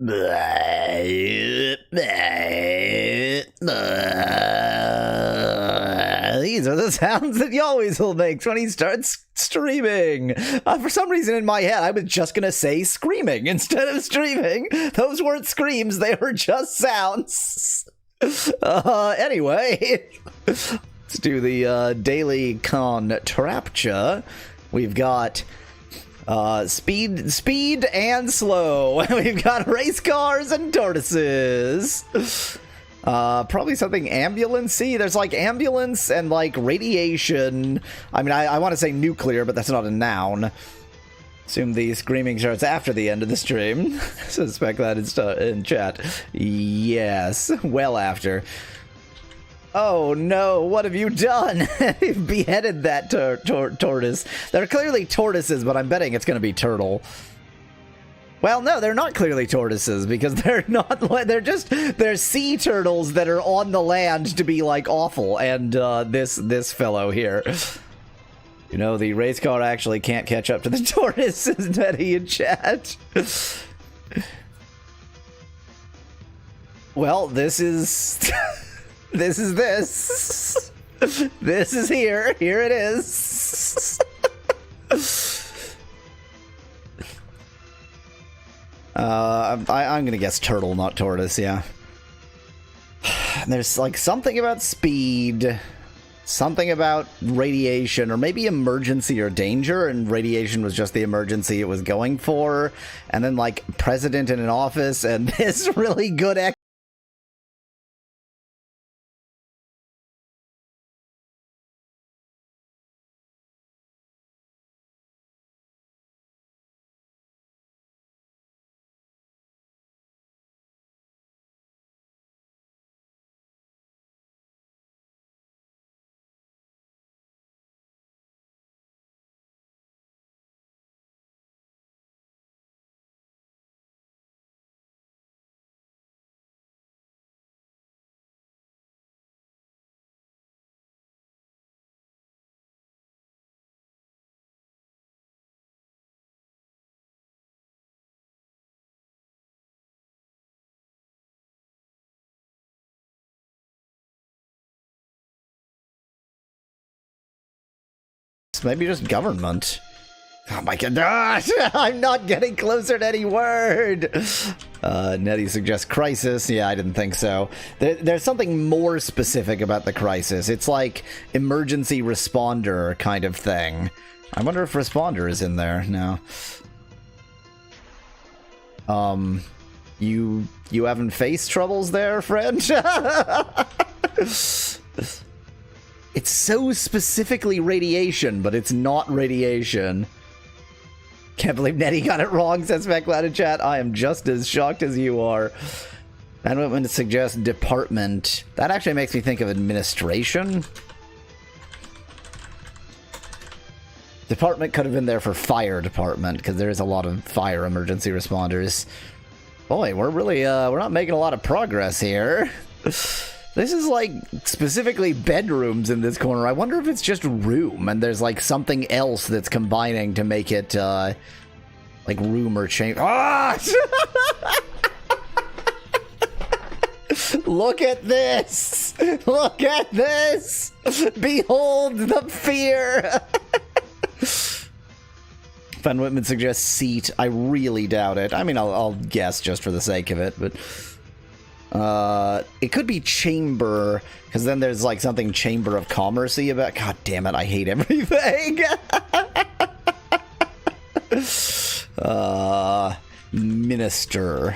These are the sounds that Yalways will make when he starts streaming. For some reason in my head, I was just gonna say screaming instead of streaming. Those weren't screams, they were just sounds. Anyway, let's do the daily contrapture. We've got speed and slow. We've got race cars and tortoises. Probably something ambulance-y. There's like ambulance and like radiation. I mean, I want to say nuclear, but that's not a noun. Assume the screaming starts after the end of the stream. Suspect that in chat. Yes, well after. Oh no, what have you done? You've beheaded that tortoise. They're clearly tortoises, but I'm betting it's going to be turtle. Well, no, they're not clearly tortoises because they're not. They're sea turtles that are on the land to be like awful. And this fellow here, you know, the race car actually can't catch up to the tortoise. Is Nettie in chat? Well, this is this is this. This is here. Here it is. I'm gonna guess turtle, not tortoise, yeah. There's like something about speed, something about radiation, or maybe emergency or danger, and radiation was just the emergency it was going for, and then like president in an office, and this really good maybe just government. Oh my god, I'm not getting closer to any word. Nettie suggests crisis. Yeah, I didn't think so. There's something more specific about the crisis. It's like emergency responder kind of thing. I wonder if responder is in there now. You having face troubles there, friend? It's so specifically radiation, but it's not radiation. Can't believe Nettie got it wrong, says MacLeod in chat. I am just as shocked as you are. And I'm going to suggest department. That actually makes me think of administration. Department could have been there for fire department, because there is a lot of fire emergency responders. Boy, we're really, we're not making a lot of progress here. This is like specifically bedrooms in this corner. I wonder if it's just room and there's like something else that's combining to make it like room or chamber. Ah! Look at this! Look at this! Behold the fear! Van Whitman suggests seat. I really doubt it. I mean, I'll guess just for the sake of it, but it could be chamber, because then there's like something Chamber of Commerce-y about. God damn it, I hate everything. Minister.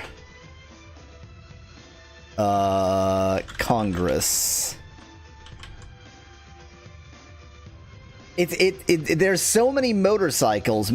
Congress. There's so many motorcycles.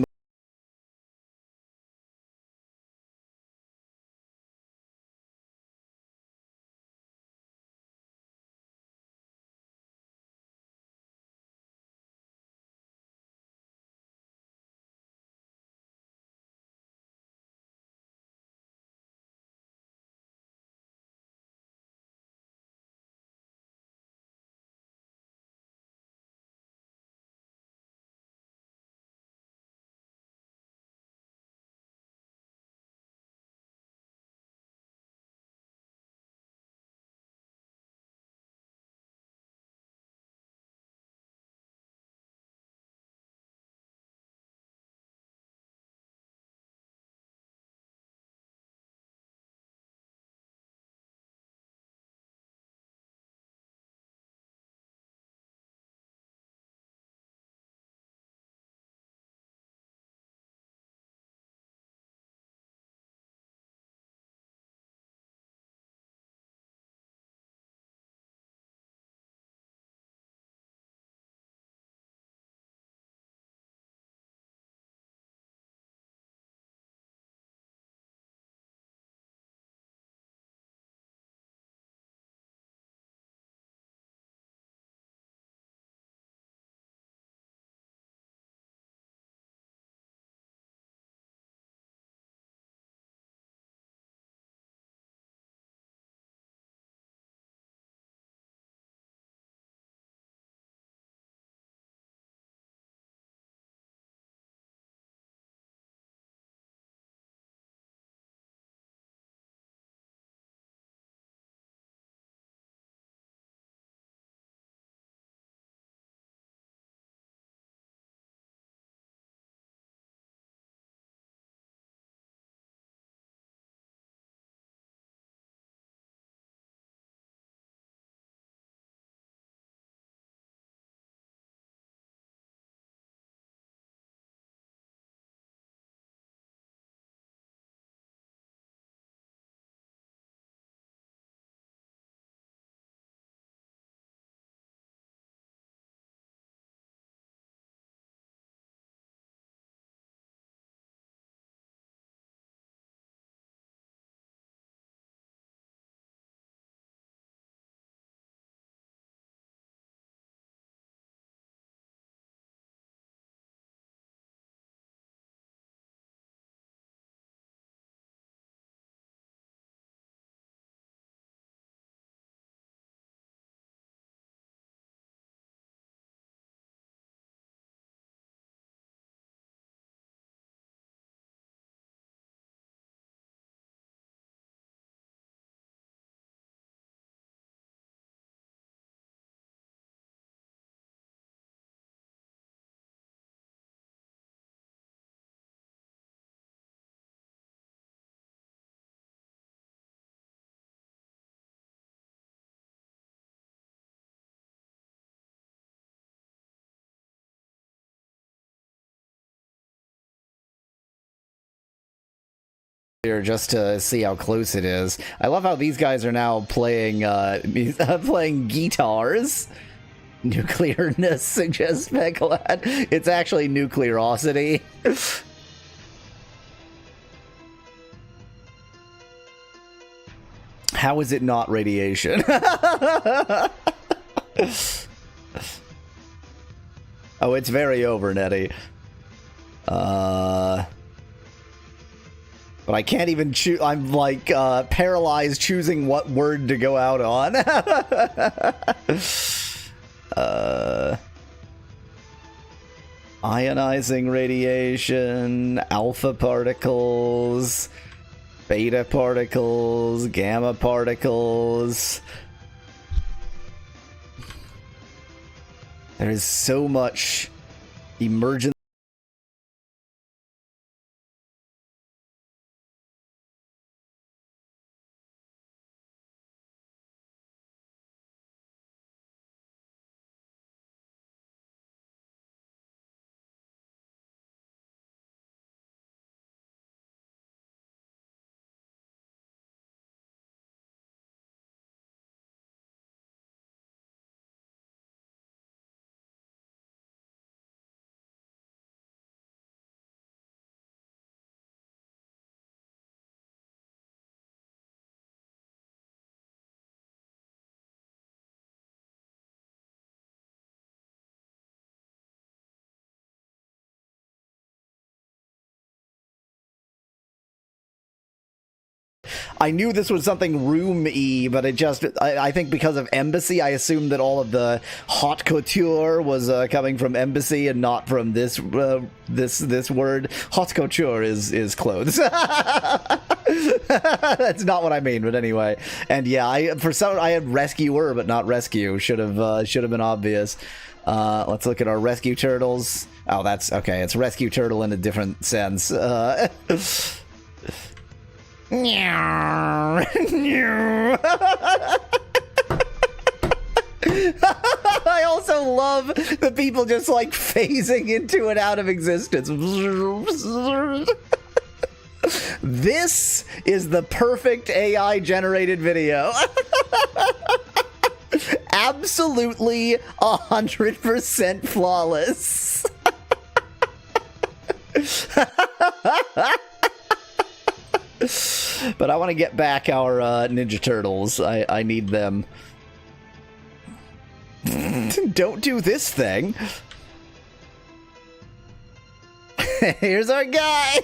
just to see how close it is. I love how these guys are now playing playing guitars. Nuclearness suggests Megalad. It's actually nuclearosity. How is it not radiation? Oh, it's very over, Nettie. But I can't even choose. I'm like paralyzed choosing what word to go out on. Ionizing radiation, alpha particles, beta particles, gamma particles. There is so much emergent. I knew this was something room-y, but it just, I think because of Embassy, I assumed that all of the haute couture was coming from Embassy and not from this this word. Haute couture is clothes. That's not what I mean, but anyway. And yeah, I had rescuer, but not rescue. Should have been obvious. Let's look at our rescue turtles. Oh, that's okay. It's rescue turtle in a different sense. I also love the people just like phasing into and out of existence. This is the perfect AI generated video. Absolutely 100% flawless. But I want to get back our Ninja Turtles. I need them. Don't do this thing. Here's our guy.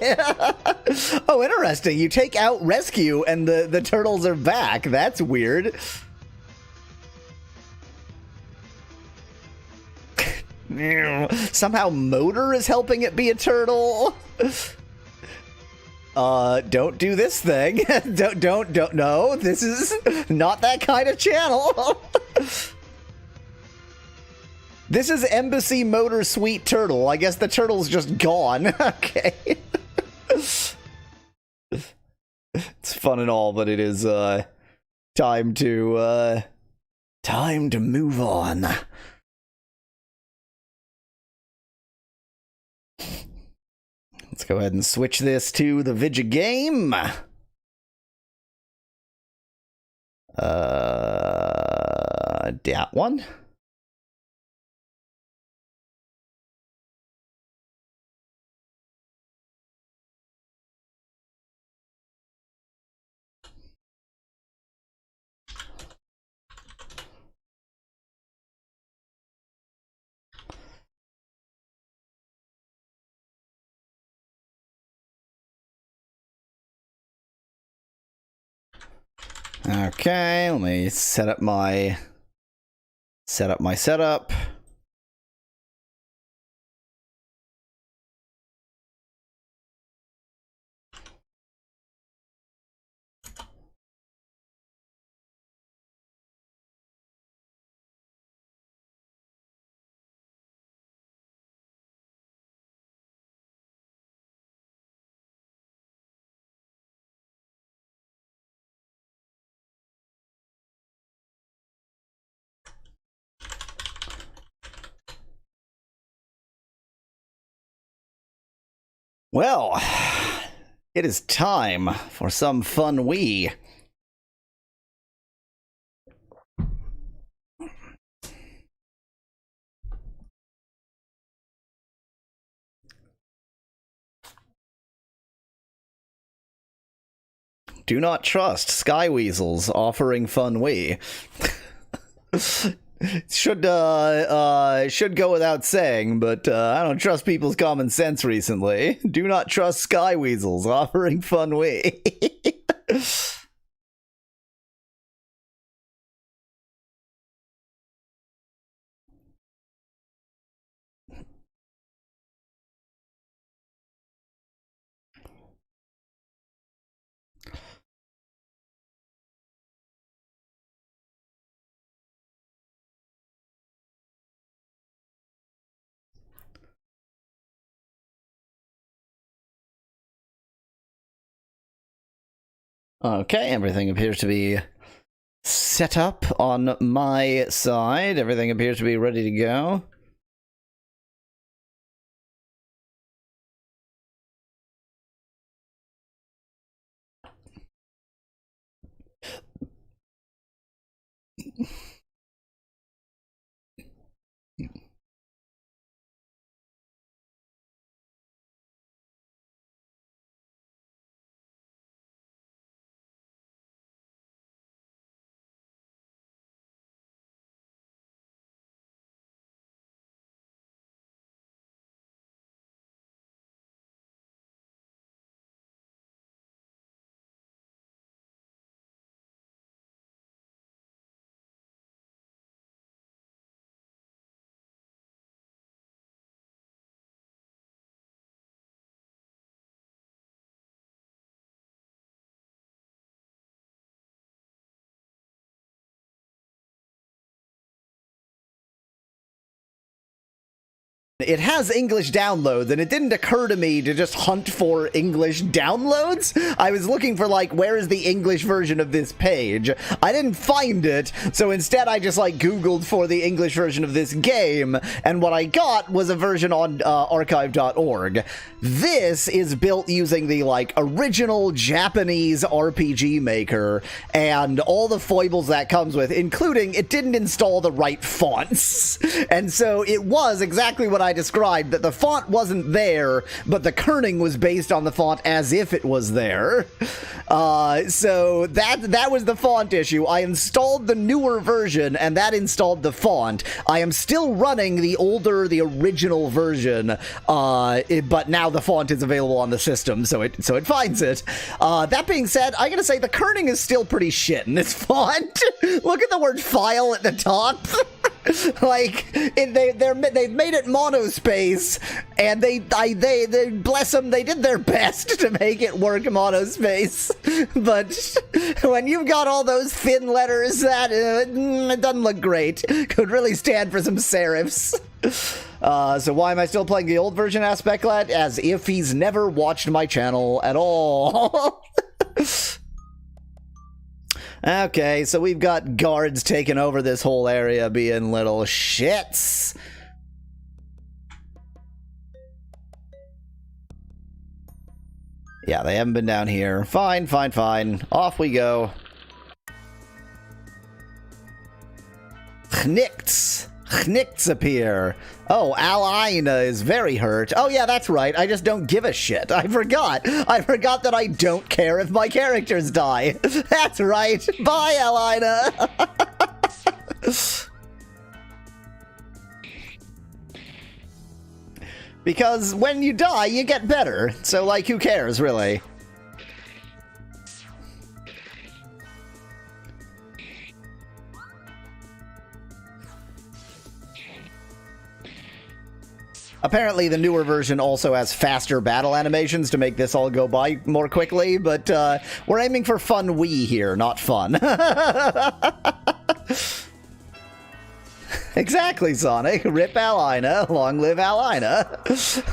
Oh, interesting. You take out rescue and the turtles are back. That's weird. Somehow motor is helping it be a turtle. Don't do this thing. don't, no, this is not that kind of channel. This is Embassy Motor Sweet Turtle. I guess the turtle's just gone. Okay. It's fun and all, but it is, time to move on. Let's go ahead and switch this to the Vidya game. That one. Okay, let me set up my setup. Well, It is time for some fun Wii. Do not trust Sky Weasels offering fun Wii. Should go without saying, but I don't trust people's common sense recently. Do not trust Sky Weasels offering fun Wii. Okay, everything appears to be set up on my side. Everything appears to be ready to go. It has English downloads, and it didn't occur to me to just hunt for English downloads. I was looking for, like, where is the English version of this page? I didn't find it, so instead I just, like, Googled for the English version of this game, and what I got was a version on archive.org. This is built using the, like, original Japanese RPG Maker, and all the foibles that comes with, including it didn't install the right fonts. And so it was exactly what I described, that the font wasn't there, but the kerning was based on the font as if it was there. So that was the font issue. I installed the newer version, and that installed the font. I am still running the original version, but now the font is available on the system, so it finds it. That being said, I gotta say the kerning is still pretty shit in this font. Look at the word "file" at the top. Like, they've made it monospace, and they bless them, they did their best to make it work monospace. But when you've got all those thin letters, that it doesn't look great. Could really stand for some serifs. So why am I still playing the old version, Aspectlat? As if he's never watched my channel at all. Okay, so we've got guards taking over this whole area being little shits. Yeah, they haven't been down here. Fine, fine, fine. Off we go. Knicks appear. Oh, Alaina is very hurt. Oh yeah, that's right. I just don't give a shit. I forgot that I don't care if my characters die. That's right. Bye, Alaina. Because when you die, you get better. So, like, who cares, really? Apparently, the newer version also has faster battle animations to make this all go by more quickly, but we're aiming for fun Wii here, not fun. Exactly, Sonic. Rip Alaina, long live Alaina.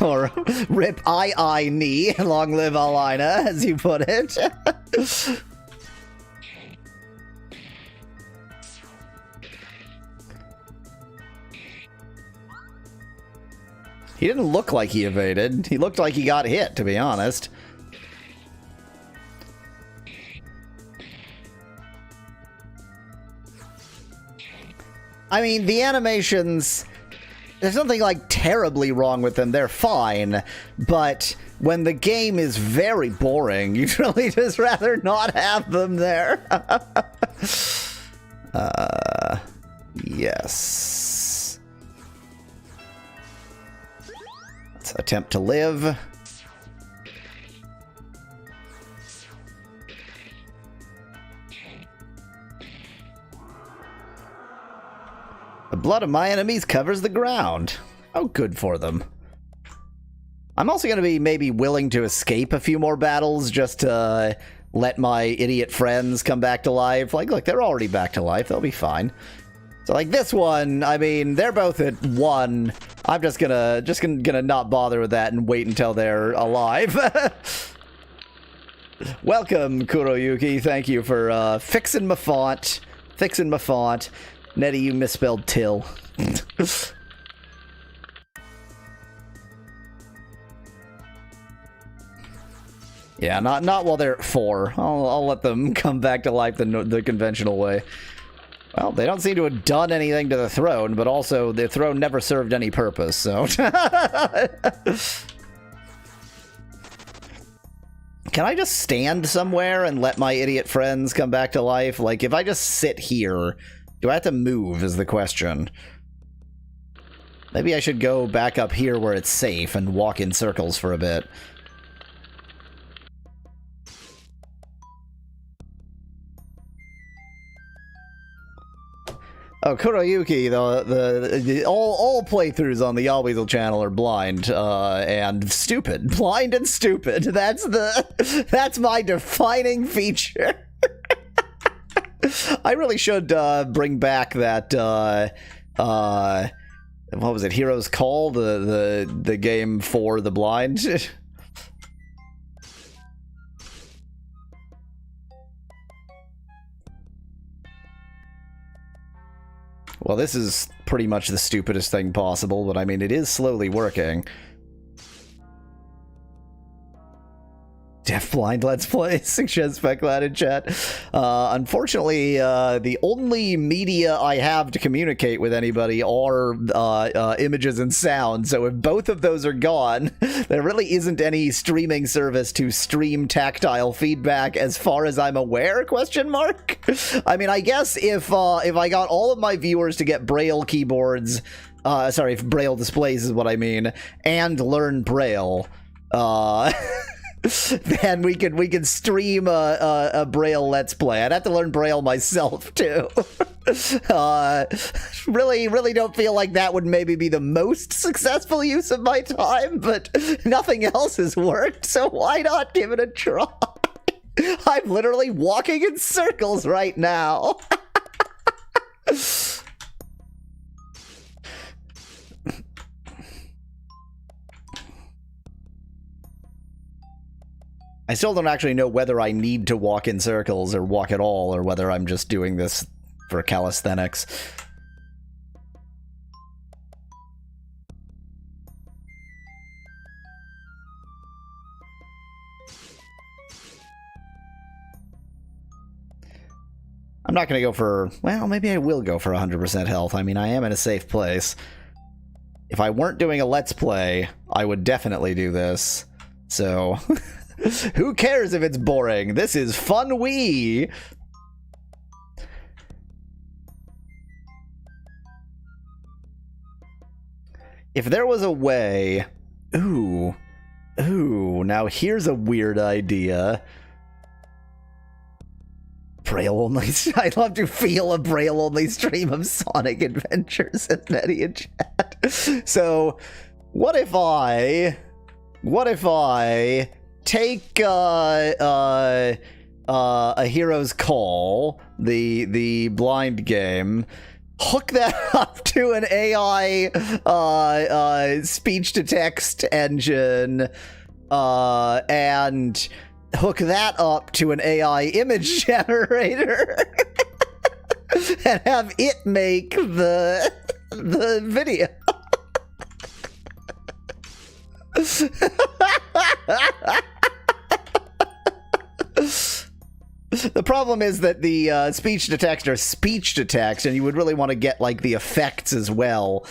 Or rip I-knee, long live Alaina, as you put it. He didn't look like he evaded. He looked like he got hit, to be honest. I mean, the animations, there's nothing like terribly wrong with them. They're fine, but when the game is very boring, you'd really just rather not have them there. Yes. Let's attempt to live. The blood of my enemies covers the ground. Oh, good for them. I'm also going to be maybe willing to escape a few more battles just to let my idiot friends come back to life. Like, look, they're already back to life. They'll be fine. So, like, this one, I mean, they're both at 1. I'm just gonna not bother with that and wait until they're alive. Welcome, Kuroyuki. Thank you for fixing my font. Nettie, you misspelled till. Yeah, not while they're at 4. I'll let them come back to life the conventional way. Well, they don't seem to have done anything to the throne, but also the throne never served any purpose, so... Can I just stand somewhere and let my idiot friends come back to life? Like, if I just sit here, do I have to move is the question. Maybe I should go back up here where it's safe and walk in circles for a bit. Oh, Kuroyuki, all playthroughs on the Alweasel channel are blind and stupid. Blind and stupid. That's my defining feature. I really should bring back that what was it? Heroes Call, the game for the blind. Well, this is pretty much the stupidest thing possible, but I mean, it is slowly working. Deafblind Let's Play, suggests Speclad in chat. Unfortunately, the only media I have to communicate with anybody are images and sound, so if both of those are gone, there really isn't any streaming service to stream tactile feedback as far as I'm aware, question mark? I mean, I guess if I got all of my viewers to get Braille keyboards, sorry, if Braille displays is what I mean, and learn Braille, then we could stream a Braille Let's Play. I'd have to learn Braille myself too. Really don't feel like that would maybe be the most successful use of my time, but nothing else has worked, so why not give it a try? I'm literally walking in circles right now. I still don't actually know whether I need to walk in circles or walk at all, or whether I'm just doing this for calisthenics. I'm not going to go for... Well, maybe I will go for 100% health. I mean, I am in a safe place. If I weren't doing a Let's Play, I would definitely do this. So... Who cares if it's boring? This is fun Wii! If there was a way... Ooh, now here's a weird idea. Braille-only... I'd love to feel a Braille-only stream of Sonic Adventures in Nettie and chat. So, what if I take a Hero's Call, the blind game, hook that up to an AI speech-to-text engine, and hook that up to an AI image generator, and have it make the video. The problem is that the speech to text are speech to text, and you would really want to get like the effects as well,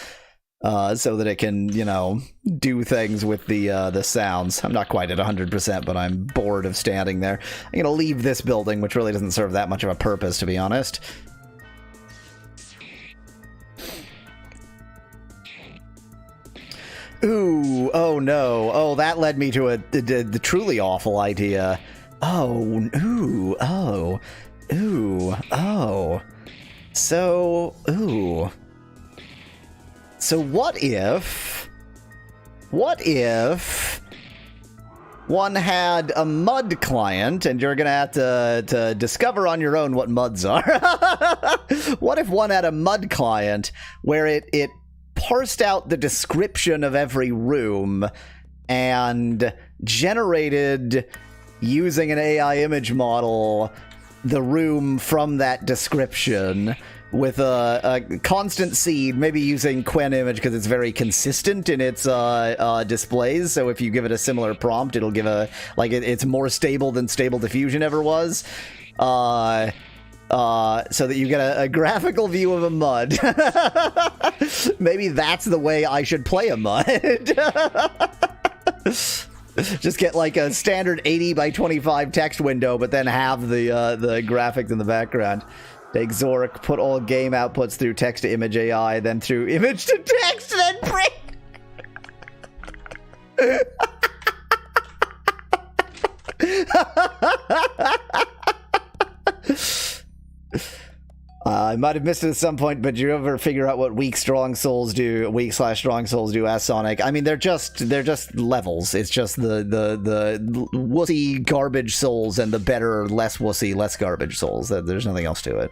so that it can, you know, do things with the sounds. I'm not quite at 100%, but I'm bored of standing there. I'm gonna leave this building, which really doesn't serve that much of a purpose, to be honest. Ooh, oh no. Oh, that led me to the truly awful idea. Oh, ooh, oh, ooh, oh. So, ooh. So what if one had a MUD client, and you're gonna have to discover on your own what MUDs are. What if one had a MUD client where it parsed out the description of every room and generated, using an AI image model, the room from that description with a constant seed, maybe using Qwen image because it's very consistent in its displays. So if you give it a similar prompt, it'll give a, like, it's more stable than Stable Diffusion ever was. So that you get a graphical view of a MUD. Maybe that's the way I should play a MUD. Just get like a standard 80 by 25 text window, but then have the graphics in the background. Take Zork, put all game outputs through text to image AI, then through image to text, then print. I might have missed it at some point, but did you ever figure out what weak/strong souls do? Weak/strong souls do as Sonic. I mean, they're just levels. It's just the wussy garbage souls and the better, less wussy, less garbage souls. There's nothing else to it.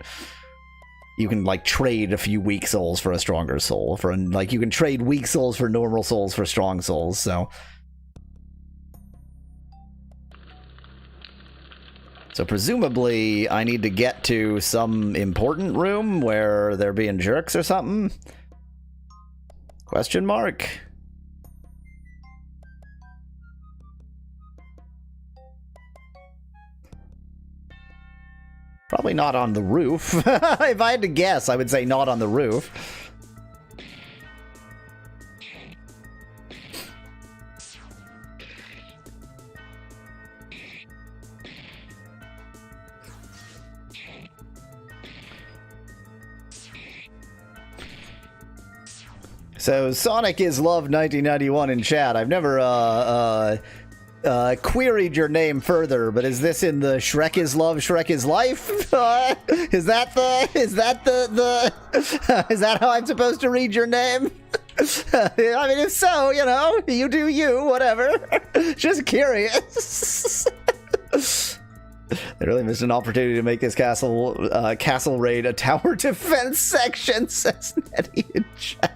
You can like trade a few weak souls for a stronger soul. You can trade weak souls for normal souls for strong souls. So presumably, I need to get to some important room where they're being jerks or something? Question mark? Probably not on the roof. If I had to guess, I would say not on the roof. So, Sonic is Love 1991 in chat. I've never, queried your name further, but is this in the Shrek is Love, Shrek is Life? Is that how I'm supposed to read your name? I mean, if so, you know, you do you, whatever. Just curious. They really missed an opportunity to make this castle raid a tower defense section, says Nettie in chat.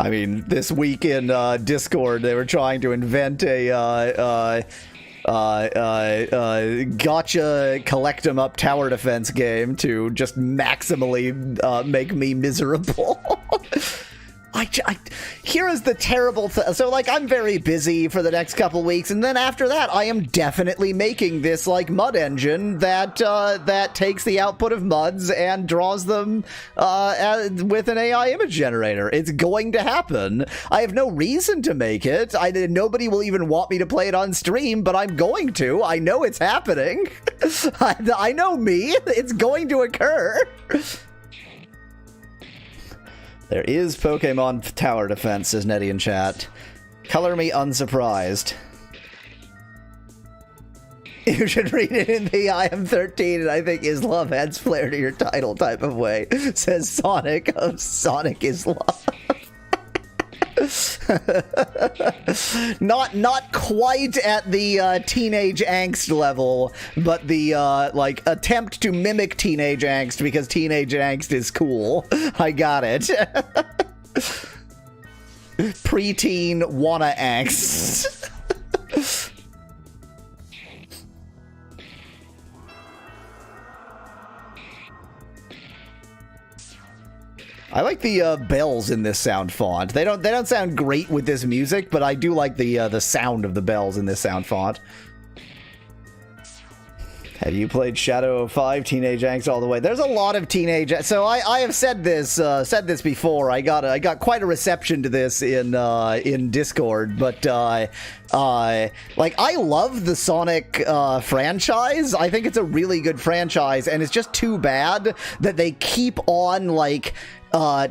I mean, this week in Discord, they were trying to invent a gotcha collect 'em up tower defense game to just maximally make me miserable. Here is the terrible thing. So, like, I'm very busy for the next couple weeks, and then after that, I am definitely making this, like, MUD engine that takes the output of MUDs and draws them with an AI image generator. It's going to happen. I have no reason to make it. Nobody will even want me to play it on stream, but I'm going to. I know it's happening. I know me. It's going to occur. There is Pokemon Tower Defense, says Nettie in chat. Color me unsurprised. You should read it in the I am 13 and I think is love adds flair to your title type of way, says Sonic of Sonic is Love. Not quite at the teenage angst level, but the like attempt to mimic teenage angst because teenage angst is cool. I got it. Preteen wanna angst. I like the bells in this sound font. They don't sound great with this music, but I do like the sound of the bells in this sound font. Have you played Shadow of 5 Teenage Angst all the way? There's a lot of teenage. So I have said this before. I got quite a reception to this in Discord, but like I love the Sonic franchise. I think it's a really good franchise, and it's just too bad that they keep on like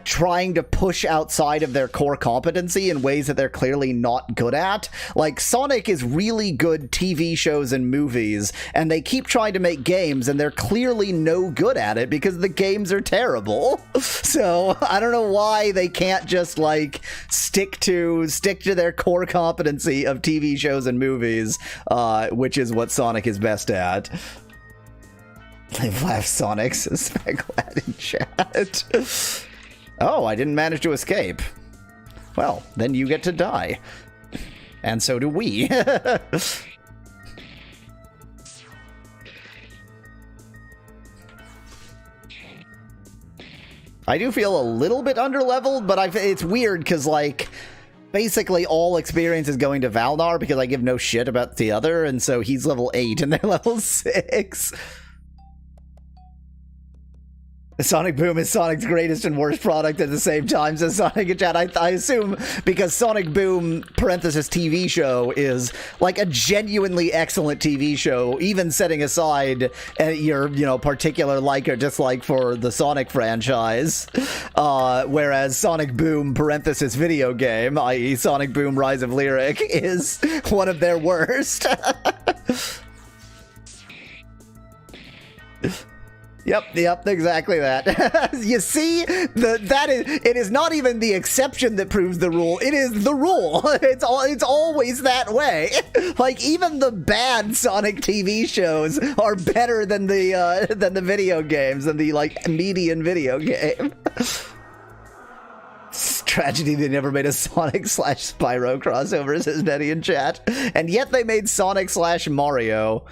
trying to push outside of their core competency in ways that they're clearly not good at. Like, Sonic is really good TV shows and movies, and they keep trying to make games, and they're clearly no good at it because the games are terrible. So, I don't know why they can't just, like, stick to their core competency of TV shows and movies, which is what Sonic is best at. They've laughed Sonic, says Speglad in chat. Oh, I didn't manage to escape. Well, then you get to die. And so do we. I do feel a little bit underleveled, but it's weird because, like, basically all experience is going to Valnar because I give no shit about the other, and so he's level 8 and they're level 6. Sonic Boom is Sonic's greatest and worst product at the same time, says Sonic in chat. I assume because Sonic Boom, parenthesis, TV show is like a genuinely excellent TV show, even setting aside your, particular like or dislike for the Sonic franchise. Whereas Sonic Boom, parenthesis, video game, i.e. Sonic Boom Rise of Lyric, is one of their worst. Yep, exactly that. You see, it is not even the exception that proves the rule. It is the rule. It's always that way. Like, even the bad Sonic TV shows are better than the video games, than the like median video game. It's tragedy they never made a Sonic/Spyro crossover, says Nettie in chat, and yet they made Sonic/Mario.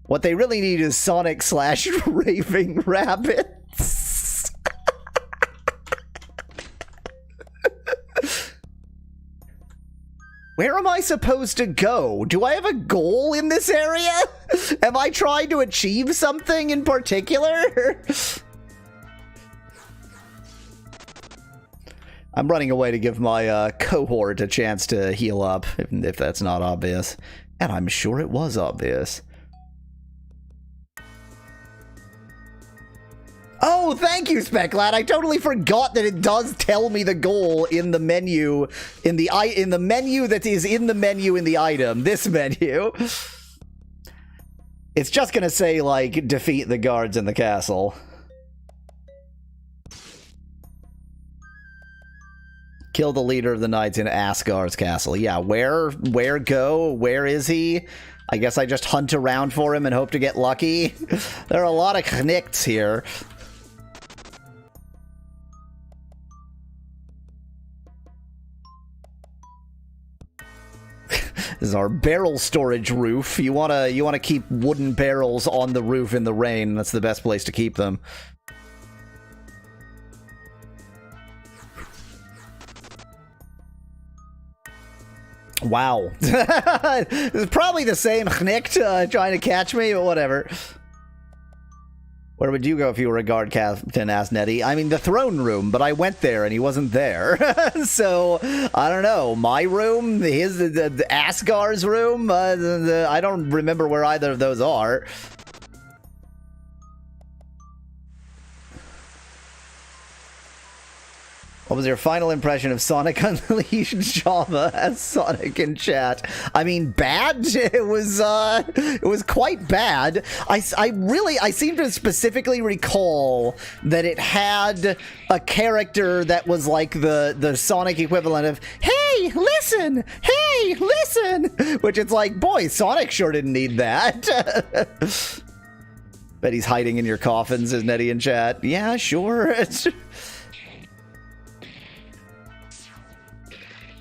What they really need is Sonic/Raving Rabbits. Where am I supposed to go? Do I have a goal in this area? Am I trying to achieve something in particular? I'm running away to give my cohort a chance to heal up, if that's not obvious. And I'm sure it was obvious. Oh, thank you, Speglad. I totally forgot that it does tell me the goal in the menu, in the menu that is in the menu in the item, this menu. It's just gonna say, like, defeat the guards in the castle. Kill the leader of the knights in Asgard's castle. Yeah, where go? Where is he? I guess I just hunt around for him and hope to get lucky. There are a lot of knicks here. This is our barrel storage roof. You wanna keep wooden barrels on the roof in the rain. That's the best place to keep them. Wow. It's probably the same Knicht trying to catch me, but whatever. Where would you go if you were a guard captain, asked Nettie? I mean, the throne room, but I went there and he wasn't there. So, I don't know. My room, the Asgard's room, I don't remember where either of those are. What was your final impression of Sonic Unleashed Java as Sonic in chat? I mean, bad? It was quite bad. I seem to specifically recall that it had a character that was like the Sonic equivalent of, hey, listen! Hey, listen! Which it's like, boy, Sonic sure didn't need that. Bet he's hiding in your coffin, says Nettie in chat. Yeah, sure.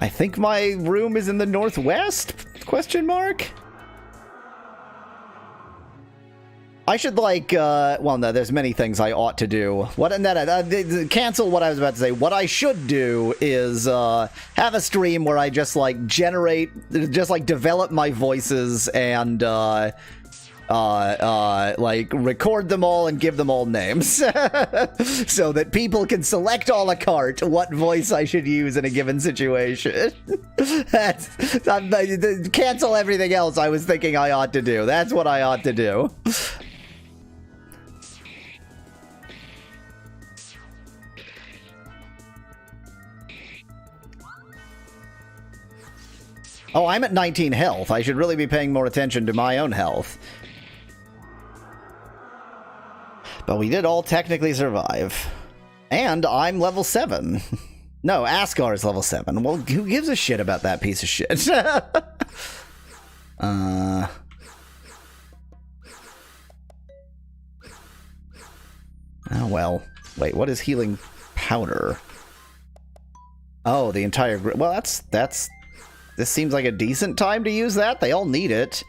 I think my room is in the northwest? Question mark? I should, like, well, no, there's many things I ought to do. What, and then, cancel what I was about to say. What I should do is, have a stream where I just, like, develop my voices and, like, record them all and give them all names. So that people can select a la carte what voice I should use in a given situation. Cancel everything else I was thinking I ought to do. That's what I ought to do. Oh, I'm at 19 health. I should really be paying more attention to my own health. But we did all technically survive. And I'm level 7. No, Askar's level 7. Well, who gives a shit about that piece of shit? Oh, well. Wait, what is healing powder? Oh, the entire group. Well, that's... This seems like a decent time to use that. They all need it.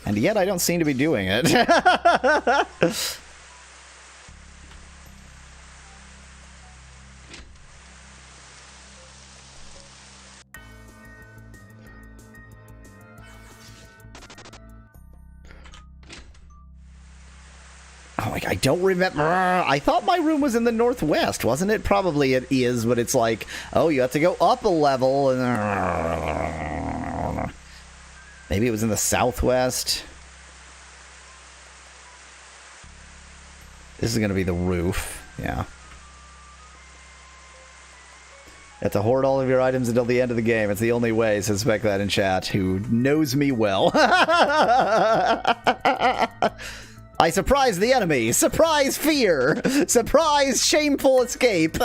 And yet I don't seem to be doing it. Oh, I don't remember. I thought my room was in the northwest, wasn't it? Probably it is, but it's like, oh, you have to go up a level. Maybe it was in the southwest. This is going to be the roof. Yeah. You have to hoard all of your items until the end of the game. It's the only way, suspect that in chat, who knows me well. I surprise the enemy. Surprise fear. Surprise shameful escape.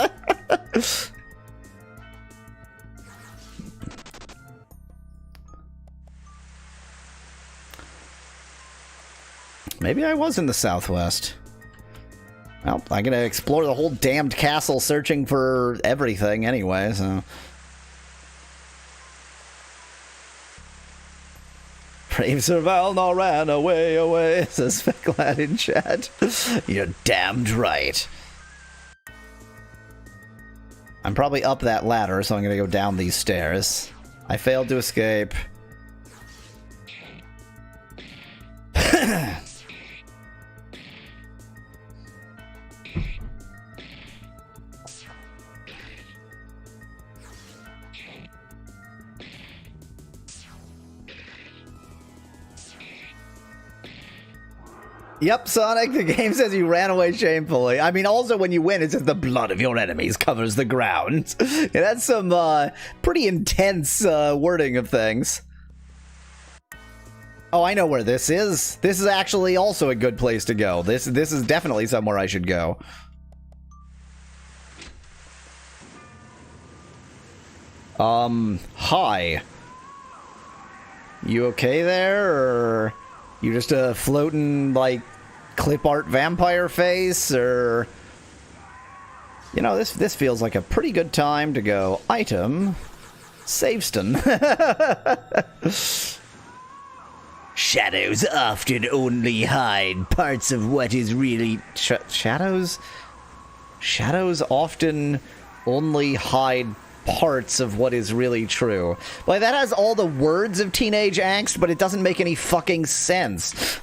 Maybe I was in the southwest. Well, I'm gonna explore the whole damned castle searching for everything anyway, so... Brave Sir Valnar ran away, says Specklad in chat. You're damned right. I'm probably up that ladder, so I'm gonna go down these stairs. I failed to escape. Yep, Sonic, the game says you ran away shamefully. I mean, also when you win, it says the blood of your enemies covers the ground. Yeah, that's some pretty intense wording of things. Oh, I know where this is. This is actually also a good place to go. This is definitely somewhere I should go. Hi. You okay there, or you just a floating, like, clip art vampire face, or... You know, this feels like a pretty good time to go, item, Saveston. Shadows often only hide parts of what is really... Shadows? Shadows often only hide parts of what is really true. Like, that has all the words of teenage angst, but it doesn't make any fucking sense.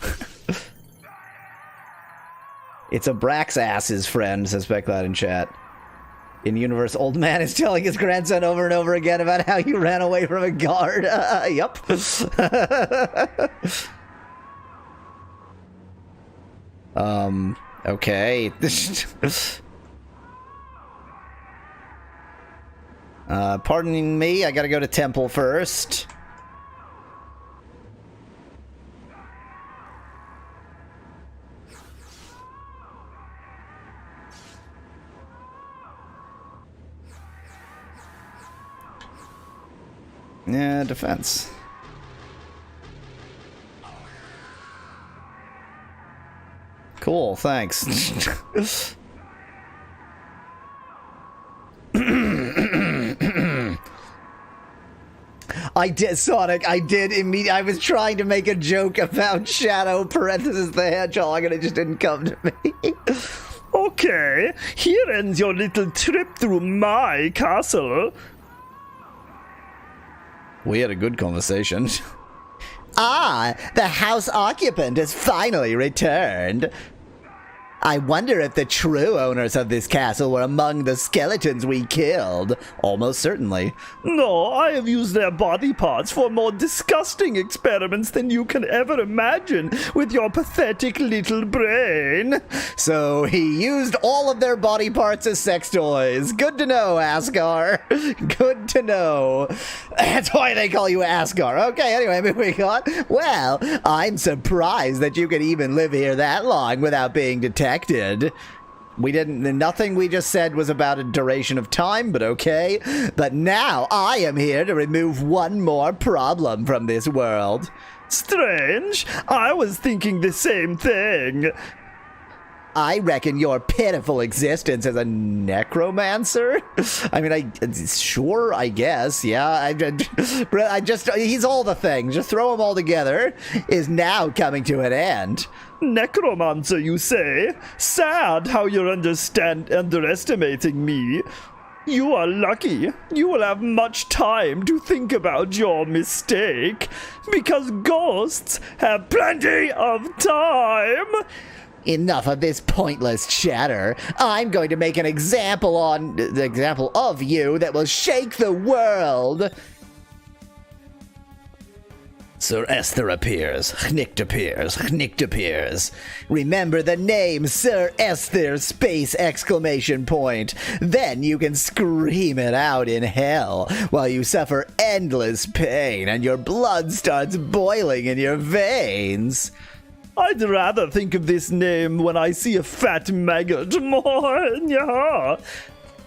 It's a Brax-ass's friend, says Specklad in chat. In universe, old man is telling his grandson over and over again about how you ran away from a guard. Yup. Okay. Pardon me, I gotta go to temple first. Yeah, defense. Cool, thanks. I did, Sonic, I did immediately. I was trying to make a joke about Shadow parenthesis the Hedgehog, and it just didn't come to me. Okay, here ends your little trip through my castle. We had a good conversation. Ah, the house occupant has finally returned. I wonder if the true owners of this castle were among the skeletons we killed. Almost certainly. No, I have used their body parts for more disgusting experiments than you can ever imagine with your pathetic little brain. So he used all of their body parts as sex toys. Good to know, Asgar. Good to know. That's why they call you Asgar. Okay, anyway, moving on. Well, I'm surprised that you could even live here that long without being detected. Nothing we just said was about a duration of time, but okay. But now I am here to remove one more problem from this world. Strange. I was thinking the same thing. I reckon your pitiful existence as a necromancer? I mean, sure, I guess, yeah. He's all the things. Just throw them all together. Is now coming to an end. Necromancer, you say? Sad how you're underestimating me. You are lucky. You will have much time to think about your mistake, because ghosts have plenty of time. Enough of this pointless chatter. I'm going to make an example of you that will shake the world. Sir Esther appears. Hnikt appears. Hnikt appears. Remember the name Sir Esther space exclamation point. Then you can scream it out in hell while you suffer endless pain and your blood starts boiling in your veins. I'd rather think of this name when I see a fat maggot more. Yeah.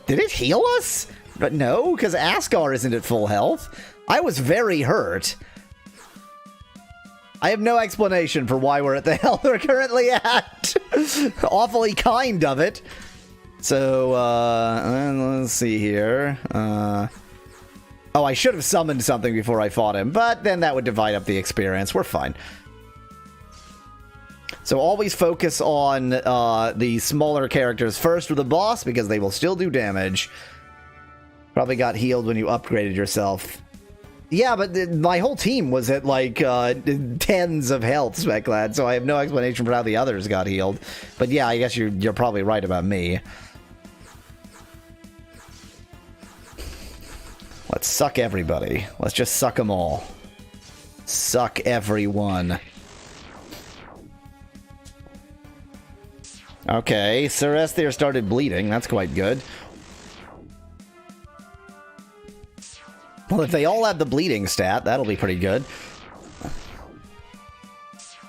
Did it heal us? But no, because Asgar isn't at full health. I was very hurt. I have no explanation for why we're at the health we're currently at. Awfully kind of it. So, let's see here. Oh, I should have summoned something before I fought him, but then that would divide up the experience. We're fine. So always focus on the smaller characters first with the boss, because they will still do damage. Probably got healed when you upgraded yourself. Yeah, but my whole team was at like tens of health, Speklad, so I have no explanation for how the others got healed. But yeah, I guess you're probably right about me. Let's suck everybody. Let's just suck them all. Suck everyone. Okay, Sir Esther started bleeding. That's quite good. Well, if they all have the bleeding stat, that'll be pretty good.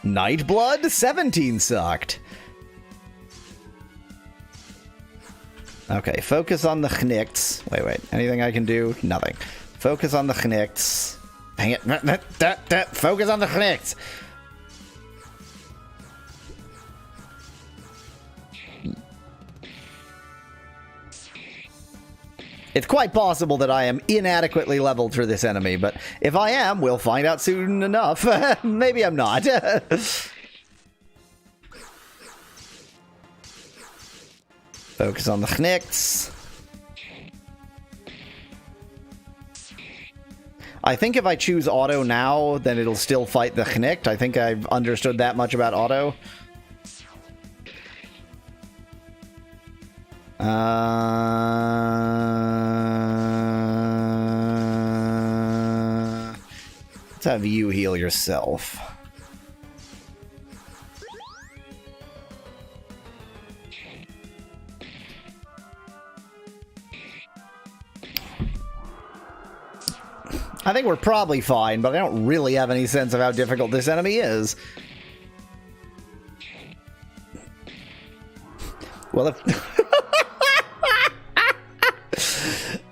Nightblood? 17 sucked. Okay, focus on the Hnikts. Wait. Anything I can do? Nothing. Focus on the Hnikts. Dang it. Focus on the Hnikts. It's quite possible that I am inadequately leveled for this enemy, but if I am, we'll find out soon enough. Maybe I'm not. Focus on the Hnikts. I think if I choose auto now, then it'll still fight the Hnikt. I think I've understood that much about auto. Let's have you heal yourself. I think we're probably fine, but I don't really have any sense of how difficult this enemy is. Well, if...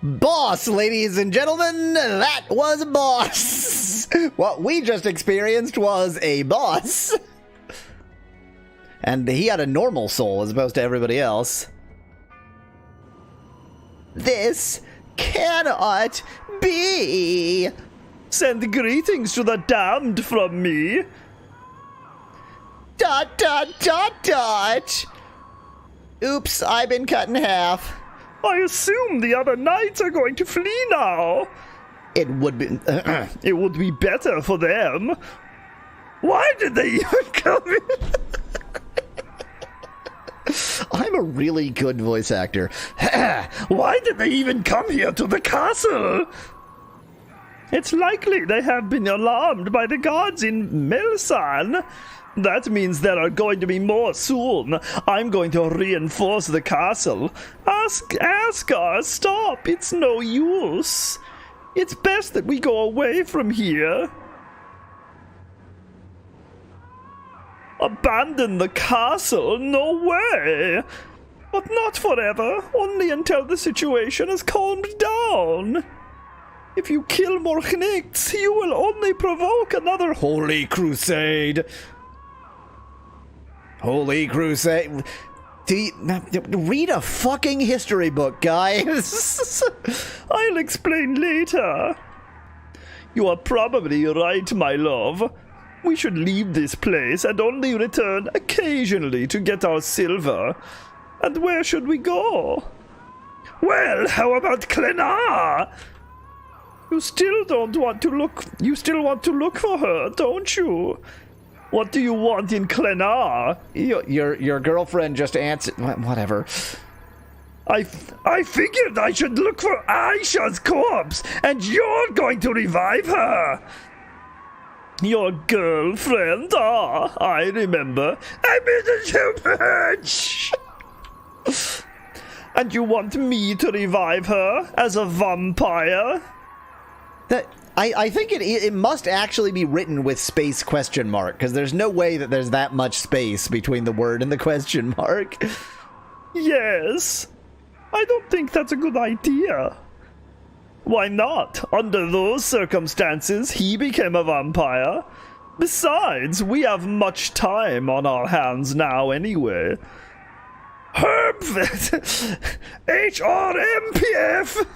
Boss, ladies and gentlemen, that was a boss. What we just experienced was a boss. And he had a normal soul as opposed to everybody else. This cannot be. Send greetings to the damned from me. ... Oops, I've been cut in half. I assume the other knights are going to flee now. It would be... It would be better for them. Why did they even come in? I'm a really good voice actor. Why did they even come here to the castle? It's likely they have been alarmed by the guards in Melsan. That means there are going to be more soon. I'm going to reinforce the castle. Ask Askar, stop. It's no use. It's best that we go away from here. Abandon the castle? No way! But not forever, only until the situation has calmed down. If you kill more Knicks, you will only provoke another Holy Crusade. Holy Crusade. Read a fucking history book, guys. I'll explain later. You are probably right, my love. We should leave this place and only return occasionally to get our silver. And where should we go? Well, how about Klenar? You still want to look for her, don't you? What do you want in Klenar? Your girlfriend just answered... Whatever. I figured I should look for Aisha's corpse, and you're going to revive her. Your girlfriend? Ah, I remember. I miss her so much. And you want me to revive her as a vampire? I think it must actually be written with space question mark, because there's no way that there's that much space between the word and the question mark. Yes. I don't think that's a good idea. Why not? Under those circumstances, he became a vampire. Besides, we have much time on our hands now anyway. HRMPF!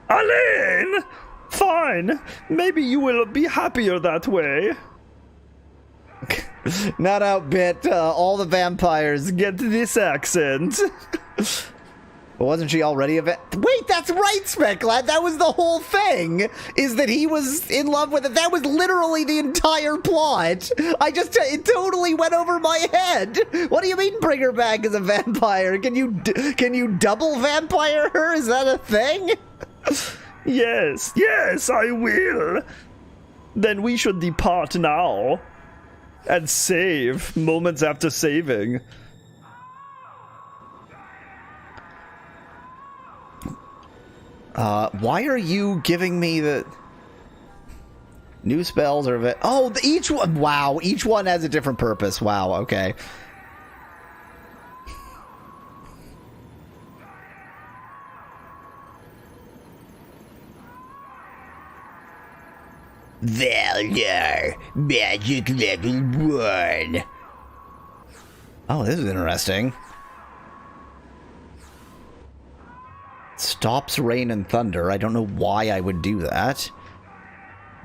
Alain! Fine. Maybe you will be happier that way. Not outbit all the vampires. Get this accent. Well, wasn't she already a Wait, that's right, Specklad. That was the whole thing, is that he was in love with it. That was literally the entire plot. It totally went over my head. What do you mean bring her back as a vampire? Can you double vampire her? Is that a thing? Yes, I will. Then we should depart now. And save moments after saving. Why are you giving me the new spells or each one? Wow, each one has a different purpose. Wow, okay. Valor, magic level 1. Oh, this is interesting. Stops rain and thunder. I don't know why I would do that.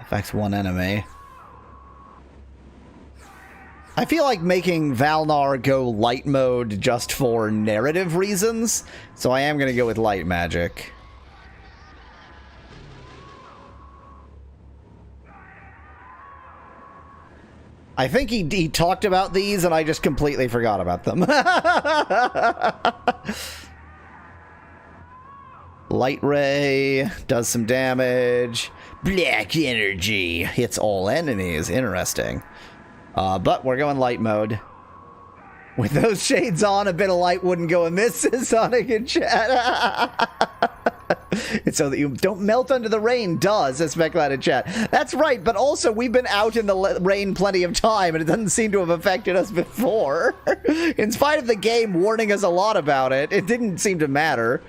Affects one enemy. I feel like making Valnar go light mode just for narrative reasons, so I am going to go with light magic. I think he talked about these and I just completely forgot about them. Light Ray does some damage. Black Energy hits all enemies. Interesting. But we're going light mode. With those shades on, a bit of light wouldn't go amiss, says Sonic in chat. It's so that you don't melt under the rain, says Specklad in chat. That's right, but also we've been out in the rain plenty of time, and it doesn't seem to have affected us before. In spite of the game warning us a lot about it, it didn't seem to matter.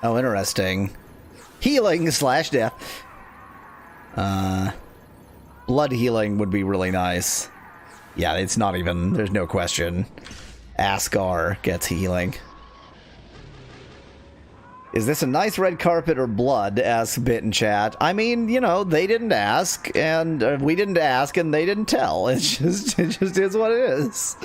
Oh, interesting. Healing / death. Blood healing would be really nice. Yeah, it's not even... There's no question. Ascar gets healing. Is this a nice red carpet or blood? Asks Bit in chat. I mean, you know, they didn't ask, and we didn't ask, and they didn't tell. It just is what it is.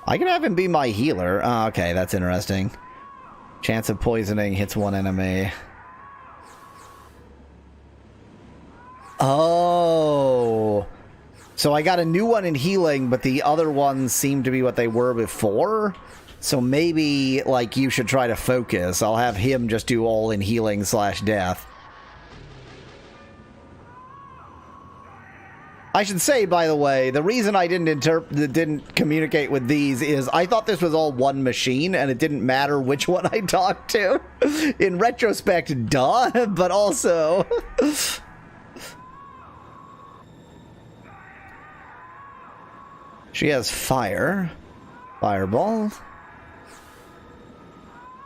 I can have him be my healer. Oh, okay, that's interesting. Chance of poisoning hits one enemy. Oh. So I got a new one in healing, but the other ones seem to be what they were before. So maybe, like, you should try to focus. I'll have him just do all in healing / death. I should say, by the way, the reason I didn't communicate with these is I thought this was all one machine, and it didn't matter which one I talked to. In retrospect, duh, but also... She has fire. Fireball.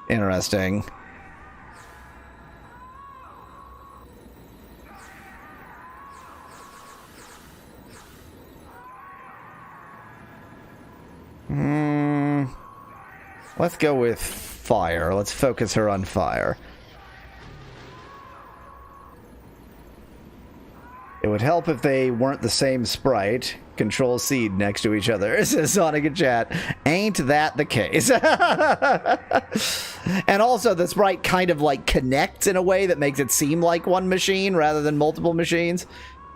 Interesting. Let's go with fire. Let's focus her on fire. It would help if they weren't the same sprite. Control seed next to each other, says Sonic in chat. Ain't that the case? And also, the sprite kind of like connects in a way that makes it seem like one machine rather than multiple machines.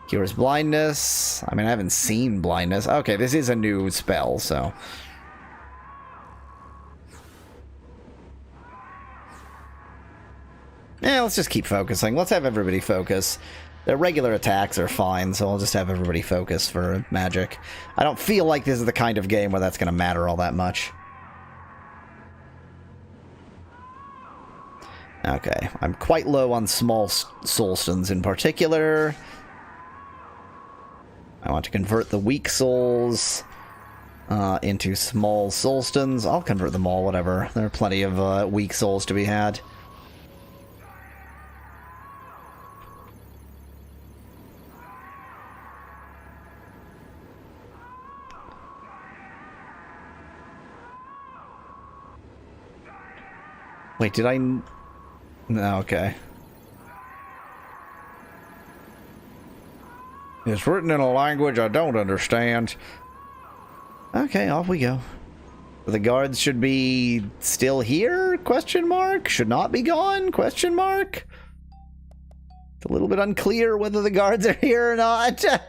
Cures blindness. I mean, I haven't seen blindness. Okay, this is a new spell, so... Yeah, let's just keep focusing. Let's have everybody focus. Their regular attacks are fine, so I'll just have everybody focus for magic. I don't feel like this is the kind of game where that's going to matter all that much. Okay, I'm quite low on small soulstones in particular. I want to convert the weak souls into small soulstones. I'll convert them all, whatever. There are plenty of weak souls to be had. Wait, did I... No, okay. It's written in a language I don't understand. Okay, off we go. The guards should be still here? Question mark? Should not be gone? Question mark? It's a little bit unclear whether the guards are here or not. I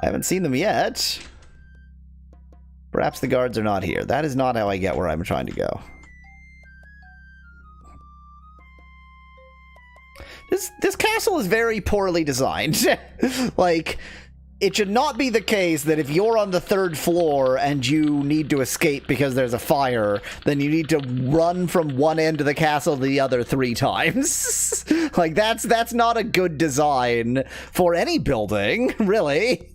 haven't seen them yet. Perhaps the guards are not here. That is not how I get where I'm trying to go. This castle is very poorly designed. Like, it should not be the case that if you're on the 3rd floor and you need to escape because there's a fire, then you need to run from one end of the castle to the other 3 times. Like, that's not a good design for any building, really.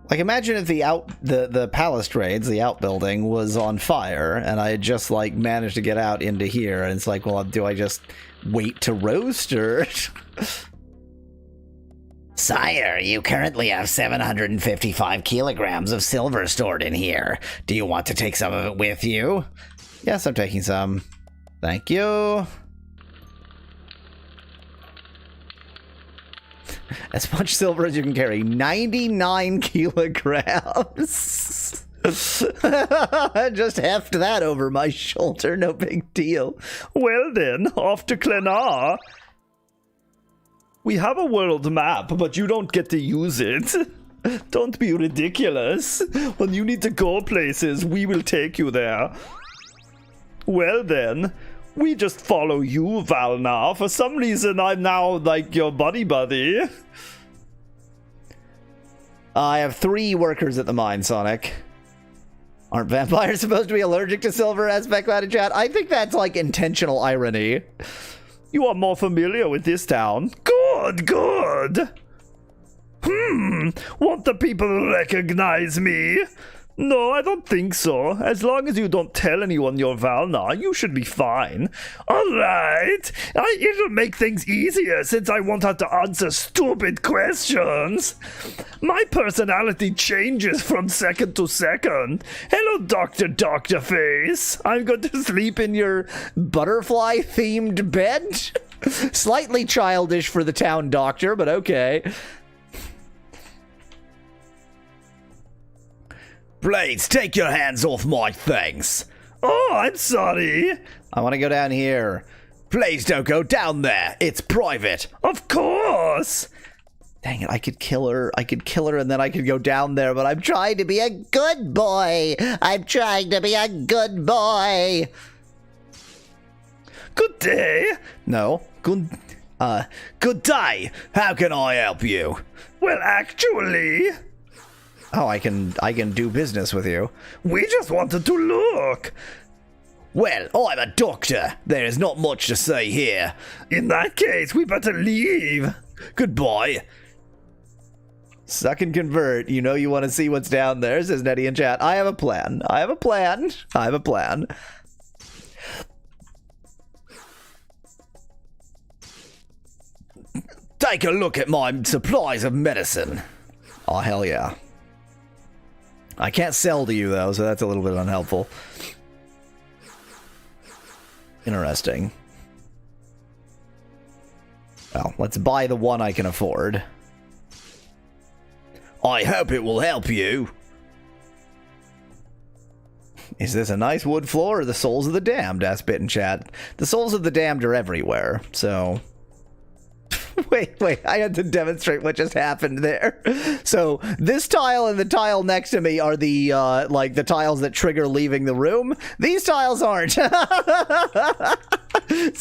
Like, imagine if the balustrades, the outbuilding, was on fire, and I had just, like, managed to get out into here, and it's like, well, do I just wait to roast, or... Sire, you currently have 755 kilograms of silver stored in here. Do you want to take some of it with you? Yes, I'm taking some. Thank you. As much silver as you can carry. 99 kilograms. Just heft that over my shoulder. No big deal. Well then, off to Klenar. We have a world map, but you don't get to use it. Don't be ridiculous. When you need to go places, we will take you there. Well then, we just follow you, Valnar. For some reason, I'm now, like, your buddy. I have 3 workers at the mine, Sonic. Aren't vampires supposed to be allergic to silver, as Specklad in chat? I think that's like intentional irony. You are more familiar with this town. Good, good. Won't the people recognize me? No, I don't think so. As long as you don't tell anyone you're Valna, you should be fine. Alright. It'll make things easier since I won't have to answer stupid questions. My personality changes from second to second. Hello, Dr. Face. I'm going to sleep in your butterfly-themed bed? Slightly childish for the town doctor, but okay. Blades, take your hands off my things. Oh, I'm sorry. I want to go down here. Please don't go down there. It's private. Of course. Dang it, I could kill her. I could kill her and then I could go down there, but I'm trying to be a good boy. I'm trying to be a good boy. Good day. No. Good day. How can I help you? Well, actually... Oh, I can do business with you. We just wanted to look. Well, I'm a doctor. There is not much to say here. In that case, we better leave. Goodbye. Suck and convert. You know you want to see what's down there, says Nettie in chat. I have a plan. I have a plan. I have a plan. Take a look at my supplies of medicine. Oh, hell yeah. I can't sell to you, though, so that's a little bit unhelpful. Interesting. Well, let's buy the one I can afford. I hope it will help you. Is this a nice wood floor or the souls of the damned? Asked Bit in chat. The souls of the damned are everywhere, so... Wait, I had to demonstrate what just happened there. So, this tile and the tile next to me are the, like, the tiles that trigger leaving the room. These tiles aren't. So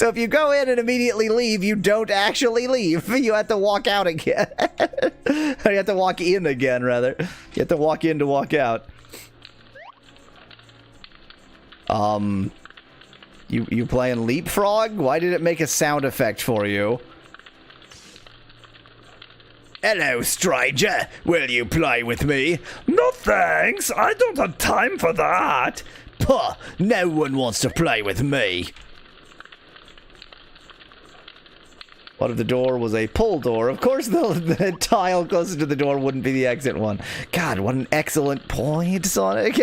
if you go in and immediately leave, you don't actually leave. You have to walk out again. You have to walk in again, rather. You have to walk in to walk out. You playing Leapfrog? Why did it make a sound effect for you? Hello, stranger. Will you play with me? No thanks. I don't have time for that. Puh, no one wants to play with me. What if the door was a pull door? Of course the tile closer to the door wouldn't be the exit one. God, what an excellent point, Sonic.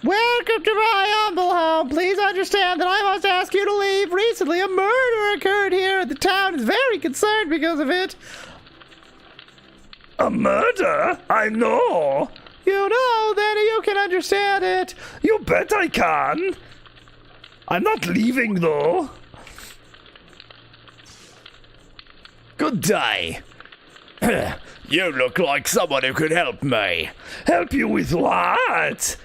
Welcome to my humble home. Please understand that I must ask you to leave. Recently, a murder occurred here, and the town is very concerned because of it. A murder? I know. You know, then you can understand it. You bet I can. I'm not leaving, though. Good day. You look like someone who could help me. Help you with what?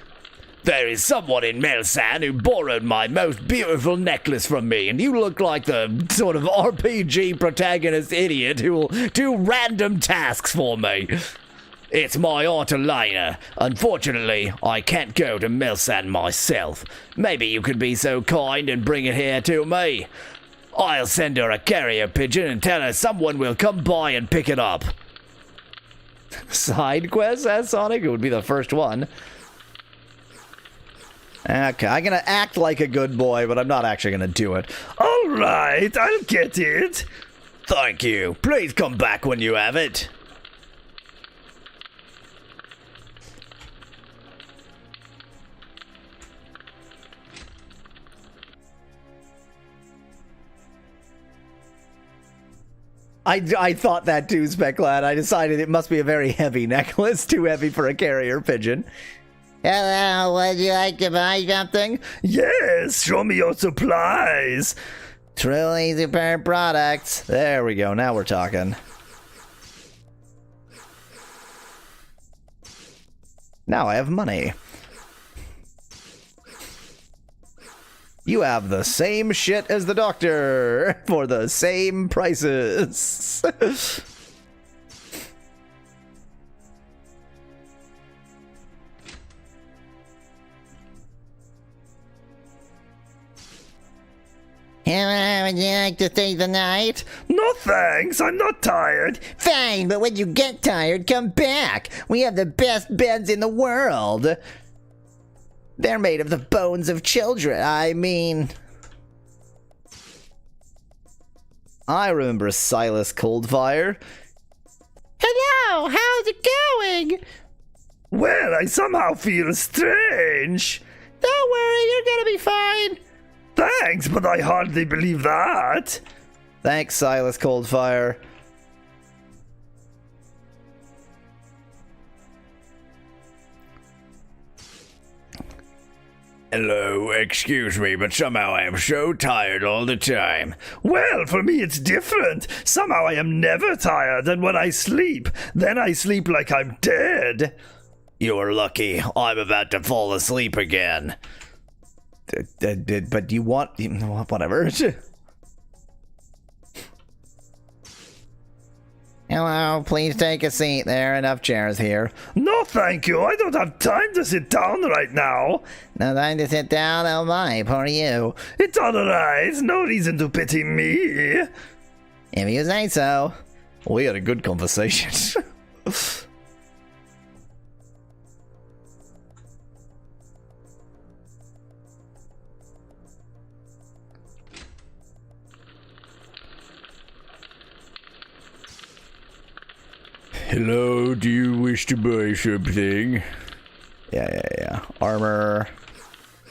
There is someone in Melsan who borrowed my most beautiful necklace from me, and you look like the sort of RPG protagonist idiot who will do random tasks for me. It's my Aunt Elena. Unfortunately, I can't go to Melsan myself. Maybe you could be so kind and bring it here to me. I'll send her a carrier pigeon and tell her someone will come by and pick it up. Side quest, asked Sonic? It would be the first one. Okay, I'm gonna act like a good boy, but I'm not actually gonna do it. Alright, I'll get it. Thank you. Please come back when you have it. I thought that too, Specklad. I decided it must be a very heavy necklace, too heavy for a carrier pigeon. Hello, would you like to buy something? Yes, show me your supplies. Truly superb products. There we go, now we're talking. Now I have money. You have the same shit as the doctor for the same prices. Would you like to stay the night? No thanks, I'm not tired. Fine, but when you get tired, come back. We have the best beds in the world. They're made of the bones of children. I mean... I remember Silas Coldfire. Hello, how's it going? Well, I somehow feel strange. Don't worry, you're gonna be fine. Thanks, but I hardly believe that. Thanks, Silas Coldfire. Hello, excuse me, but somehow I am so tired all the time. Well, for me it's different. Somehow I am never tired, and when I sleep, then I sleep like I'm dead. You're lucky. I'm about to fall asleep again. But you want... Whatever. Hello, please take a seat. There are enough chairs here. No, thank you. I don't have time to sit down right now. No time to sit down, oh my, poor you. It's alright. No reason to pity me. If you say so. We had a good conversation. Hello, do you wish to buy something? Yeah. Armor.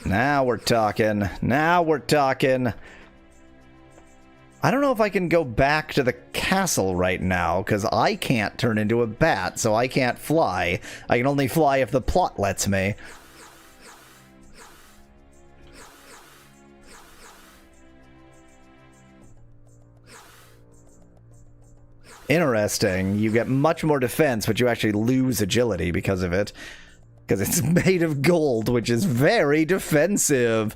Now we're talking. Now we're talking. I don't know if I can go back to the castle right now, because I can't turn into a bat, so I can't fly. I can only fly if the plot lets me. Interesting. You get much more defense, but you actually lose agility because of it. Because it's made of gold, which is very defensive.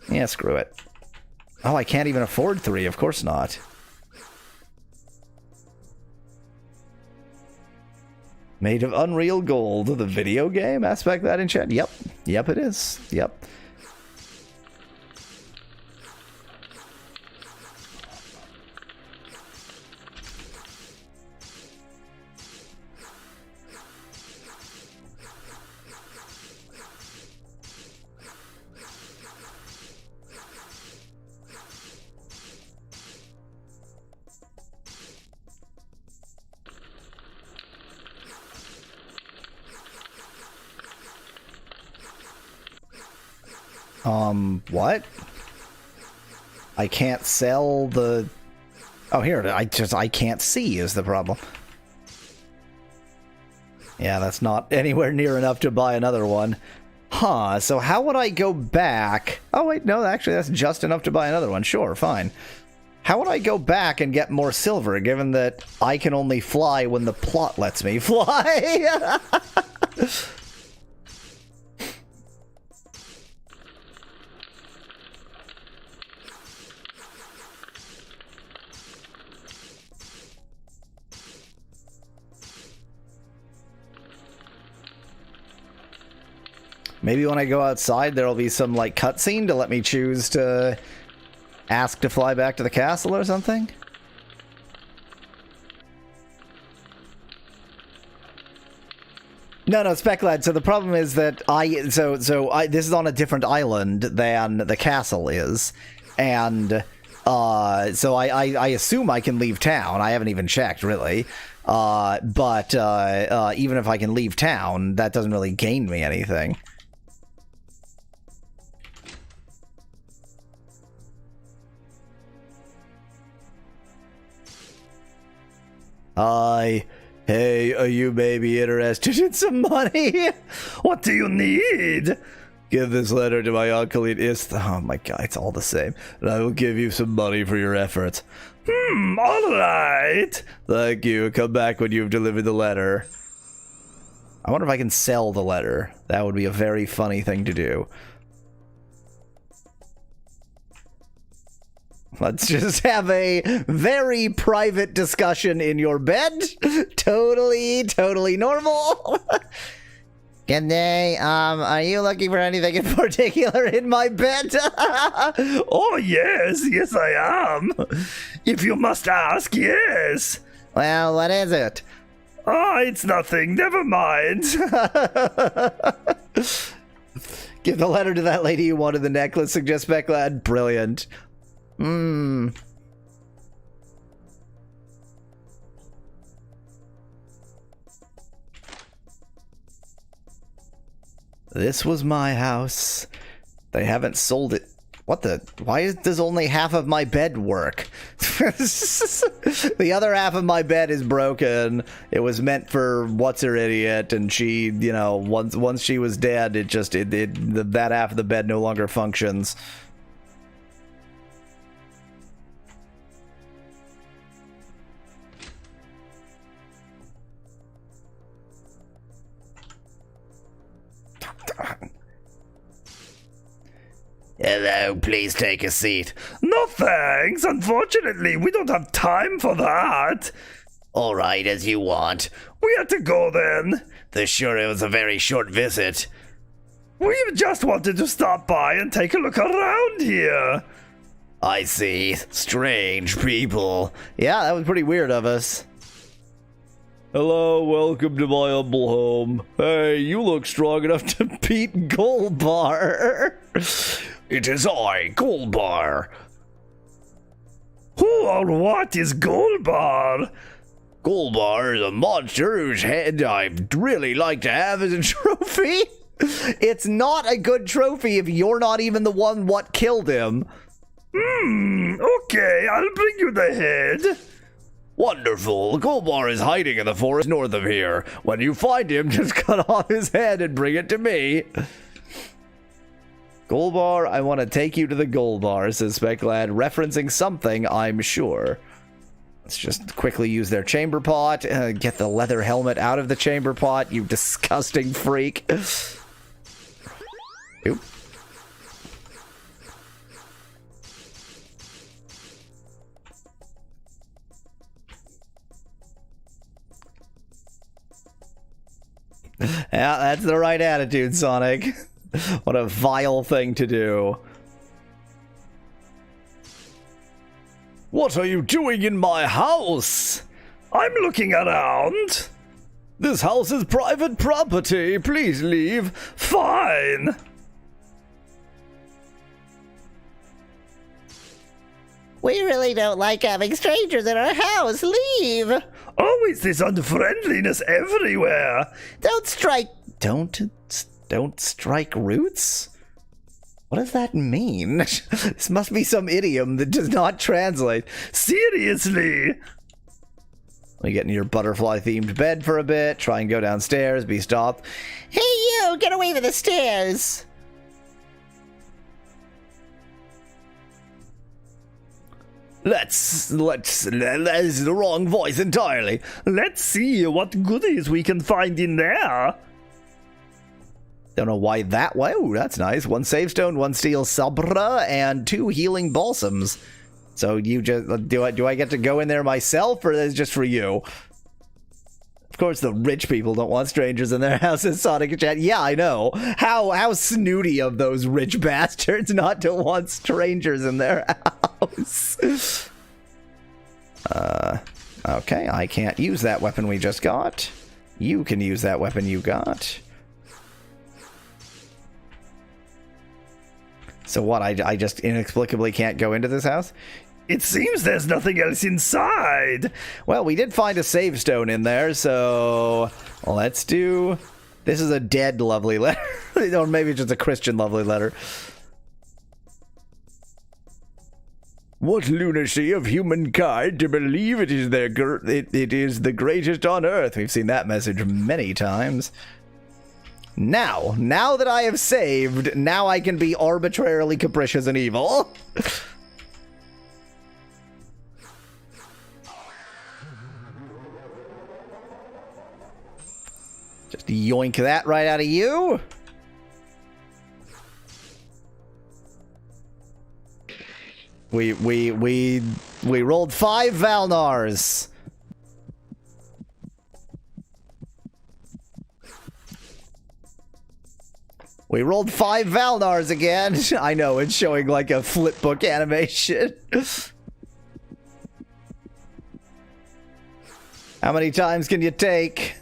Yeah, screw it. Oh, I can't even afford 3. Of course not. Made of Unreal Gold. The video game aspect that in chat? Yep. Yep, it is. Yep. What? I can't sell the... Oh, here, I can't see is the problem. Yeah, that's not anywhere near enough to buy another one. Huh, so how would I go back? Oh, wait, no, actually, that's just enough to buy another one. Sure, fine. How would I go back and get more silver, given that I can only fly when the plot lets me fly? Maybe when I go outside, there'll be some, like, cutscene to let me choose to ask to fly back to the castle or something? No, Speclad, so the problem is that this is on a different island than the castle is, and, so I assume I can leave town. I haven't even checked, really. But even if I can leave town, that doesn't really gain me anything. Hey, are you maybe interested in some money? What do you need? Give this letter to my uncle in oh my god, it's all the same. And I will give you some money for your efforts. Alright. Thank you. Come back when you've delivered the letter. I wonder if I can sell the letter. That would be a very funny thing to do. Let's just have a very private discussion in your bed. Totally normal. Good day. Are you looking for anything in particular in my bed? Oh, yes, I am. If you must ask, yes. Well, what is it? Ah, it's nothing. Never mind. Give the letter to that lady who wanted the necklace, suggests Becklad. Brilliant. This was my house. They haven't sold it. What the? Why does only half of my bed work? The other half of my bed is broken. It was meant for what's her idiot, and she, you know, once she was dead, that half of the bed no longer functions. Hello, please take a seat. No thanks. Unfortunately, we don't have time for that. All right, as you want. We had to go then. It was a very short visit. We just wanted to stop by and take a look around here. I see. Strange people. Yeah, that was pretty weird of us. Hello, welcome to my humble home. Hey, you look strong enough to beat Golbar. It is I, Golbar. Who or what is Golbar? Golbar is a monster whose head I'd really like to have as a Trophy? It's not a good trophy if you're not even the one what killed him. Okay, I'll bring you the head. Wonderful. Golbar is hiding in the forest north of here. When you find him, just cut off his head and bring it to me. Golbar, I want to take you to the Golbar, says Specklad, referencing something, I'm sure. Let's just quickly use their chamber pot. Get the leather helmet out of the chamber pot, you disgusting freak. Oop. Yeah, that's the right attitude, Sonic. What a vile thing to do. What are you doing in my house? I'm looking around. This house is private property. Please leave. Fine. We really don't like having strangers in our house. Leave. Always this unfriendliness everywhere. Don't strike. Don't strike roots? What does that mean? This must be some idiom that does not translate. Seriously. Let me get in your butterfly-themed bed for a bit. Try and go downstairs. Be stopped. Hey, you! Get away from the stairs. That is the wrong voice entirely. Let's see what goodies we can find in there. Don't know why that way. Oh, that's nice. 1 save stone, 1 steel sabra, and 2 healing balsams. So you just do I get to go in there myself, or is it just for you? Of course, the rich people don't want strangers in their houses. Sonic Chat. Yeah, I know. How snooty of those rich bastards not to want strangers in their house. Okay, I can't use that weapon we just got. You can use that weapon you got. So what, I just inexplicably can't go into this house? It seems there's nothing else inside. Well, we did find a save stone in there, so let's do... This is a dead lovely letter. Or maybe just a Christian lovely letter. What lunacy of humankind to believe it is it is the greatest on earth. We've seen that message many times. Now that I have saved, now I can be arbitrarily capricious and evil. Just yoink that right out of you. We rolled 5 Valnars. We rolled 5 Valnars again. I know, it's showing like a flipbook animation. How many times can you take?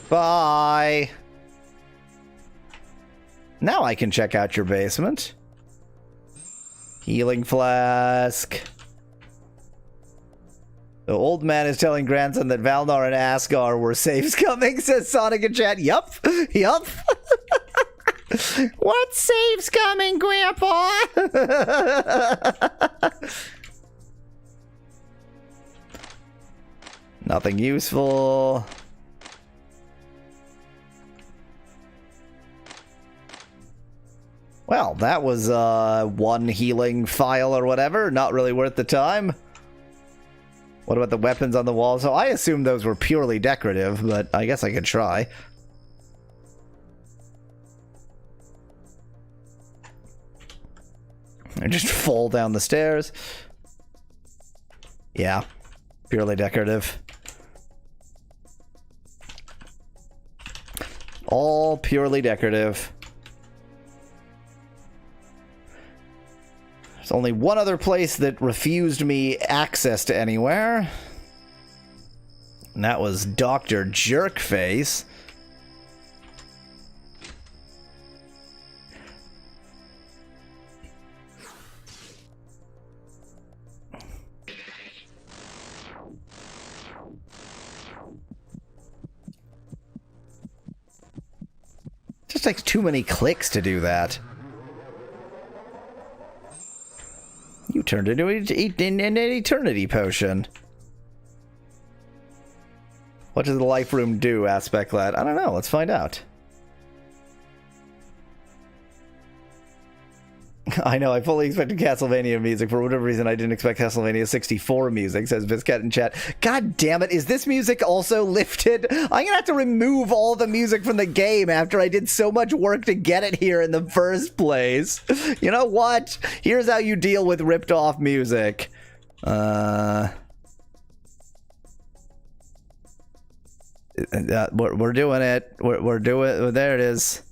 Bye. Now I can check out your basement. Healing flask. The old man is telling grandson that Valnar and Asgar were saves coming, says Sonic in chat. Yup. Yup. What saves coming, Grandpa? Nothing useful. Well, that was one healing file or whatever. Not really worth the time. What about the weapons on the wall? So I assume those were purely decorative, but I guess I could try. And just fall down the stairs. Yeah, purely decorative. All purely decorative. There's only one other place that refused me access to anywhere. And that was Dr. Jerkface. Just takes too many clicks to do that. You turned into an eternity potion. What does the life room do, Aspect Lad? I don't know. Let's find out. I know, I fully expected Castlevania music. For whatever reason, I didn't expect Castlevania 64 music, says Viscat in chat. God damn it, is this music also lifted? I'm gonna have to remove all the music from the game after I did so much work to get it here in the first place. You know what? Here's how you deal with ripped off music. We're doing it. We're doing it. There it is.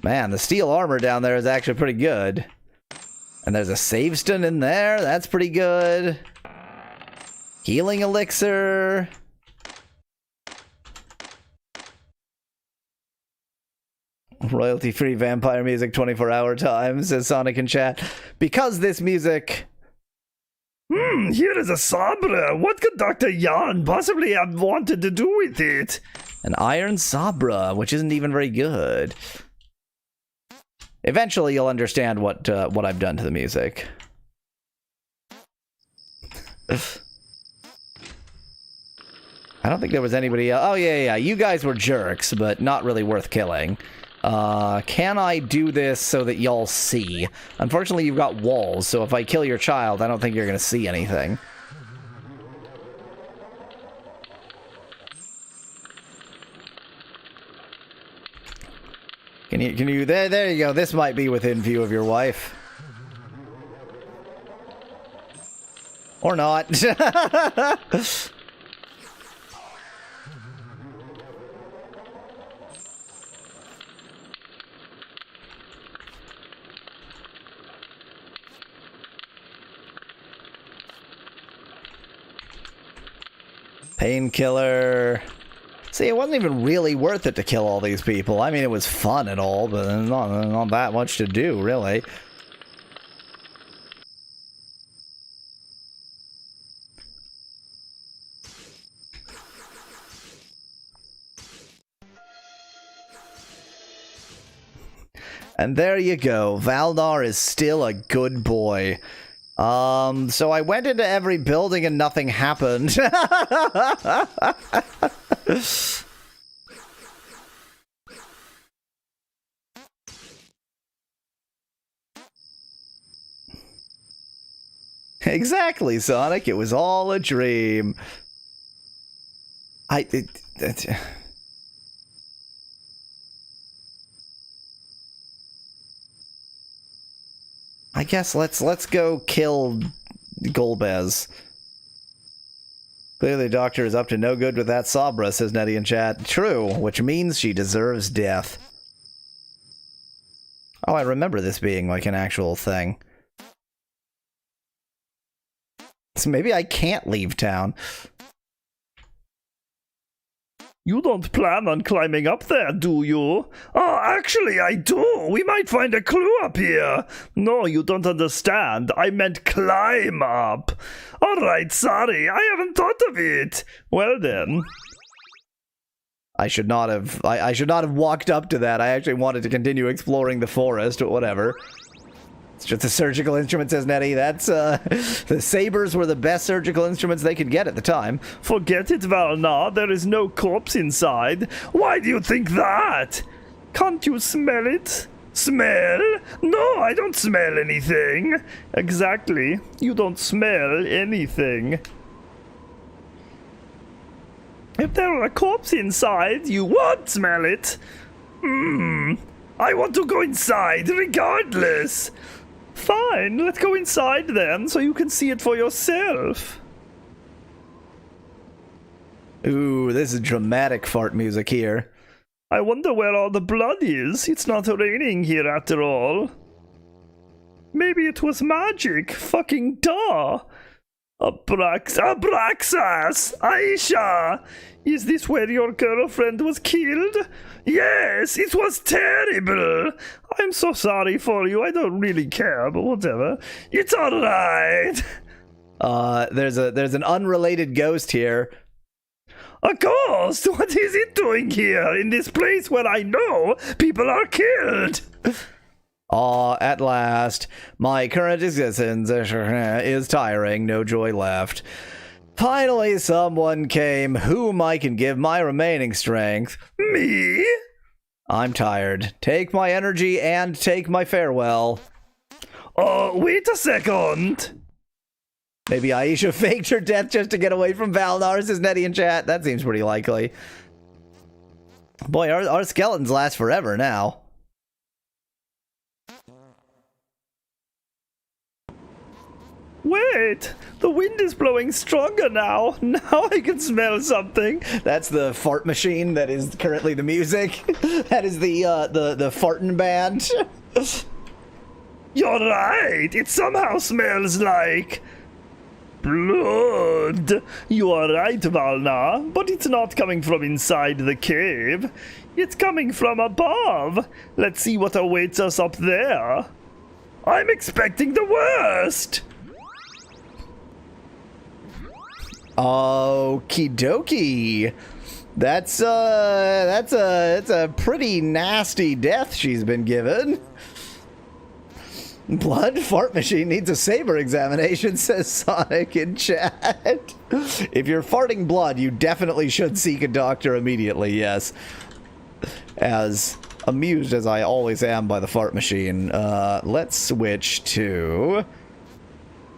Man, the steel armor down there is actually pretty good. And there's a save stone in there. That's pretty good. Healing elixir. Royalty-free vampire music 24-hour time, says Sonic in chat. Because this music... Here is a Sabra. What could Dr. Yarn possibly have wanted to do with it? An iron Sabra, which isn't even very good. Eventually, you'll understand what I've done to the music. I don't think there was anybody else. Oh, yeah. You guys were jerks, but not really worth killing. Can I do this so that y'all see? Unfortunately, you've got walls, so if I kill your child, I don't think you're going to see anything. Can you, there you go. This might be within view of your wife. Or not. Painkiller. See, it wasn't even really worth it to kill all these people. I mean, it was fun and all, but not that much to do, really. And there you go. Valnar is still a good boy. So I went into every building and nothing happened. Exactly, Sonic. It was all a dream. I guess let's go kill Golbez. Clearly the doctor is up to no good with that Sabra, says Nettie in chat. True, which means she deserves death. Oh, I remember this being like an actual thing. So maybe I can't leave town. You don't plan on climbing up there, do you? Oh, actually, I do. We might find a clue up here. No, you don't understand. I meant climb up. All right, sorry. I haven't thought of it. Well then. I should not have. I should not have walked up to that. I actually wanted to continue exploring the forest, but whatever. It's just a surgical instrument, says Nettie. That's, the sabers were the best surgical instruments they could get at the time. Forget it, Valna. There is no corpse inside. Why do you think that? Can't you smell it? Smell? No, I don't smell anything. Exactly. You don't smell anything. If there were a corpse inside, you would smell it. I want to go inside, regardless. Fine, let's go inside then, so you can see it for yourself. Ooh, this is dramatic fart music here. I wonder where all the blood is. It's not raining here after all. Maybe it was magic. Fucking duh. Abraxas! Aisha! Is this where your girlfriend was killed? Yes, it was terrible. I'm so sorry for you. I don't really care, but whatever. It's alright. There's an unrelated ghost here. A ghost? What is it doing here in this place where I know people are killed? At last, my current existence is tiring, no joy left. Finally, someone came whom I can give my remaining strength. Me? I'm tired. Take my energy and take my farewell. Oh, wait a second. Maybe Aisha faked her death just to get away from Valnar, says Nettie in chat. That seems pretty likely. Boy, our skeletons last forever now. Wait, the wind is blowing stronger now. Now I can smell something. That's the fart machine that is currently the music. That is the fartin' band. You're right. It somehow smells like blood. You are right, Valna, but it's not coming from inside the cave. It's coming from above. Let's see what awaits us up there. I'm expecting the worst. Okie dokie. That's a pretty nasty death she's been given. Blood fart machine needs a saber examination, says Sonic in chat. If you're farting blood, you definitely should seek a doctor immediately, yes. As amused as I always am by the fart machine, let's switch to...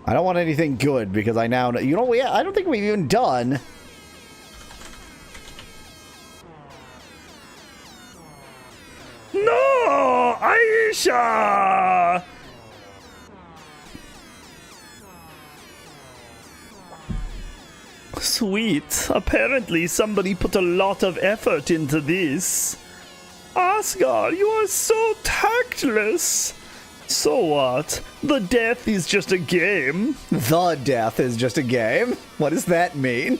I don't want anything good because I now know... You know, I don't think we've even done... No! Aisha! Sweet. Apparently somebody put a lot of effort into this. Asgard, you are so tactless. So what? The death is just a game. The death is just a game? What does that mean?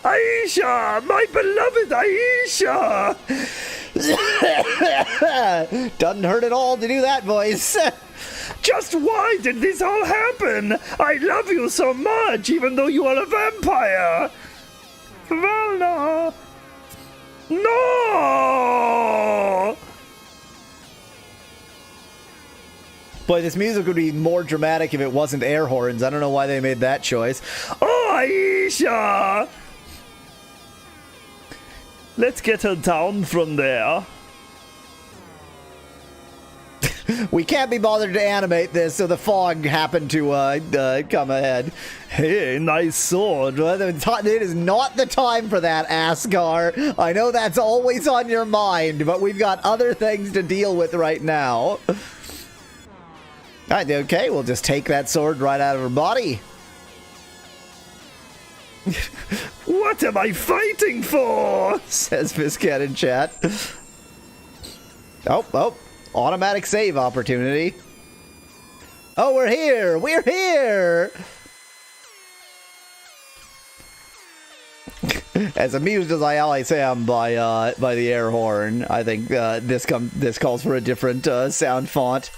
Aisha! My beloved Aisha! Doesn't hurt at all to do that voice. Just why did this all happen? I love you so much, even though you are a vampire. Valna! No! Boy, this music would be more dramatic if it wasn't air horns. I don't know why they made that choice. Oh, Aisha! Let's get her down from there. We can't be bothered to animate this, so the fog happened to come ahead. Hey, nice sword. Well, it is not the time for that, Asgar. I know that's always on your mind, but we've got other things to deal with right now. Alright, okay, we'll just take that sword right out of her body. What am I fighting for? Says Viscat in chat. Oh, automatic save opportunity. Oh, we're here! We're here! As amused as I always am by the air horn, I think this calls for a different sound font.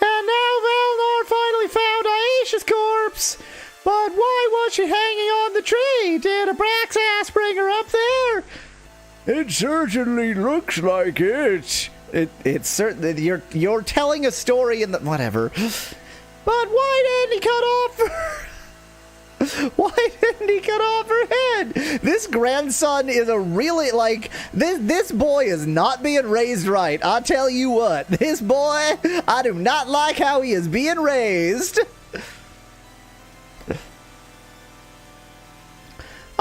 And now Valnor finally found Aisha's corpse! But why was she hanging on the tree? Did a Braxass bring her up there? It certainly looks like it. It's certain you're telling a story in the whatever. But why didn't he cut off her? Why didn't he cut off her head? This grandson is a really this boy is not being raised right. I'll tell you what, this boy, I do not like how he is being raised.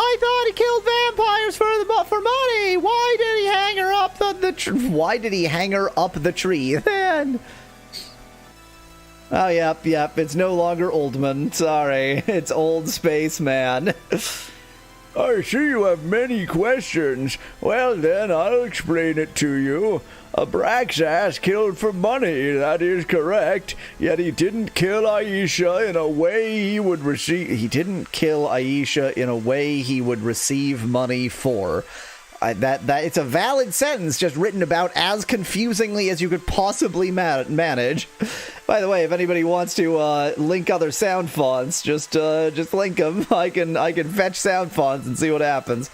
I thought he killed vampires for money. Why did he hang her up Why did he hang her up the tree then? Oh, yep. It's no longer Oldman. Sorry. It's Old Spaceman. I see you have many questions. Well, then, I'll explain it to you. A Braxass killed for money, that is correct. Yet he didn't kill Aisha in a way he would receive... He didn't kill Aisha in a way he would receive money for. That it's a valid sentence, just written about as confusingly as you could possibly manage. By the way, if anybody wants to link other sound fonts, just link them. I can fetch sound fonts and see what happens.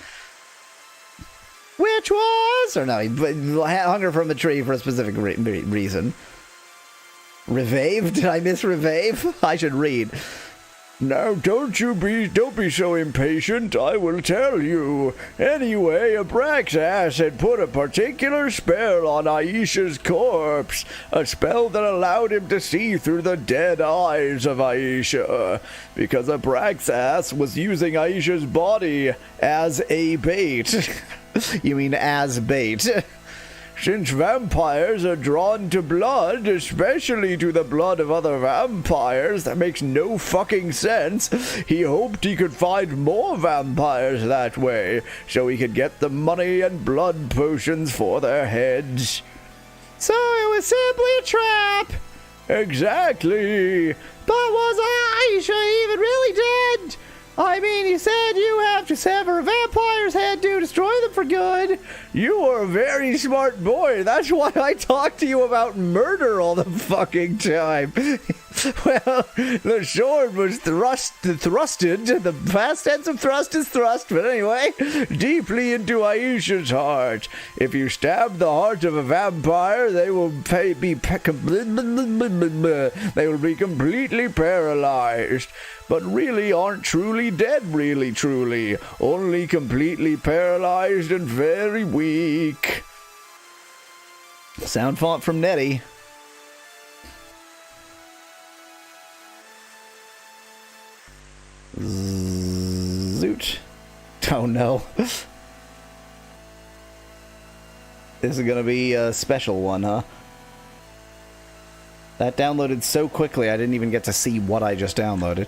Which was, or no, he hung her from a tree for a specific reason. Revive? Did I miss Revive? I should read. Now, don't be so impatient, I will tell you. Anyway, a Braxass had put a particular spell on Aisha's corpse, a spell that allowed him to see through the dead eyes of Aisha, because a Braxass was using Aisha's body as a bait. You mean as bait? Since vampires are drawn to blood, especially to the blood of other vampires, that makes no fucking sense. He hoped he could find more vampires that way, so he could get the money and blood potions for their heads. So it was simply a trap! Exactly! But was Aisha even really dead? I mean, you said you have to sever a vampire's head to destroy them for good. You are a very smart boy. That's why I talk to you about murder all the fucking time. Well, the sword was thrusted. The past tense of thrust is thrust, but anyway, deeply into Aisha's heart. If you stab the heart of a vampire, they will be completely paralyzed. But really aren't truly dead, really, truly. Only completely paralyzed and very weak. Sound font from Nettie. Zoot. Oh no. This is gonna be a special one, huh? That downloaded so quickly I didn't even get to see what I just downloaded.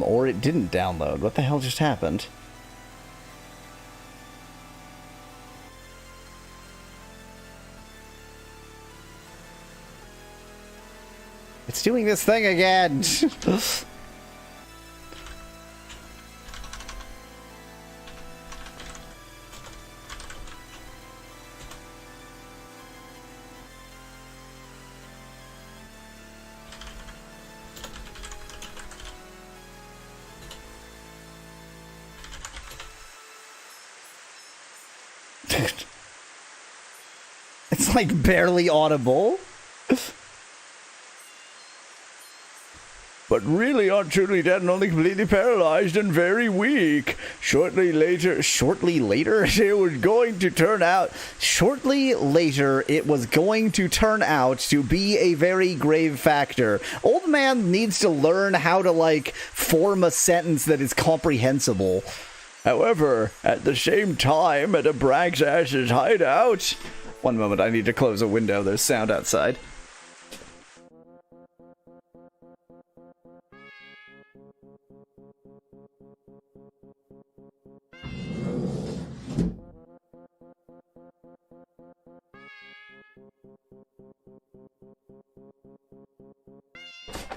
Or it didn't download. What the hell just happened? It's doing this thing again! It's like barely audible. but really aren't truly dead and only completely paralyzed and very weak. Shortly later, it was going to turn out to be a very grave factor. Old man needs to learn how to, like, form a sentence that is comprehensible. However, at the same time, at Abraxas's hideout... One moment, I need to close a window. There's sound outside.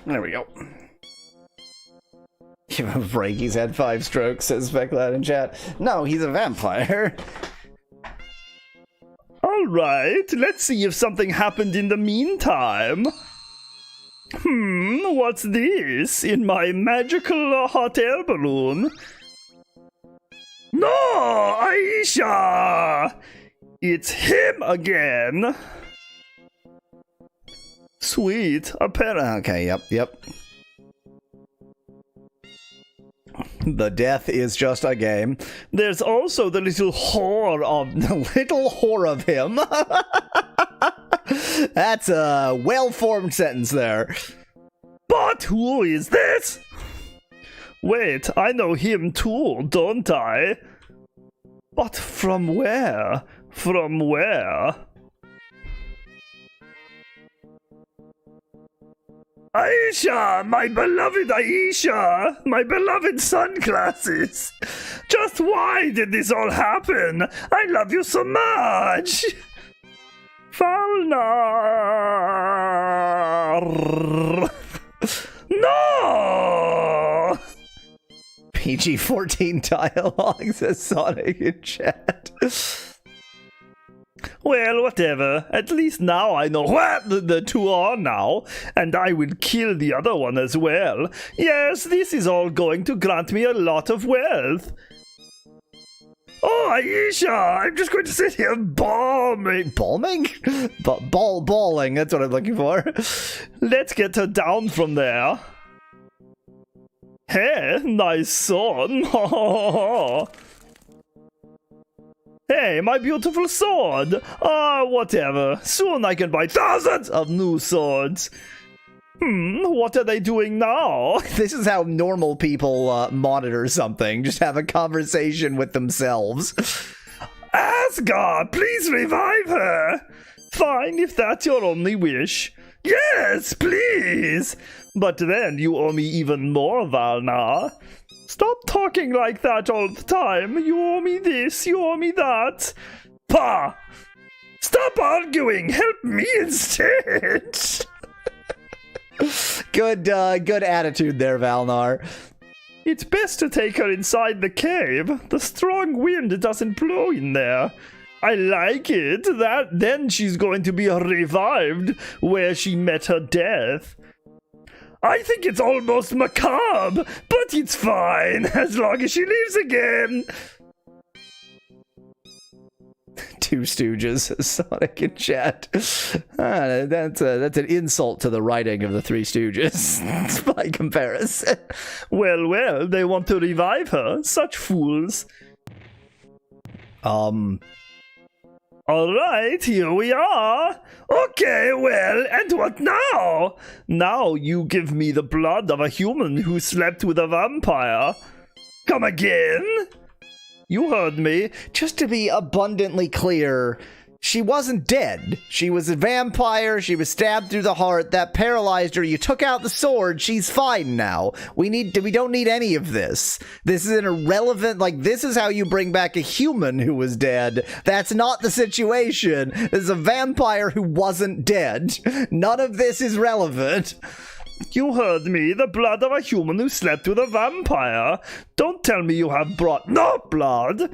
There we go. Give him a break. He's had 5 strokes, says Specklad in chat. No, he's a vampire. Alright, let's see if something happened in the meantime. What's this in my magical hot air balloon? No, Aisha! It's him again! Sweet, Okay, yep. The death is just a game. There's also the little whore of him. That's a well-formed sentence there. But who is this? Wait, I know him too, don't I? But from where? From where? Aisha! My beloved Aisha! My beloved sunglasses! Just why did this all happen? I love you so much! Falnar! No! PG-14 dialogue, says Sonic in chat. Well, whatever. At least now I know what the two are now, and I will kill the other one as well. Yes, this is all going to grant me a lot of wealth. Oh, Aisha, I'm just going to sit here balming. Balming? Balling, that's what I'm looking for. Let's get her down from there. Hey, nice son. Hey, my beautiful sword! Whatever. Soon I can buy thousands of new swords. What are they doing now? This is how normal people monitor something. Just have a conversation with themselves. Asgard, please revive her! Fine, if that's your only wish. Yes, please! But then you owe me even more, Valnar. Stop talking like that all the time. You owe me this, you owe me that. Pah! Stop arguing! Help me instead! Good attitude there, Valnar. It's best to take her inside the cave. The strong wind doesn't blow in there. I like it. Then she's going to be revived where she met her death. I think it's almost macabre, but it's fine as long as she lives again. Two Stooges, Sonic in chat. That's an insult to the writing of the Three Stooges by comparison. Well, they want to revive her. Such fools. Alright, here we are. Okay, well, and what now? Now you give me the blood of a human who slept with a vampire. Come again? You heard me. Just to be abundantly clear, she wasn't dead. She was a vampire. She was stabbed through the heart. That paralyzed her. You took out the sword. She's fine now. We don't need any of this. This is an irrelevant, this is how you bring back a human who was dead. That's not the situation. This is a vampire who wasn't dead. None of this is relevant. You heard me. The blood of a human who slept with a vampire. Don't tell me you have brought no blood.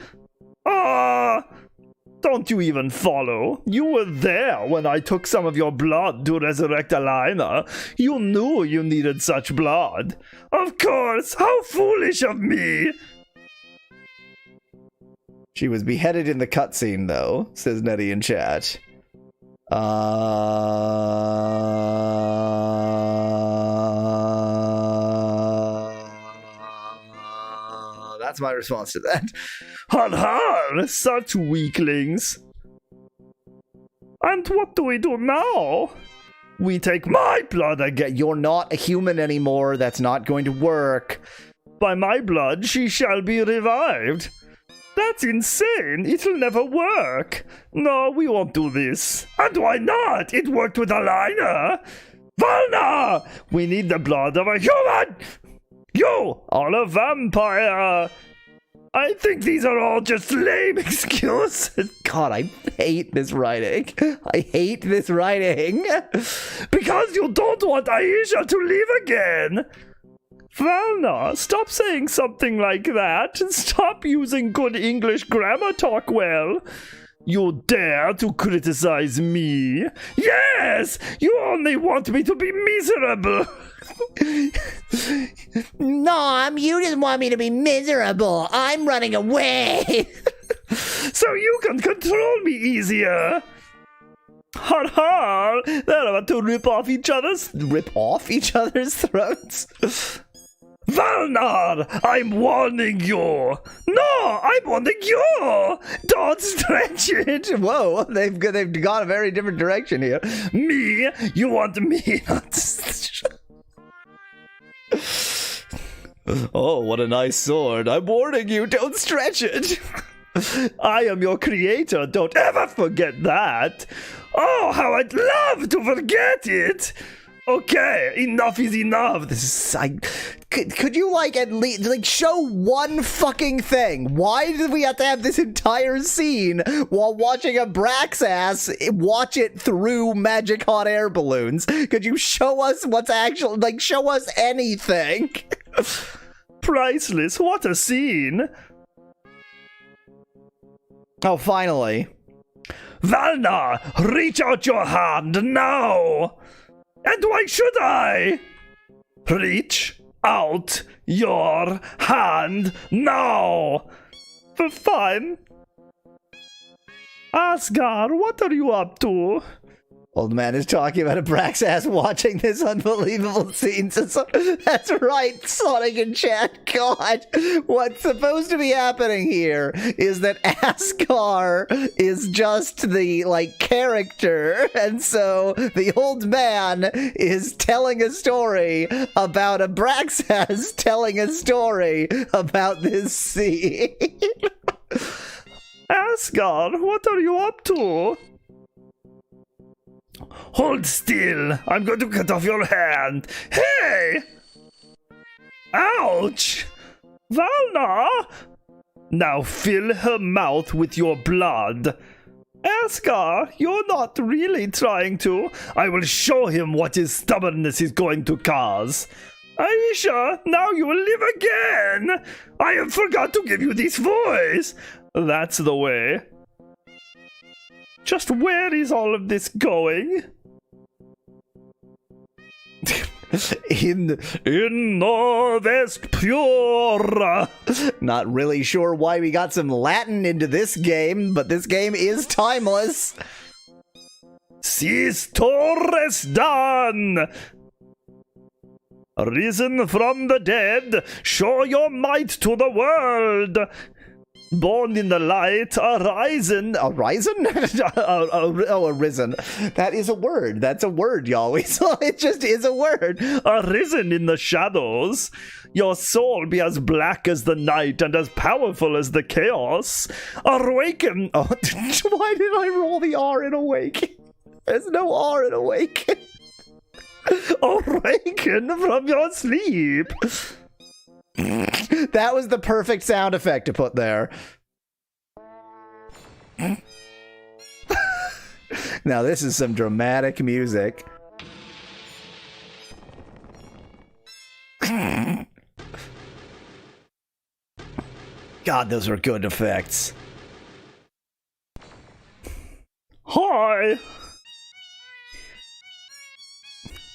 Don't you even follow? You were there when I took some of your blood to resurrect Alina. You knew you needed such blood. Of course, how foolish of me! She was beheaded in the cutscene, though, says Nettie in chat. That's my response to that. Har har, such weaklings. And what do we do now? We take my blood again. You're not a human anymore. That's not going to work. By my blood, she shall be revived. That's insane. It'll never work. No, we won't do this. And why not? It worked with Alina. Valna! We need the blood of a human! You are a vampire! I think these are all just lame excuses. God, I hate this writing. I hate this writing. Because you don't want Aisha to leave again! Valna, stop saying something like that and stop using good English grammar talk well. You dare to criticize me? Yes! You only want me to be miserable! Mom, you just want me to be miserable. I'm running away. So you can control me easier! Har har! They're about to rip off each other's throats? Valnar! I'm warning you! No! I'm warning you! Don't stretch it! Whoa, they've gone a very different direction here. Me? You want me not to... Oh, what a nice sword. I'm warning you, don't stretch it. I am your creator, don't ever forget that! Oh, how I'd love to forget it! Okay, enough is enough. This is could you at least show one fucking thing? Why did we have to have this entire scene while watching a Braxass watch it through magic hot air balloons? Could you show us what's actually show us anything? Priceless, what a scene! Oh, finally. Valna, reach out your hand now! And why should I? Reach out your hand now! Fine. Asgard, what are you up to? Old man is talking about a Braxass watching this unbelievable scene. So that's right, Sonic in chat. God, what's supposed to be happening here is that Asgard is just the character, and so the old man is telling a story about a Braxass telling a story about this scene. Asgard, what are you up to? Hold still! I'm going to cut off your hand! Hey! Ouch! Valna! Now fill her mouth with your blood. Asgard, you're not really trying to. I will show him what his stubbornness is going to cause. Aisha, now you will live again! I have forgot to give you this voice! That's the way. Just where is all of this going? In Norvest Pure. Not really sure why we got some Latin into this game, but this game is timeless. Sis Torres Dan. Risen from the dead, show your might to the world. Born in the light, arisen. Arisen? Arisen. That is a word. That's a word, y'all. It just is a word. Arisen in the shadows. Your soul be as black as the night and as powerful as the chaos. Awaken. Oh, why did I roll the R in awake? There's no R in awake. Awaken from your sleep. That was the perfect sound effect to put there. Now this is some dramatic music. God, those were good effects. Hi.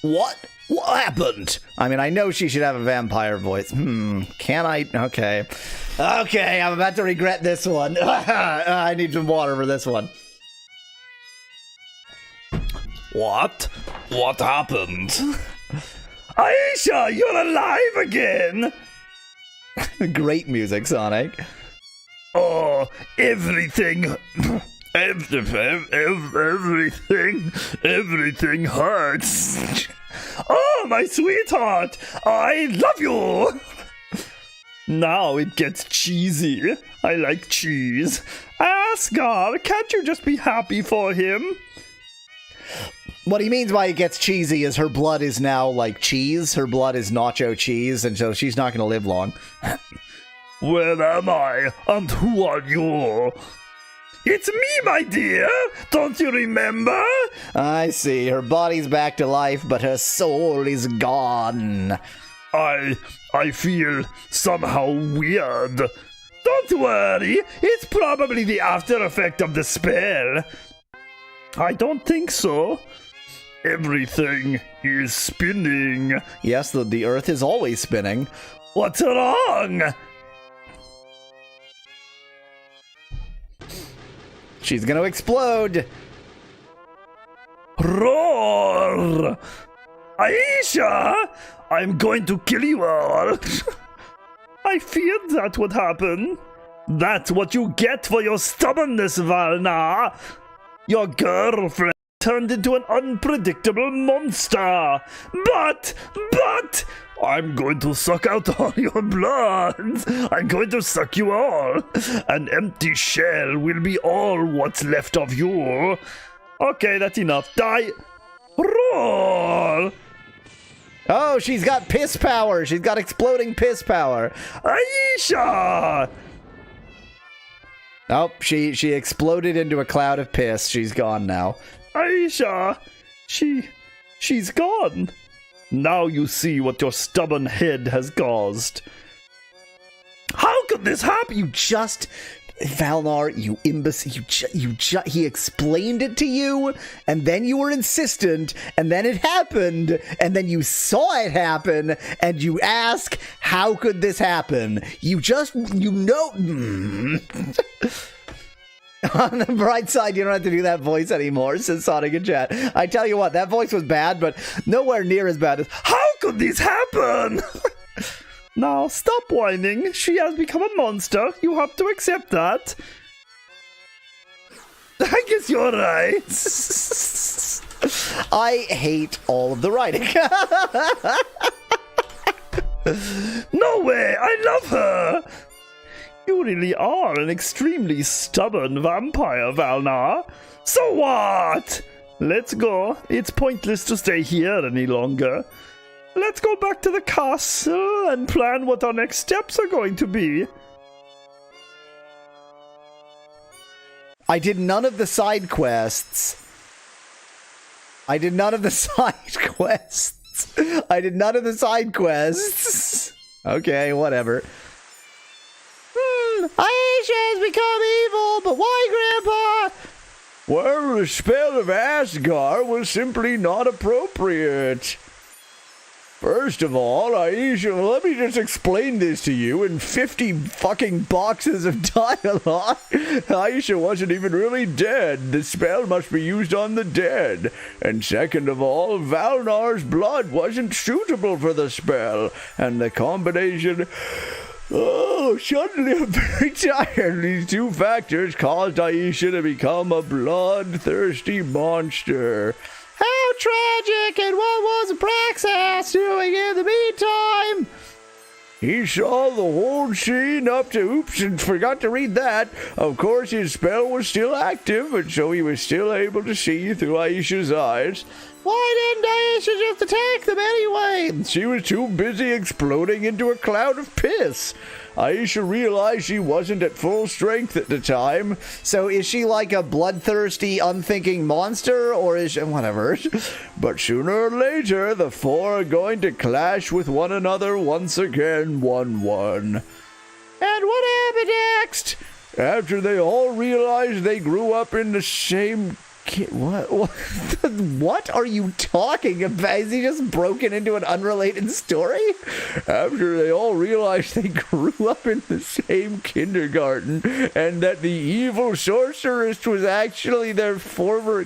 What? What happened? I mean, I know she should have a vampire voice. Can I? Okay. Okay, I'm about to regret this one. I need some water for this one. What? What happened? Aisha, you're alive again! Great music, Sonic. Oh, everything. Everything hurts. Oh, my sweetheart, I love you. Now it gets cheesy. I like cheese. Asgard, can't you just be happy for him? What he means by it gets cheesy is her blood is now like cheese. Her blood is nacho cheese, and so she's not going to live long. Where am I? And who are you? It's me, my dear! Don't you remember? I see. Her body's back to life, but her soul is gone. I feel somehow weird. Don't worry, it's probably the after effect of the spell. I don't think so. Everything is spinning. Yes, the Earth is always spinning. What's wrong? She's gonna explode. Roar! Aisha! I'm going to kill you all. I feared that would happen. That's what you get for your stubbornness, Valna. Your girlfriend turned into an unpredictable monster. But, I'm going to suck out all your blood. I'm going to suck you all. An empty shell will be all what's left of you. Okay, that's enough. Die. Roar! Oh, she's got piss power. She's got exploding piss power. Aisha! Oh, she exploded into a cloud of piss. She's gone now. Aisha! She's gone. Now you see what your stubborn head has caused. How could this happen? You just... Valnar, you imbecile, he explained it to you, and then you were insistent, and then it happened, and then you saw it happen, and you ask, how could this happen? On the bright side, you don't have to do that voice anymore, says Sonic in chat. I tell you what, that voice was bad, but nowhere near as bad as, how could this happen? Now, stop whining. She has become a monster. You have to accept that. I guess you're right. I hate all of the writing. No way! I love her! You really are an extremely stubborn vampire, Valnar. So what? Let's go. It's pointless to stay here any longer. Let's go back to the castle and plan what our next steps are going to be. I did none of the side quests. Okay, whatever. Aisha has become evil, but why, Grandpa? Well, the spell of Asgard was simply not appropriate. First of all, Aisha, let me just explain this to you in 50 fucking boxes of dialogue. Aisha wasn't even really dead. The spell must be used on the dead. And second of all, Valnar's blood wasn't suitable for the spell. And the combination... Oh, suddenly I'm very tired. These two factors caused Aisha to become a bloodthirsty monster. How tragic, and what was Braxas doing in the meantime? He saw the whole scene up to oops and forgot to read that. Of course, his spell was still active, and so he was still able to see through Aisha's eyes. Why didn't Aisha just attack them anyway? She was too busy exploding into a cloud of piss. Aisha realized she wasn't at full strength at the time. So is she like a bloodthirsty, unthinking monster, or is she... whatever. But sooner or later, the four are going to clash with one another once again, 1-1. And what happened next? After they all realized they grew up in the same... What are you talking about? Is he just broken into an unrelated story? After they all realized they grew up in the same kindergarten and that the evil sorceress was actually their former...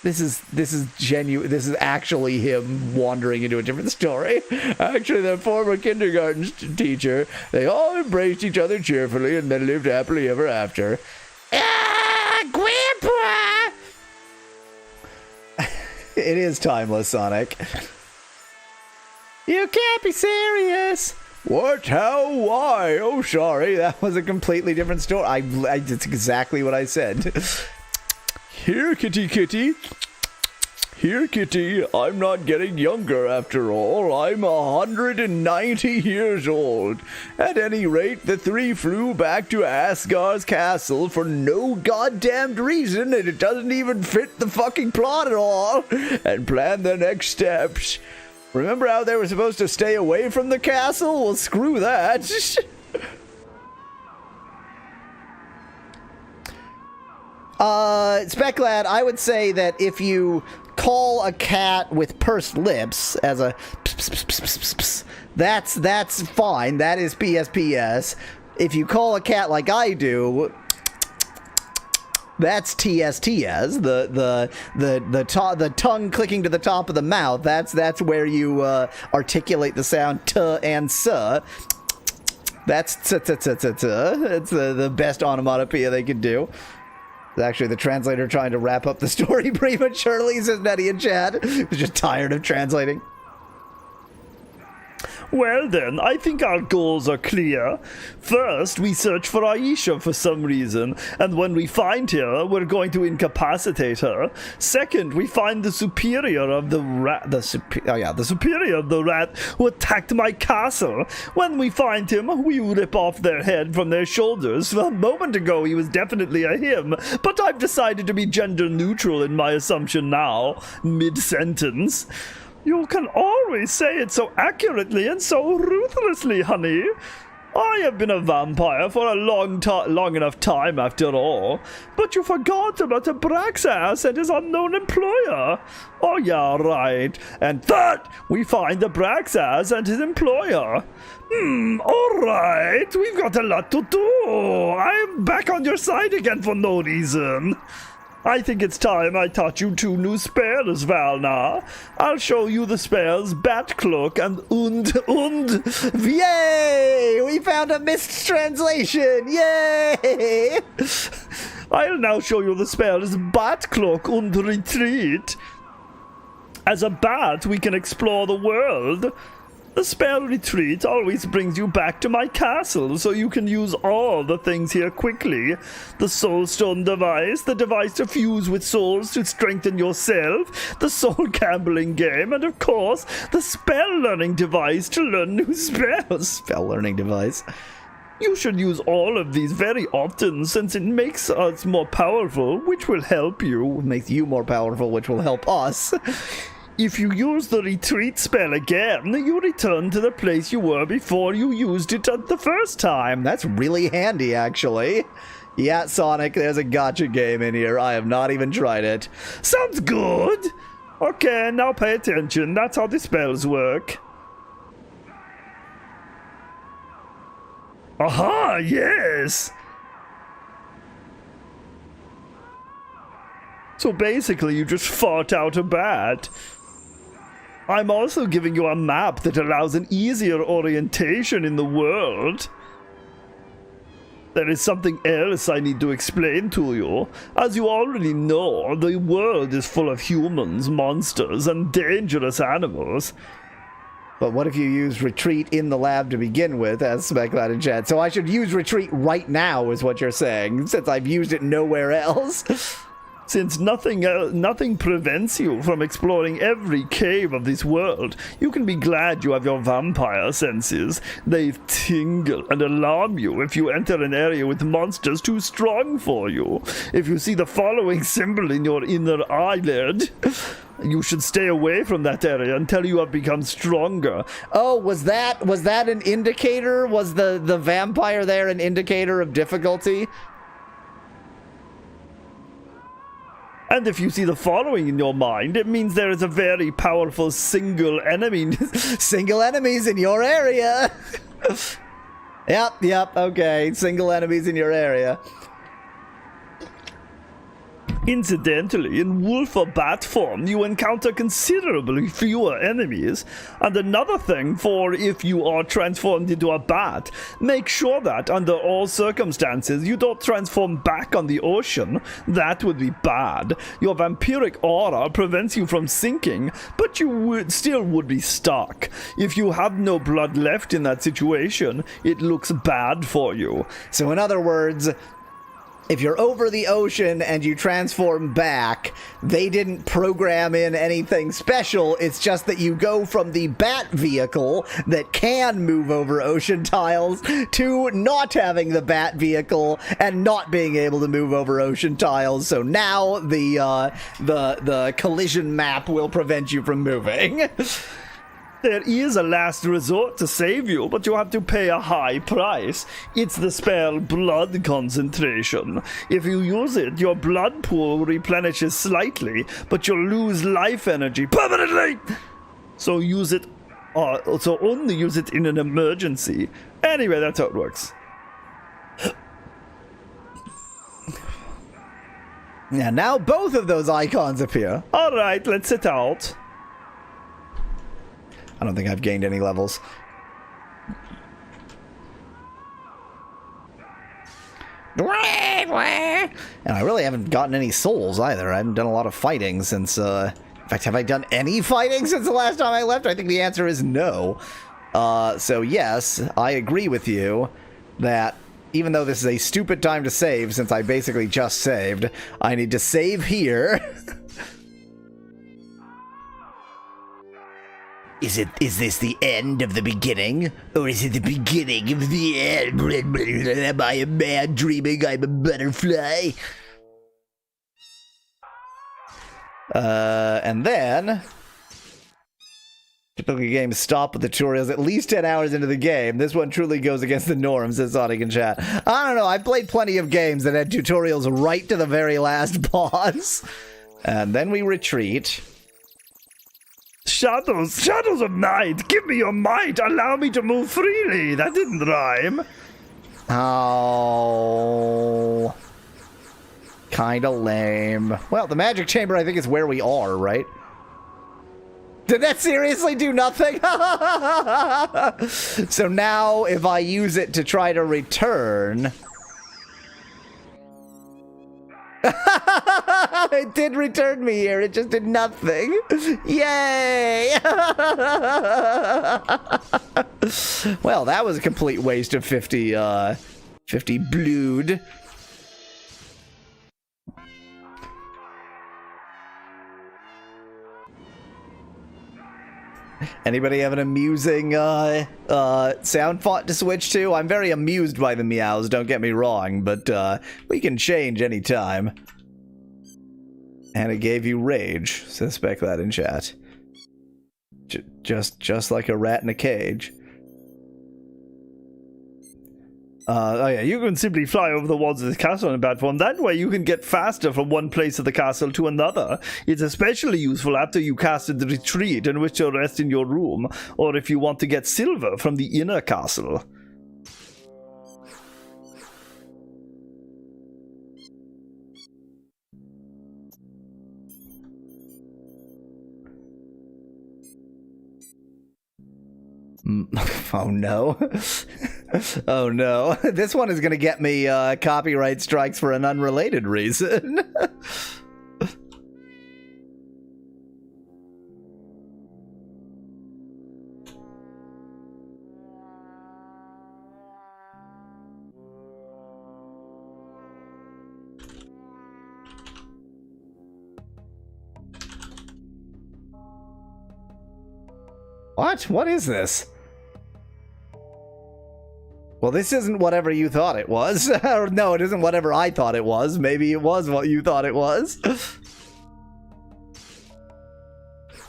This is genuine. This is actually him wandering into a different story. Actually, their former kindergarten teacher, they all embraced each other cheerfully and then lived happily ever after. Grandpa! It is timeless, Sonic. You can't be serious. What? How? Why? Oh, sorry. That was a completely different story. It's exactly what I said. Here, kitty kitty. Here, kitty. I'm not getting younger after all. I'm 190 years old. At any rate, the three flew back to Asgar's castle for no goddamned reason, and it doesn't even fit the fucking plot at all, and planned their next steps. Remember how they were supposed to stay away from the castle? Well, screw that. Speclad, I would say that if you call a cat with pursed lips as a that's fine. That is PSPS. If you call a cat like I do, that's TSTS. The tongue clicking to the top of the mouth. That's where you articulate the sound t and s. That's t. It's the best onomatopoeia they could do. Actually, the translator trying to wrap up the story prematurely, says Nettie in chat. He's just tired of translating. Well then, I think our goals are clear. First, we search for Aisha for some reason, and when we find her, we're going to incapacitate her. Second, we find the superior of the rat, the superior of the rat who attacked my castle. When we find him, we rip off their head from their shoulders. A moment ago, he was definitely a him, but I've decided to be gender neutral in my assumption now, mid-sentence. You can always say it so accurately and so ruthlessly, honey. I have been a vampire for a long enough time after all. But you forgot about Abraxas and his unknown employer. Oh yeah, right. And third, we find Abraxas and his employer. Alright, we've got a lot to do. I'm back on your side again for no reason. I think it's time I taught you two new spells, Valna. I'll show you the spells Bat Cloak and und. Yay! We found a mistranslation! Yay! I'll now show you the spells Bat Cloak und Retreat. As a bat, we can explore the world. The spell Retreat always brings you back to my castle, so you can use all the things here quickly. The Soulstone device, the device to fuse with souls to strengthen yourself, the soul gambling game, and of course, the spell learning device to learn new spells. Spell learning device. You should use all of these very often, since it makes us more powerful, which will help you. Makes you more powerful, which will help us. If you use the retreat spell again, you return to the place you were before you used it the first time. That's really handy, actually. Yeah, Sonic, there's a gotcha game in here. I have not even tried it. Sounds good! Okay, now pay attention. That's how the spells work. Aha, yes! So basically, you just fought out a bat. I'm also giving you a map that allows an easier orientation in the world. There is something else I need to explain to you. As you already know, the world is full of humans, monsters, and dangerous animals. But what if you use Retreat in the lab to begin with, as Speclad in chat? So I should use Retreat right now, is what you're saying, since I've used it nowhere else? Since nothing prevents you from exploring every cave of this world, you can be glad you have your vampire senses. They tingle and alarm you if you enter an area with monsters too strong for you. If you see the following symbol in your inner eyelid, you should stay away from that area until you have become stronger. Oh, was that an indicator? Was the vampire there an indicator of difficulty? And if you see the following in your mind, it means there is a very powerful single enemy. Single enemies in your area. Yep, okay. Single enemies in your area. Incidentally, in wolf or bat form, you encounter considerably fewer enemies. And another thing for if you are transformed into a bat, make sure that under all circumstances you don't transform back on the ocean. That would be bad. Your vampiric aura prevents you from sinking, but you still would be stuck. If you have no blood left in that situation, it looks bad for you. So in other words, if you're over the ocean and you transform back, they didn't program in anything special. It's just that you go from the bat vehicle that can move over ocean tiles to not having the bat vehicle and not being able to move over ocean tiles. So now the collision map will prevent you from moving. There is a last resort to save you, but you have to pay a high price. It's the spell Blood Concentration. If you use it, your blood pool replenishes slightly, but you'll lose life energy permanently. So use it, so only use it in an emergency. Anyway, that's how it works. Yeah, now both of those icons appear. All right, let's set out. I don't think I've gained any levels. And I really haven't gotten any souls either. I haven't done a lot of fighting since, in fact, have I done any fighting since the last time I left? I think the answer is no. So yes, I agree with you that even though this is a stupid time to save, since I basically just saved, I need to save here. Is this the end of the beginning? Or is it the beginning of the end? Am I a man dreaming I'm a butterfly? And then typically games stop with the tutorials at least 10 hours into the game. This one truly goes against the norm, says Sonic in chat. I don't know, I've played plenty of games that had tutorials right to the very last boss. And then we retreat. Shadows of night, give me your might, allow me to move freely. That didn't rhyme. Oh, kinda lame. Well, the magic chamber I think is where we are, right? Did that seriously do nothing? So now if I use it to try to return... It did return me here. It just did nothing. Yay! Well, that was a complete waste of 50 blood. Anybody have an amusing sound font to switch to? I'm very amused by the meows, don't get me wrong, but we can change anytime. And it gave you rage. Suspect that in chat. Just like a rat in a cage. Oh yeah, you can simply fly over the walls of the castle in bad form. That way you can get faster from one place of the castle to another. It's especially useful after you casted the retreat and wish to rest in your room, or if you want to get silver from the inner castle. Oh no. Oh no. This one is gonna get me copyright strikes for an unrelated reason. What? What is this? Well, this isn't whatever you thought it was. No, it isn't whatever I thought it was. Maybe it was what you thought it was.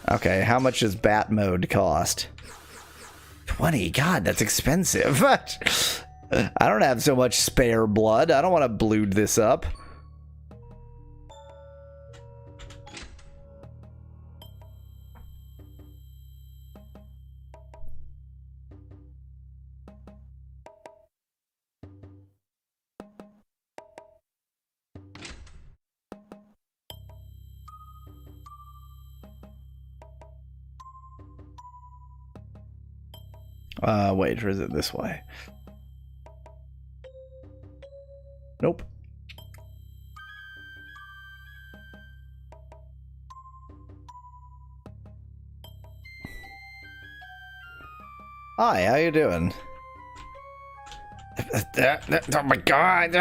Okay, how much does bat mode cost? 20. God, that's expensive. I don't have so much spare blood. I don't want to blood this up. Wait, or is it this way? Nope. Hi, how you doing? Oh my god!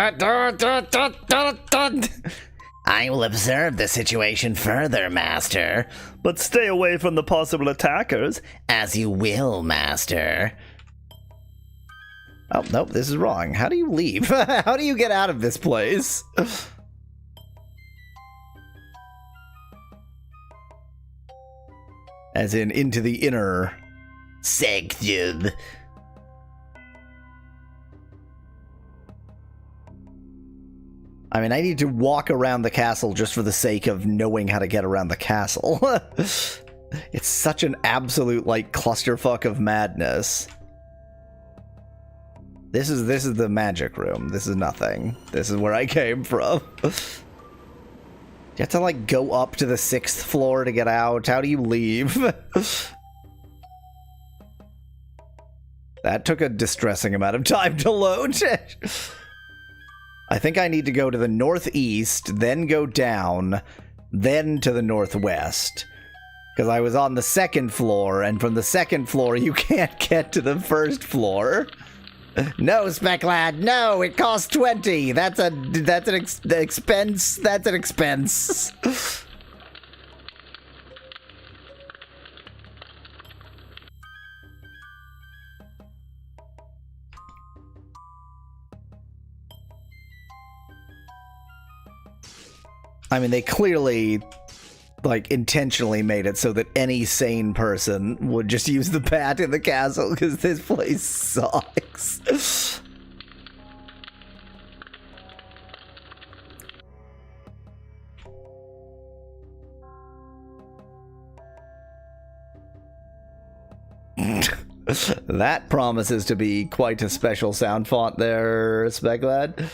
I will observe the situation further, Master. But stay away from the possible attackers. As you will, Master. Oh, nope, this is wrong. How do you leave? How do you get out of this place? As in, into the inner Sanctum. I mean, I need to walk around the castle just for the sake of knowing how to get around the castle. It's such an absolute, like, clusterfuck of madness. This is the magic room. This is nothing. This is where I came from. You have to, like, go up to the 6th floor to get out. How do you leave? That took a distressing amount of time to load. I think I need to go to the northeast, then go down, then to the northwest. Because I was on the 2nd floor, and from the 2nd floor, you can't get to the 1st floor. No, Specklad, no, it costs 20. That's an expense. That's an expense. I mean, they clearly, like, intentionally made it so that any sane person would just use the bat in the castle, because this place sucks. That promises to be quite a special sound font there, Speglad.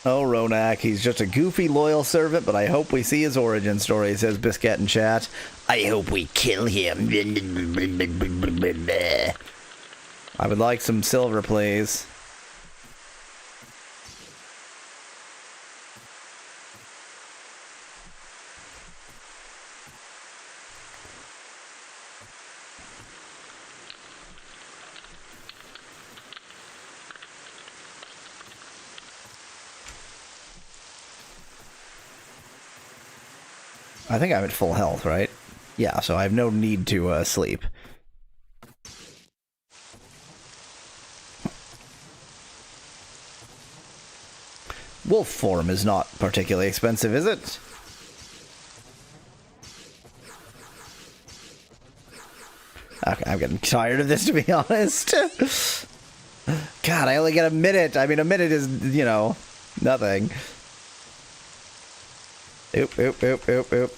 Oh, Ronak, he's just a goofy, loyal servant, but I hope we see his origin story, says Biscuit in chat. I hope we kill him. I would like some silver, please. I think I'm at full health, right? Yeah, so I have no need to sleep. Wolf form is not particularly expensive, is it? Okay, I'm getting tired of this, to be honest. God, I only get a minute. I mean, a minute is, you know, nothing. Oop, oop, oop, oop, oop.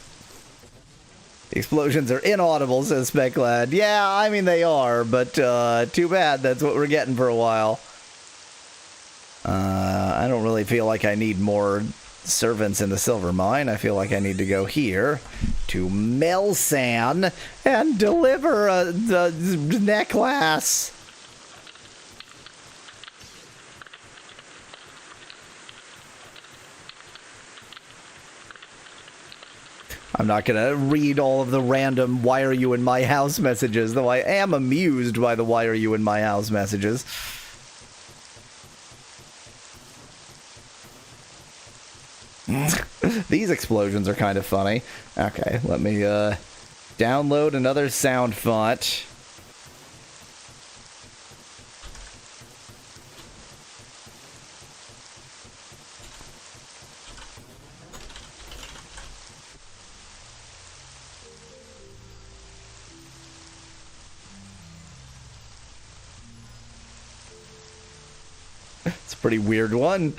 The explosions are inaudible, says Specklad. Yeah, I mean, they are, but too bad. That's what we're getting for a while. I don't really feel like I need more servants in the silver mine. I feel like I need to go here to Melsan and deliver the necklace. I'm not gonna read all of the random "why are you in my house" messages, though I am amused by the "why are you in my house" messages. These explosions are kind of funny. Okay, let me download another sound font. It's a pretty weird one.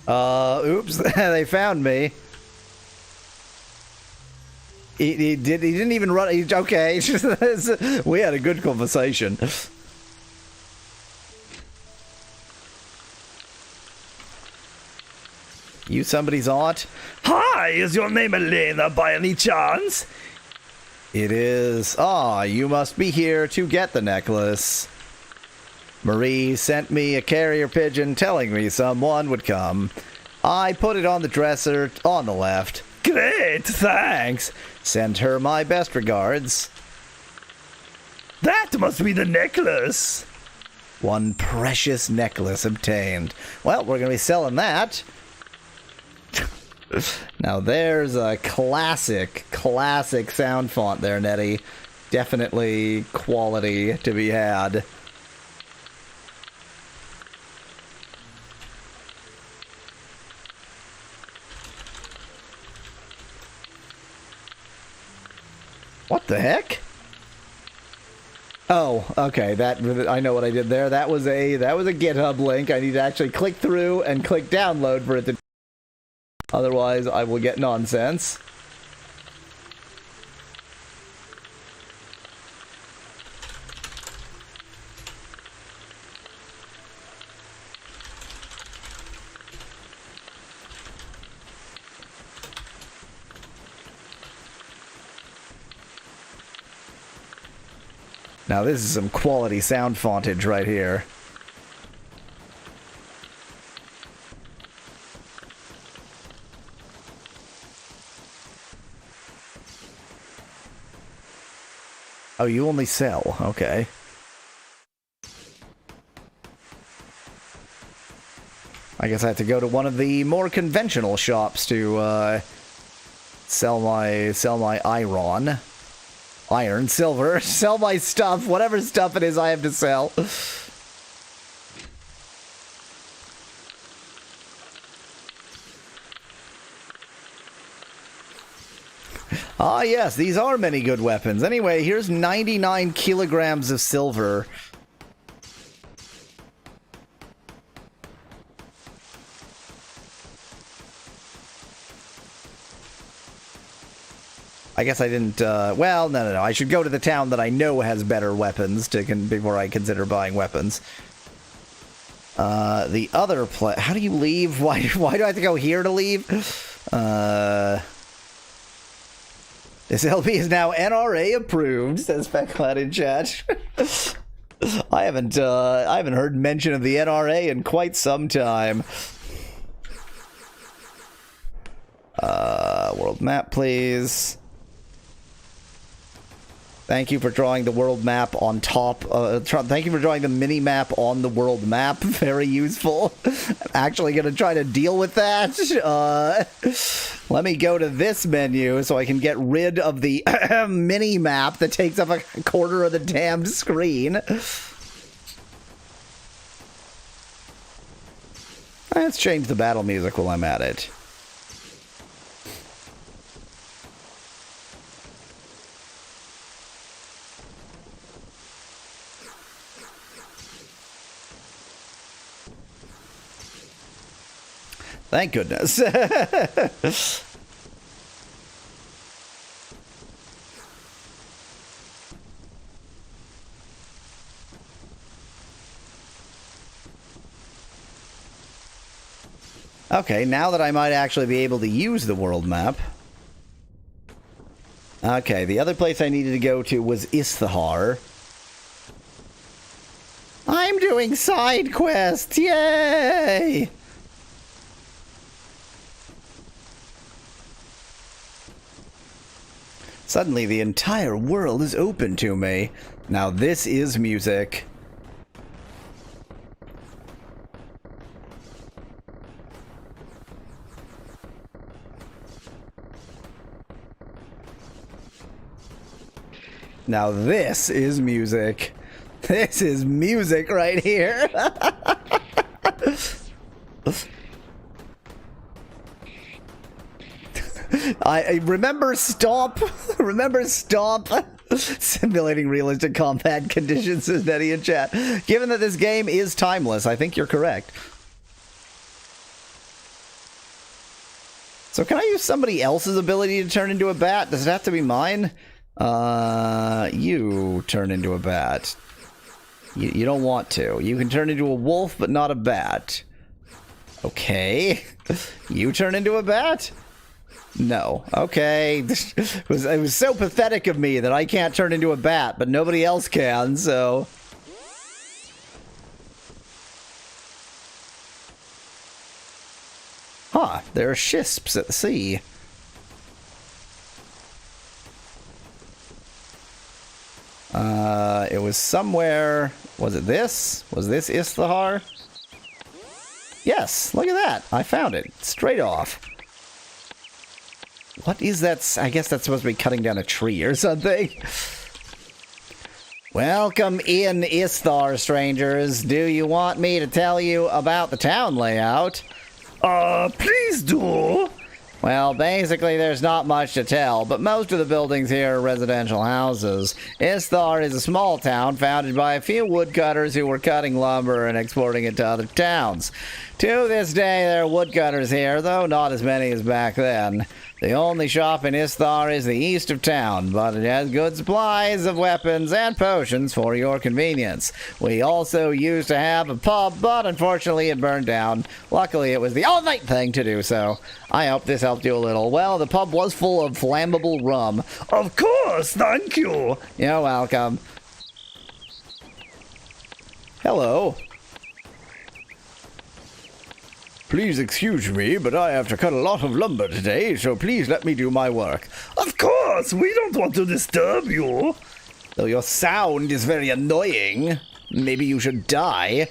Oops, they found me. He didn't even run. Okay, we had a good conversation. You somebody's aunt? Hi, is your name Elena by any chance? It is. Ah, you must be here to get the necklace. Marie sent me a carrier pigeon telling me someone would come. I put it on the dresser on the left. Great, thanks. Send her my best regards. That must be the necklace. One precious necklace obtained. Well, we're going to be selling that. Now there's a classic sound font there, Nettie. Definitely quality to be had. What the heck? Oh, okay. That I know what I did there. That was a GitHub link. I need to actually click through and click download for it to. Otherwise, I will get nonsense. Now this is some quality sound fontage right here. Oh, you only sell. Okay. I guess I have to go to one of the more conventional shops to sell my iron, silver, sell my stuff, whatever stuff it is I have to sell. Ah, yes, these are many good weapons. Anyway, here's 99 kilograms of silver. I guess I didn't, well, no. I should go to the town that I know has better weapons before I consider buying weapons. The other place... How do you leave? Why do I have to go here to leave? This LP is now NRA approved, says FatCloud in chat. I haven't heard mention of the NRA in quite some time. World map, please. Thank you for drawing the world map on top. Thank you for drawing the mini map on the world map. Very useful. I'm actually going to try to deal with that. Let me go to this menu so I can get rid of the mini map that takes up a quarter of the damned screen. Let's change the battle music while I'm at it. Thank goodness. Okay, now that I might actually be able to use the world map. Okay, the other place I needed to go to was Isthahar. I'm doing side quests! Yay! Suddenly, the entire world is open to me. Now this is music. Now this is music. This is music right here. I remember Stomp. Remember Stomp. Simulating realistic combat conditions, says Nettie in chat. Given that this game is timeless, I think you're correct. So can I use somebody else's ability to turn into a bat? Does it have to be mine? You turn into a bat. You don't want to. You can turn into a wolf, but not a bat. Okay. You turn into a bat? No. Okay. It was so pathetic of me that I can't turn into a bat, but nobody else can, so... Huh. There are shisps at the sea. It was somewhere... Was it this? Was this Isthahar? Yes, look at that. I found it. Straight off. What is that? I guess that's supposed to be cutting down a tree or something. Welcome in, Isthar, strangers. Do you want me to tell you about the town layout? Please do. Well, basically there's not much to tell, but most of the buildings here are residential houses. Isthar is a small town founded by a few woodcutters who were cutting lumber and exporting it to other towns. To this day, there are woodcutters here, though not as many as back then. The only shop in Isthar is the east of town, but it has good supplies of weapons and potions for your convenience. We also used to have a pub, but unfortunately it burned down. Luckily, it was the all-night thing to do so. I hope this helped you a little. Well, the pub was full of flammable rum. Of course, thank you. You're welcome. Hello. Please excuse me, but I have to cut a lot of lumber today, so please let me do my work. Of course, we don't want to disturb you. Though your sound is very annoying. Maybe you should die.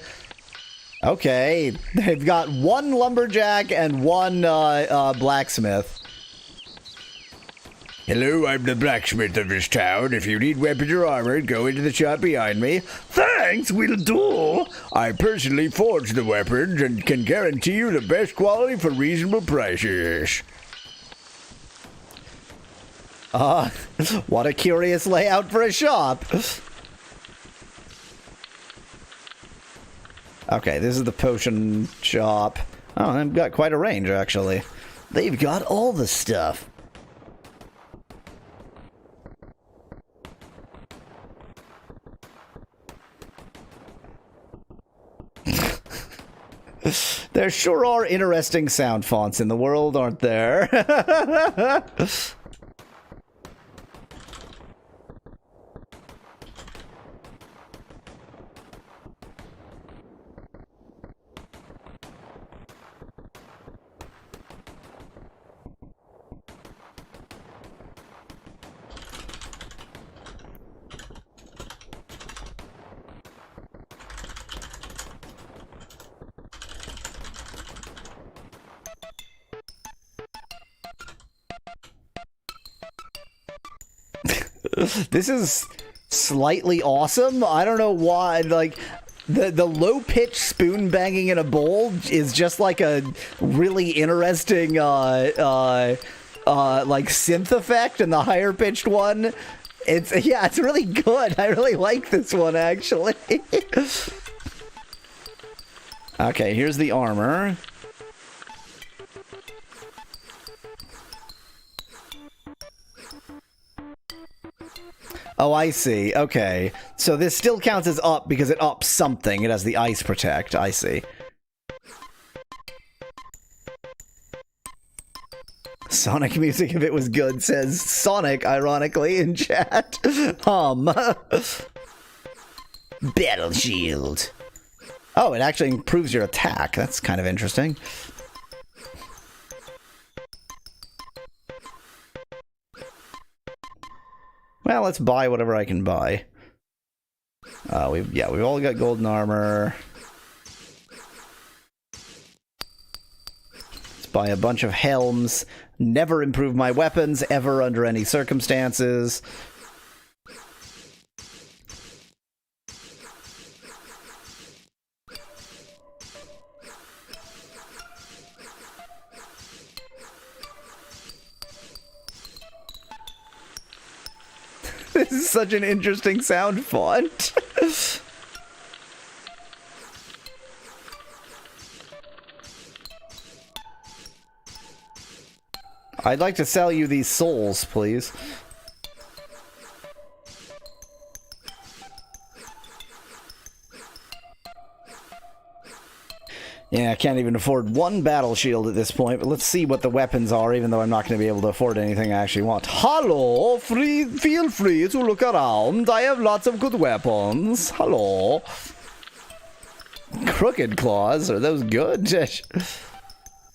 Okay, they've got one lumberjack and one blacksmith. Hello, I'm the blacksmith of this town. If you need weapons or armor, go into the shop behind me. Thanks, we'll do. I personally forge the weapons and can guarantee you the best quality for reasonable prices. What a curious layout for a shop. Okay, this is the potion shop. Oh, they've got quite a range, actually. They've got all the stuff. There sure are interesting sound fonts in the world, aren't there? This is slightly awesome. I don't know why, like, the low-pitched spoon banging in a bowl is just like a really interesting, like, synth effect, and the higher-pitched one, it's really good. I really like this one, actually. Okay, here's the armor. Oh, I see. Okay. So this still counts as up because it ups something. It has the ice protect. I see. Sonic music, if it was good, says Sonic, ironically, in chat. Battle Shield. Oh, it actually improves your attack. That's kind of interesting. Well, let's buy whatever I can buy. We've all got golden armor. Let's buy a bunch of helms. Never improve my weapons ever under any circumstances. This is such an interesting sound font. I'd like to sell you these souls, please. Yeah, I can't even afford one battle shield at this point, but let's see what the weapons are, even though I'm not going to be able to afford anything I actually want. Hello, feel free to look around. I have lots of good weapons. Hello. Crooked claws, are those good?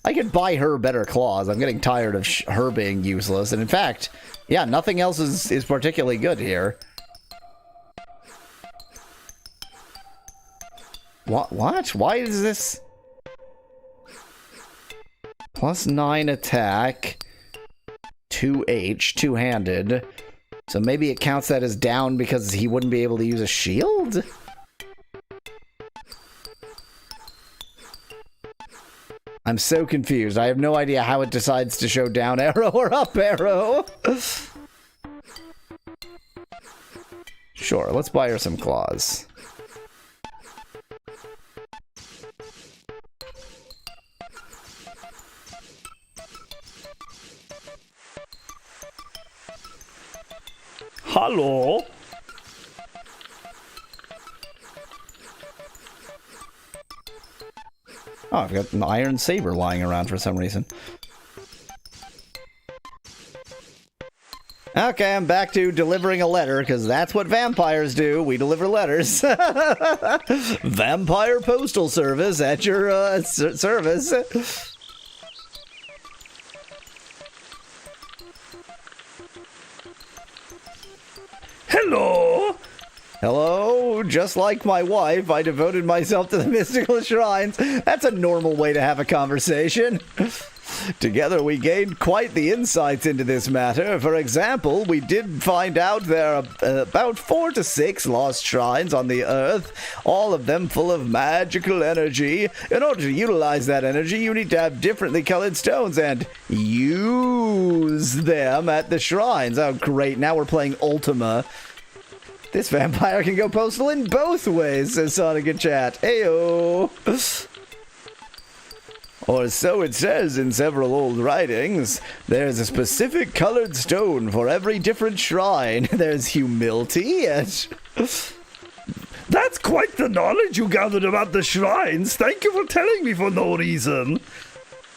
I could buy her better claws. I'm getting tired of her being useless. And in fact, yeah, nothing else is particularly good here. What? Why is this... +9 attack, 2H, two-handed. So maybe it counts that as down because he wouldn't be able to use a shield? I'm so confused. I have no idea how it decides to show down arrow or up arrow. Sure, let's buy her some claws. Hello? Oh, I've got an iron saber lying around for some reason. Okay, I'm back to delivering a letter, because that's what vampires do. We deliver letters. Vampire Postal Service at your service. Hello? Hello, just like my wife, I devoted myself to the mystical shrines. That's a normal way to have a conversation. Together we gained quite the insights into this matter. For example, we did find out there are about 4 to 6 lost shrines on the earth, all of them full of magical energy. In order to utilize that energy, you need to have differently colored stones and use them at the shrines. Oh great, now we're playing Ultima. This vampire can go postal in both ways, says Sonic in chat. Heyo! Or so it says in several old writings. There's a specific colored stone for every different shrine. There's humility and... That's quite the knowledge you gathered about the shrines. Thank you for telling me for no reason.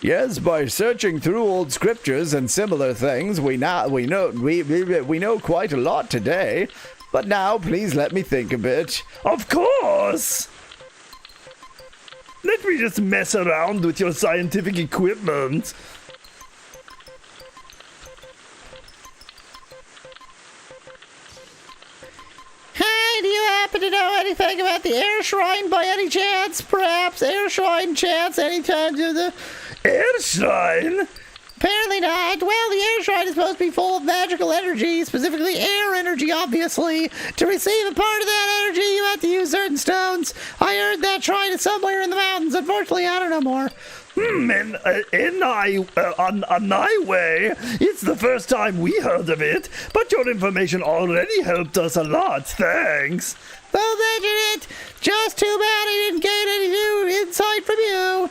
Yes, by searching through old scriptures and similar things, we know quite a lot today. But now, please let me think a bit. Of course! Let me just mess around with your scientific equipment. Hi, do you happen to know anything about the Air Shrine by any chance? Perhaps Air Shrine chance anytime to the... Air Shrine? Apparently not. Well, the Air Shrine is supposed to be full of magical energy, specifically air energy, obviously. To receive a part of that energy, you have to use certain stones. I heard that shrine is somewhere in the mountains. Unfortunately, I don't know more. On Nighway, it's the first time we heard of it, but your information already helped us a lot, thanks. Well, mention it. Just too bad I didn't get any new insight from you.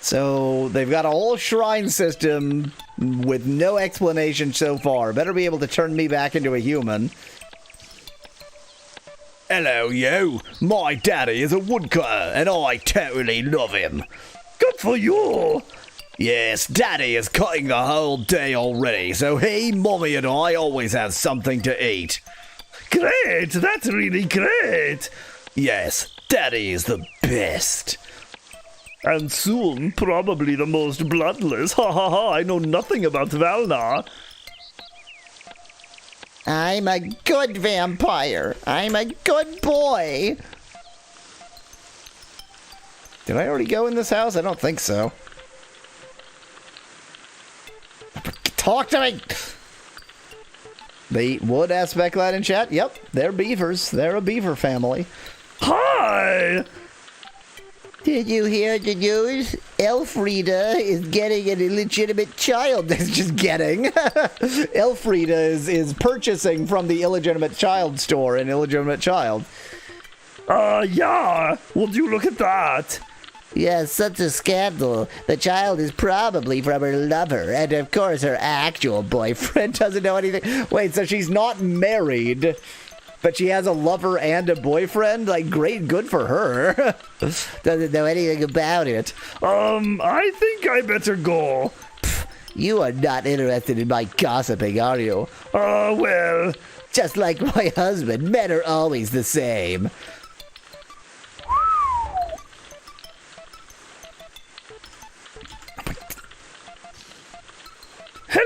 So, they've got a whole shrine system with no explanation so far. Better be able to turn me back into a human. Hello, you. My daddy is a woodcutter, and I totally love him. Good for you. Yes, Daddy is cutting the whole day already, so he, Mommy, and I always have something to eat. Great, that's really great. Yes, Daddy is the best. And soon, probably the most bloodless. Ha ha ha, I know nothing about Valnar. I'm a good vampire. I'm a good boy. Did I already go in this house? I don't think so. Talk to me! They eat wood, asked Becklad in chat. Yep, they're beavers. They're a beaver family. Hi! Did you hear the news? Elfrida is getting an illegitimate child. It's just getting. Elfrida is purchasing from the illegitimate child store an illegitimate child. Yeah. Would you look at that? Yes, such a scandal. The child is probably from her lover, and of course her actual boyfriend doesn't know anything. Wait, so she's not married, but she has a lover and a boyfriend? Like, great, good for her. Doesn't know anything about it. I think I better go. You are not interested in my gossiping, are you? Well, Just like my husband, men are always the same.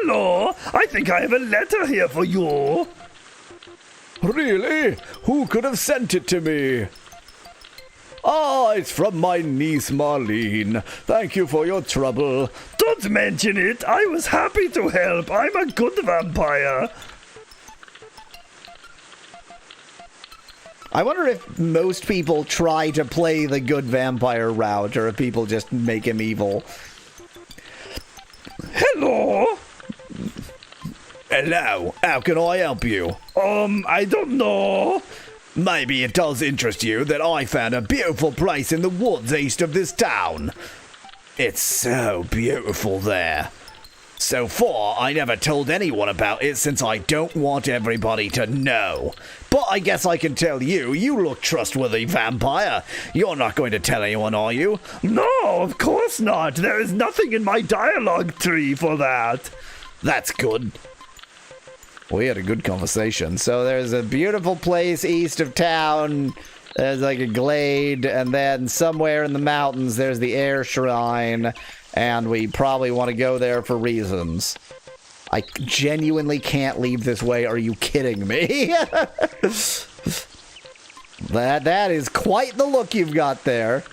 hello. I think I have a letter here for you. Really? Who could have sent it to me? Ah, it's from my niece Marlene. Thank you for your trouble. Don't mention it. I was happy to help. I'm a good vampire. I wonder if most people try to play the good vampire route, or if people just make him evil. Hello. Hello, how can I help you? I don't know. Maybe it does interest you that I found a beautiful place in the woods east of this town. It's so beautiful there. So far, I never told anyone about it since I don't want everybody to know. But I guess I can tell you, you look trustworthy, vampire. You're not going to tell anyone, are you? No, of course not. There is nothing in my dialogue tree for that. That's good. We had a good conversation. So there's a beautiful place east of town. There's like a glade, and then somewhere in the mountains there's the air shrine, and we probably want to go there for reasons. I genuinely can't leave this way. Are you kidding me? That is quite the look you've got there.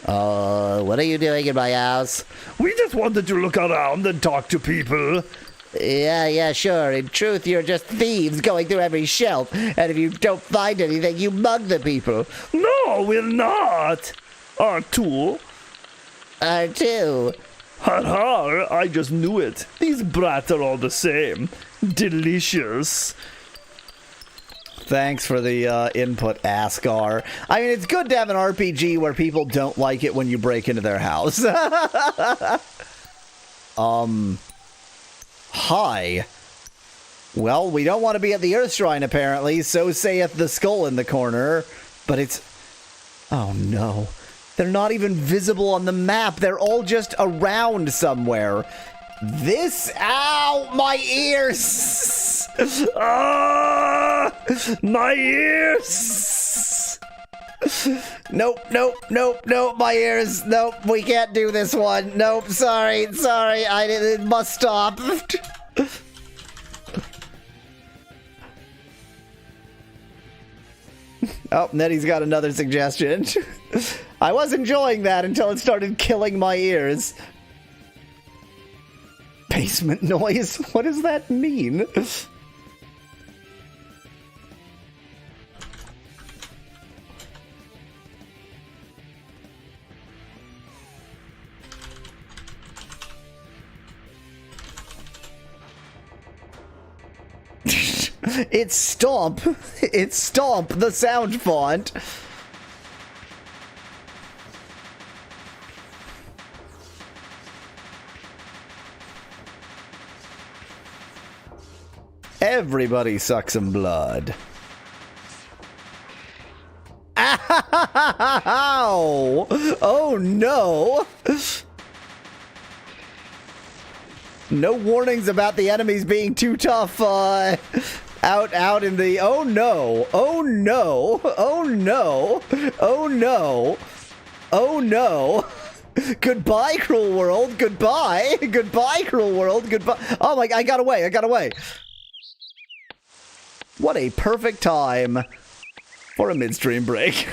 What are you doing in my house? We just wanted to look around and talk to people. Yeah, sure. In truth, you're just thieves going through every shelf, and if you don't find anything, you mug the people. No, we're not. R2. R2. Har, I just knew it. These brats are all the same. Delicious. Thanks for the input, Ascar. I mean, it's good to have an RPG where people don't like it when you break into their house. Hi. Well, we don't want to be at the Earth Shrine, apparently. So saith the skull in the corner. But it's... Oh, no. They're not even visible on the map. They're all just around somewhere. This... Ow! My ears! Ah! My ears! Nope, my ears. Nope, we can't do this one. Nope, sorry, it must stop. Oh, Nettie's got another suggestion. I was enjoying that until it started killing my ears. Basement noise? What does that mean? It's Stomp. It's Stomp, the sound font. Everybody sucks some blood. Ow! Oh no! No warnings about the enemies being too tough, out in the... Oh no! Oh no! Oh no! Oh no! Oh no! Goodbye, cruel world! Goodbye! Goodbye, cruel world! Goodbye! Oh my... I got away! What a perfect time for a midstream break.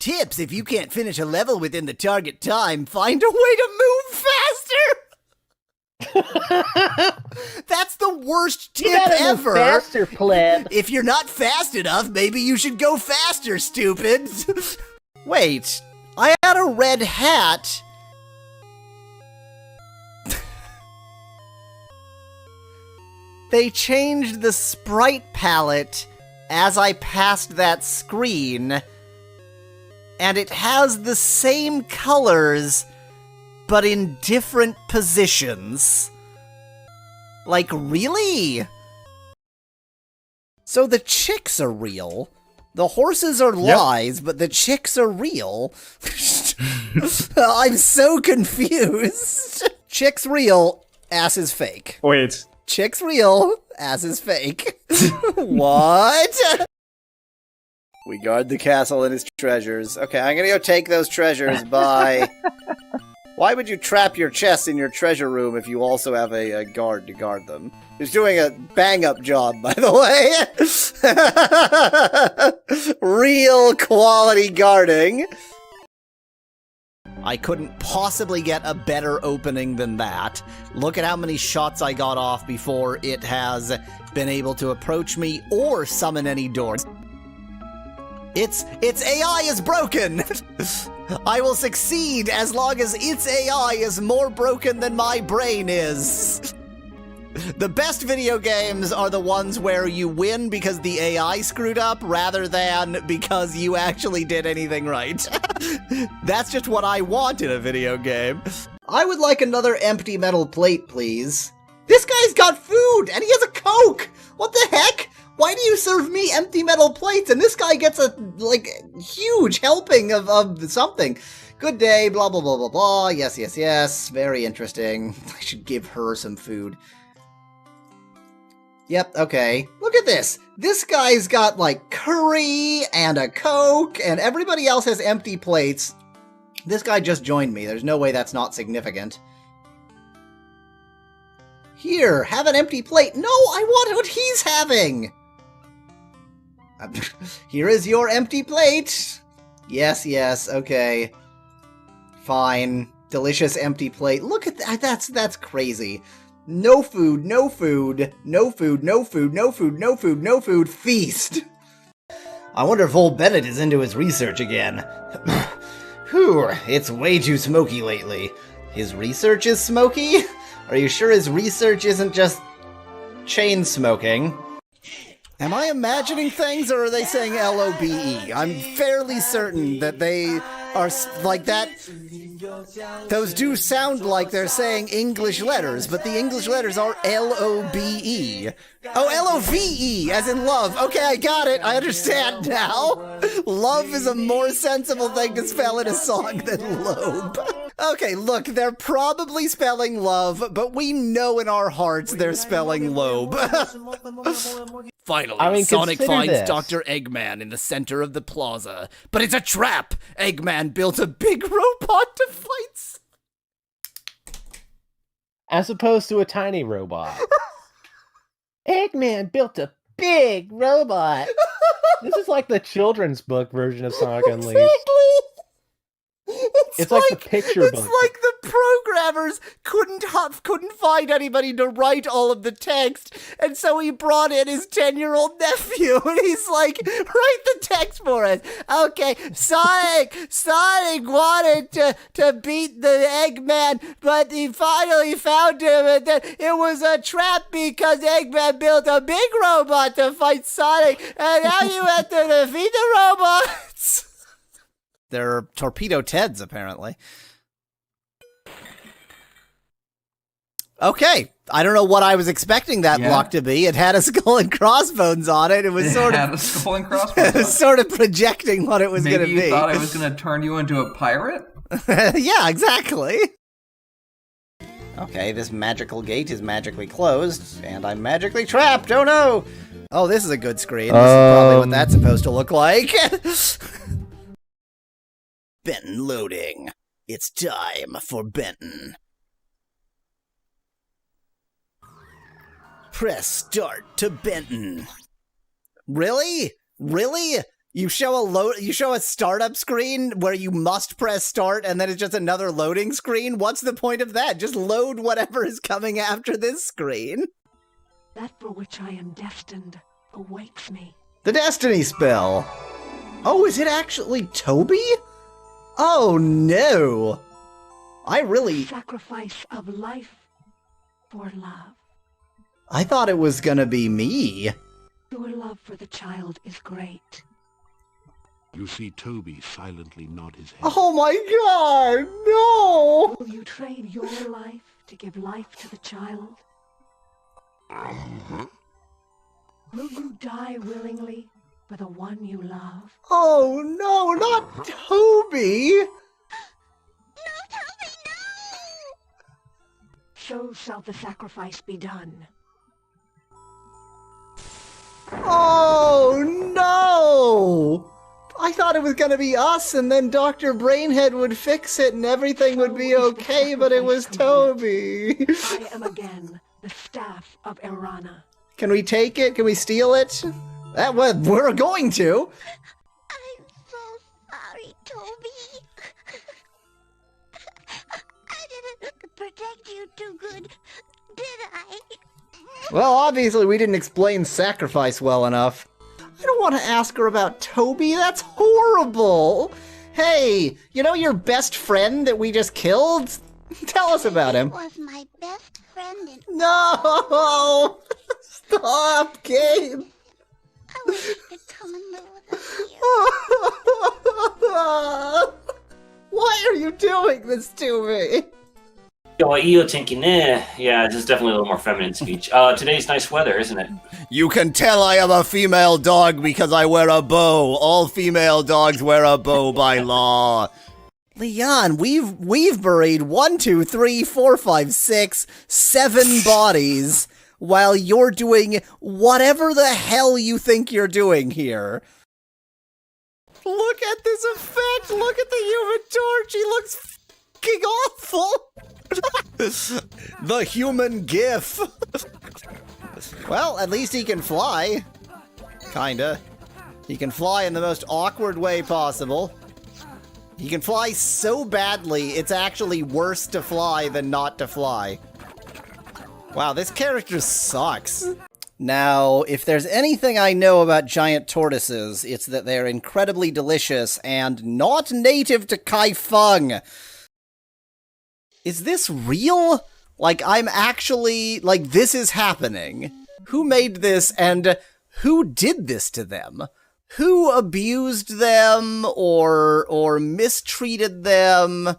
Tips: if you can't finish a level within the target time, find a way to move faster! That's the worst tip ever! Faster, pleb. If you're not fast enough, maybe you should go faster, stupid! Wait, I had a red hat. They changed the sprite palette, as I passed that screen, and it has the same colors, but in different positions. Like, really? So the chicks are real. The horses are lies, but the chicks are real. I'm so confused. Chicks real, ass is fake. Wait. Chicks real, ass is fake. What? We guard the castle and its treasures. Okay, I'm gonna go take those treasures. Bye. Why would you trap your chests in your treasure room if you also have a guard to guard them? He's doing a bang-up job, by the way. Real quality guarding. I couldn't possibly get a better opening than that. Look at how many shots I got off before it has been able to approach me or summon any doors. Its AI is broken! I will succeed as long as its AI is more broken than my brain is. The best video games are the ones where you win because the AI screwed up rather than because you actually did anything right. That's just what I want in a video game. I would like another empty metal plate, please. This guy's got food and he has a Coke! What the heck? Why do you serve me empty metal plates and this guy gets a, like, huge helping of something? Good day, blah, blah, blah, blah, blah. Yes, yes, yes. Very interesting. I should give her some food. Yep, okay. Look at this. This guy's got, like, curry and a Coke, and everybody else has empty plates. This guy just joined me. There's no way that's not significant. Here, have an empty plate. No, I want what he's having. Here is your empty plate. Yes, yes, okay. Fine. Delicious empty plate. Look at that. That's crazy. No food, no food, no food, no food, no food, no food, no food. Feast. I wonder if old Bennett is into his research again. Whew, it's way too smoky lately. His research is smoky? Are you sure his research isn't just chain smoking? Am I imagining things, or are they saying L-O-B-E? I'm fairly certain that they are like that. Those do sound like they're saying English letters, but the English letters are L-O-B-E. Oh, L-O-V-E, as in love. Okay, I got it. I understand now. Love is a more sensible thing to spell in a song than lobe. Okay, look, they're probably spelling love, but we know in our hearts they're spelling lobe. Finally, Sonic finds Dr. Eggman in the center of the plaza. But it's a trap! Eggman built a big robot to fight. As opposed to a tiny robot. Eggman built a big robot. This is like the children's book version of Sonic Unleashed. Exactly. It's like the picture book. It's like the programmers couldn't find anybody to write all of the text, and so he brought in his 10-year-old nephew, and he's like, write the text for us. Okay, Sonic wanted to beat the Eggman, but he finally found him, and then it was a trap because Eggman built a big robot to fight Sonic, and now you have to defeat the robots. They're Torpedo Teds, apparently. Okay, I don't know what I was expecting that block to be. It had a skull and crossbones on it. It was sort of a skull and crossbones. It was sort of projecting what it was going to be. Maybe you thought I was going to turn you into a pirate? Yeah, exactly. Okay, this magical gate is magically closed, and I'm magically trapped. Oh no! Oh, this is a good screen. This is probably what that's supposed to look like. Benton loading. It's time for Benton. Press start to Benton. Really? Really? You show a startup screen where you must press start and then it's just another loading screen? What's the point of that? Just load whatever is coming after this screen. That for which I am destined awaits me. The Destiny spell. Oh, is it actually Toby? Oh no! Sacrifice of life for love. I thought it was gonna be me. Your love for the child is great. You see Toby silently nod his head. Oh my god, no! Will you trade your life to give life to the child? Will you die willingly for the one you love? Oh no, not Toby! So shall the sacrifice be done. Oh no! I thought it was gonna be us and then Dr. Brainhead would fix it and everything would be okay, but it was Toby. I am again the staff of Erana. Can we take it? Can we steal it? We're going to. I'm so sorry, Toby. I didn't protect you too good, did I? Well, obviously we didn't explain sacrifice well enough. I don't want to ask her about Toby. That's horrible. Hey, you know your best friend that we just killed? Tell us about him. He was my best friend and No! Stop, Gabe! I wish you could come and live with us here. Why are you doing this to me? Io Tinkine. Yeah, this is definitely a little more feminine speech. Today's nice weather, isn't it? You can tell I am a female dog because I wear a bow. All female dogs wear a bow by law. Leon, we've buried 1, 2, 3, 4, 5, 6, 7 bodies while you're doing whatever the hell you think you're doing here. Look at this effect! Look at the Human Torch! He looks fucking awful! The human GIF! Well, at least he can fly. Kinda. He can fly in the most awkward way possible. He can fly so badly, it's actually worse to fly than not to fly. Wow, this character sucks. Now, if there's anything I know about giant tortoises, it's that they're incredibly delicious and not native to Kaifeng. Is this real? Like, I'm actually, like, this is happening. Who made this and who did this to them? Who abused them or mistreated them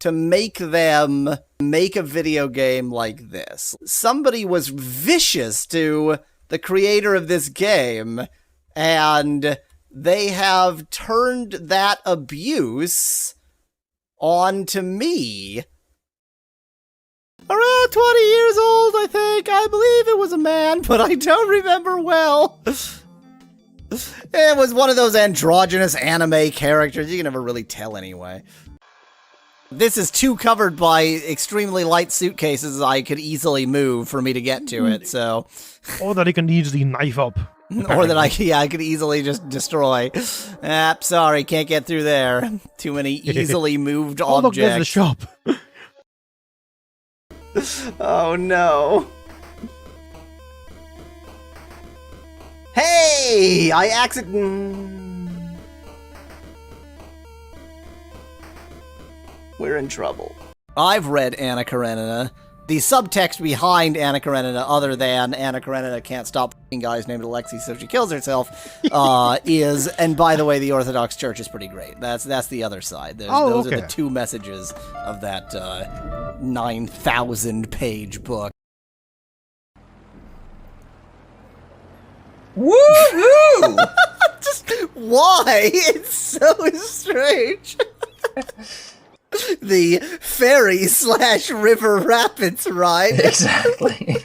to make them make a video game like this? Somebody was vicious to the creator of this game, and they have turned that abuse onto me. Around 20 years old, I think. I believe it was a man, but I don't remember well. It was one of those androgynous anime characters. You can never really tell anyway. This is too covered by extremely light suitcases I could easily move for me to get to it, so... Or that he can easily knife up. Or that I could easily just destroy. Sorry, can't get through there. Too many easily moved Oh, look, there's the objects. shop. Oh no. Hey! I We're in trouble. I've read Anna Karenina. The subtext behind Anna Karenina, other than Anna Karenina can't stop f***ing guys named Alexei so she kills herself, is, and by the way, the Orthodox Church is pretty great. That's the other side. Those are the two messages of that 9,000-page book. Woohoo! Just why? It's so strange. The ferry/river rapids ride. Exactly.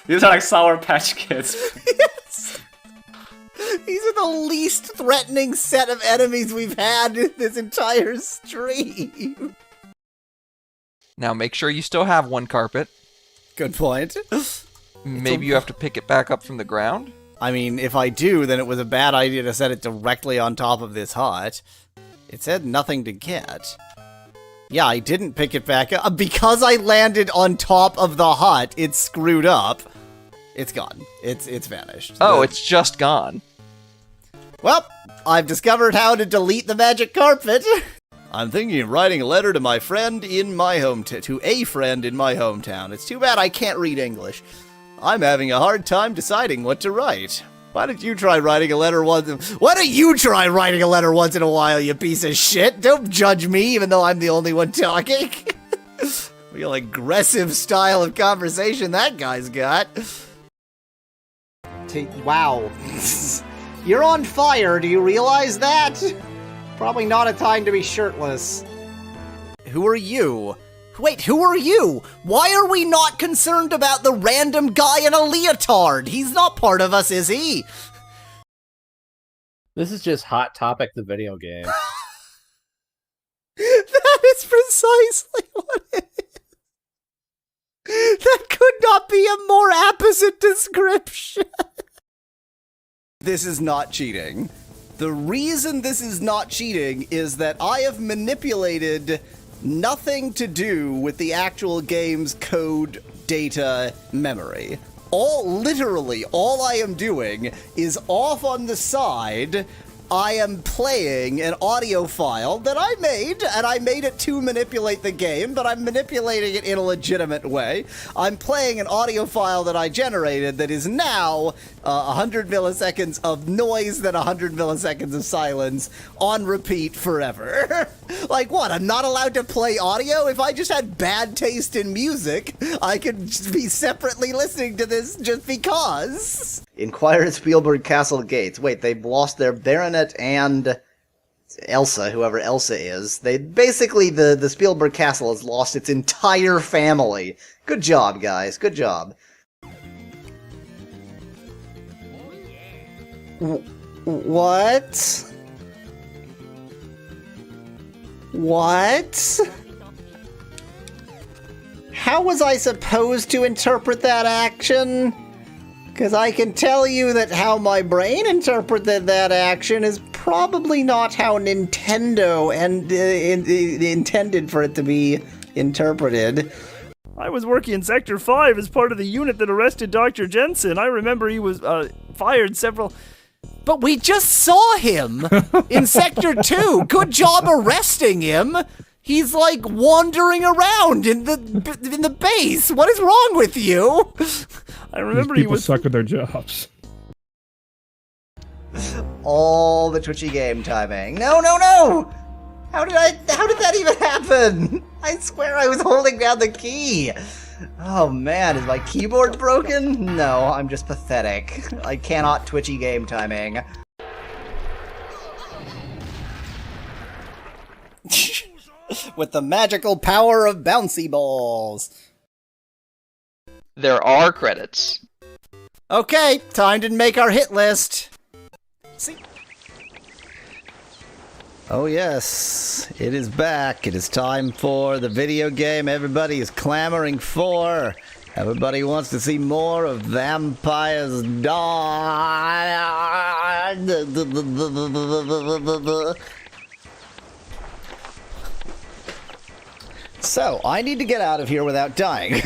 These are like Sour Patch Kids. Yes. These are the least threatening set of enemies we've had in this entire stream. Now make sure you still have one carpet. Good point. Maybe you have to pick it back up from the ground? I mean, if I do, then it was a bad idea to set it directly on top of this hut. It said nothing to get. Yeah, I didn't pick it back up. Because I landed on top of the hut, it's screwed up. It's gone. It's vanished. Oh, it's just gone. Well, I've discovered how to delete the magic carpet. I'm thinking of writing a letter to my friend in my hometown, to a friend in my hometown. It's too bad I can't read English. I'm having a hard time deciding what to write. Why don't you try writing a letter once? Why don't you try writing a letter once in a while, you piece of shit? Don't judge me, even though I'm the only one talking. Real aggressive style of conversation that guy's got. Wow. You're on fire, do you realize that? Probably not a time to be shirtless. Who are you? Wait, who are you? Why are we not concerned about the random guy in a leotard? He's not part of us, is he? This is just Hot Topic, the video game. That is precisely what it is. That could not be a more apposite description. This is not cheating. The reason this is not cheating is that I have manipulated nothing to do with the actual game's code, data, memory. Literally, all I am doing is off on the side, I am playing an audio file that I made, and I made it to manipulate the game, but I'm manipulating it in a legitimate way. I'm playing an audio file that I generated that is now 100 milliseconds of noise, then 100 milliseconds of silence on repeat forever. Like what? I'm not allowed to play audio? If I just had bad taste in music, I could be separately listening to this just because. Inquire at Spielberg Castle gates. Wait, they've lost their baronet and Elsa, whoever Elsa is. They basically, the Spielberg Castle has lost its entire family. Good job, guys. Good job. What? What? How was I supposed to interpret that action? Because I can tell you that how my brain interpreted that action is probably not how Nintendo intended for it to be interpreted. I was working in Sector 5 as part of the unit that arrested Dr. Jensen. I remember he was fired several... But we just saw him in Sector 2. Good job arresting him. He's like wandering around in the base. What is wrong with you? I remember These people suck at their jobs. All the twitchy game timing. No, no, no! How did that even happen? I swear I was holding down the key. Oh man, is my keyboard broken? No, I'm just pathetic. I cannot twitchy game timing. With the magical power of bouncy balls. There are credits. Okay, time to make our hit list. See? Oh yes, it is back. It is time for the video game everybody is clamoring for. Everybody wants to see more of Vampires Die. So, I need to get out of here without dying.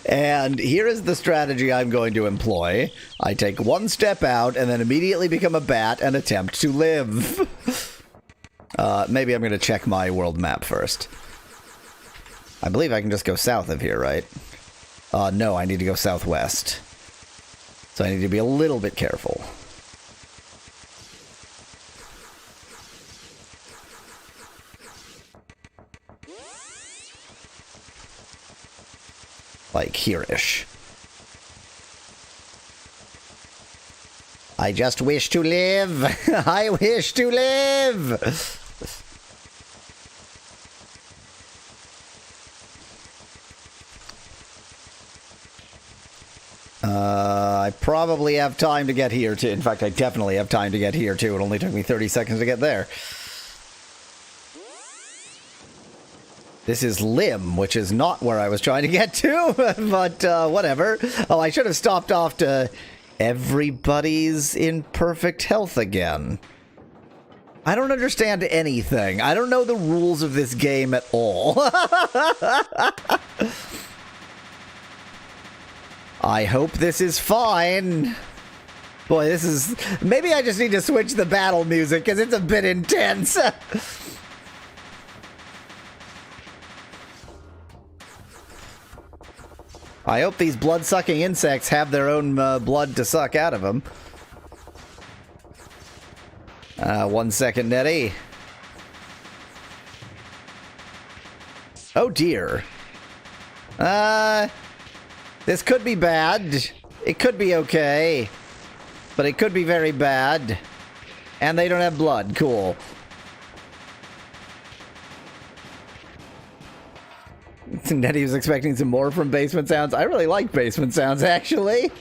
And here is the strategy I'm going to employ. I take one step out and then immediately become a bat and attempt to live. Maybe I'm going to check my world map first. I believe I can just go south of here, right? No, I need to go southwest. So I need to be a little bit careful. Like here-ish. I just wish to live. I wish to live. I probably have time to get here too. In fact, I definitely have time to get here too. It only took me 30 seconds to get there. This is Lim, which is not where I was trying to get to, but whatever. Oh, I should have stopped off to everybody's in perfect health again. I don't understand anything. I don't know the rules of this game at all. I hope this is fine. Boy, this is... Maybe I just need to switch the battle music, because it's a bit intense. I hope these blood-sucking insects have their own blood to suck out of them. 1 second, Nettie. Oh, dear. This could be bad. It could be okay. But it could be very bad. And they don't have blood. Cool. Nettie was expecting some more from Basement Sounds. I really like Basement Sounds, actually.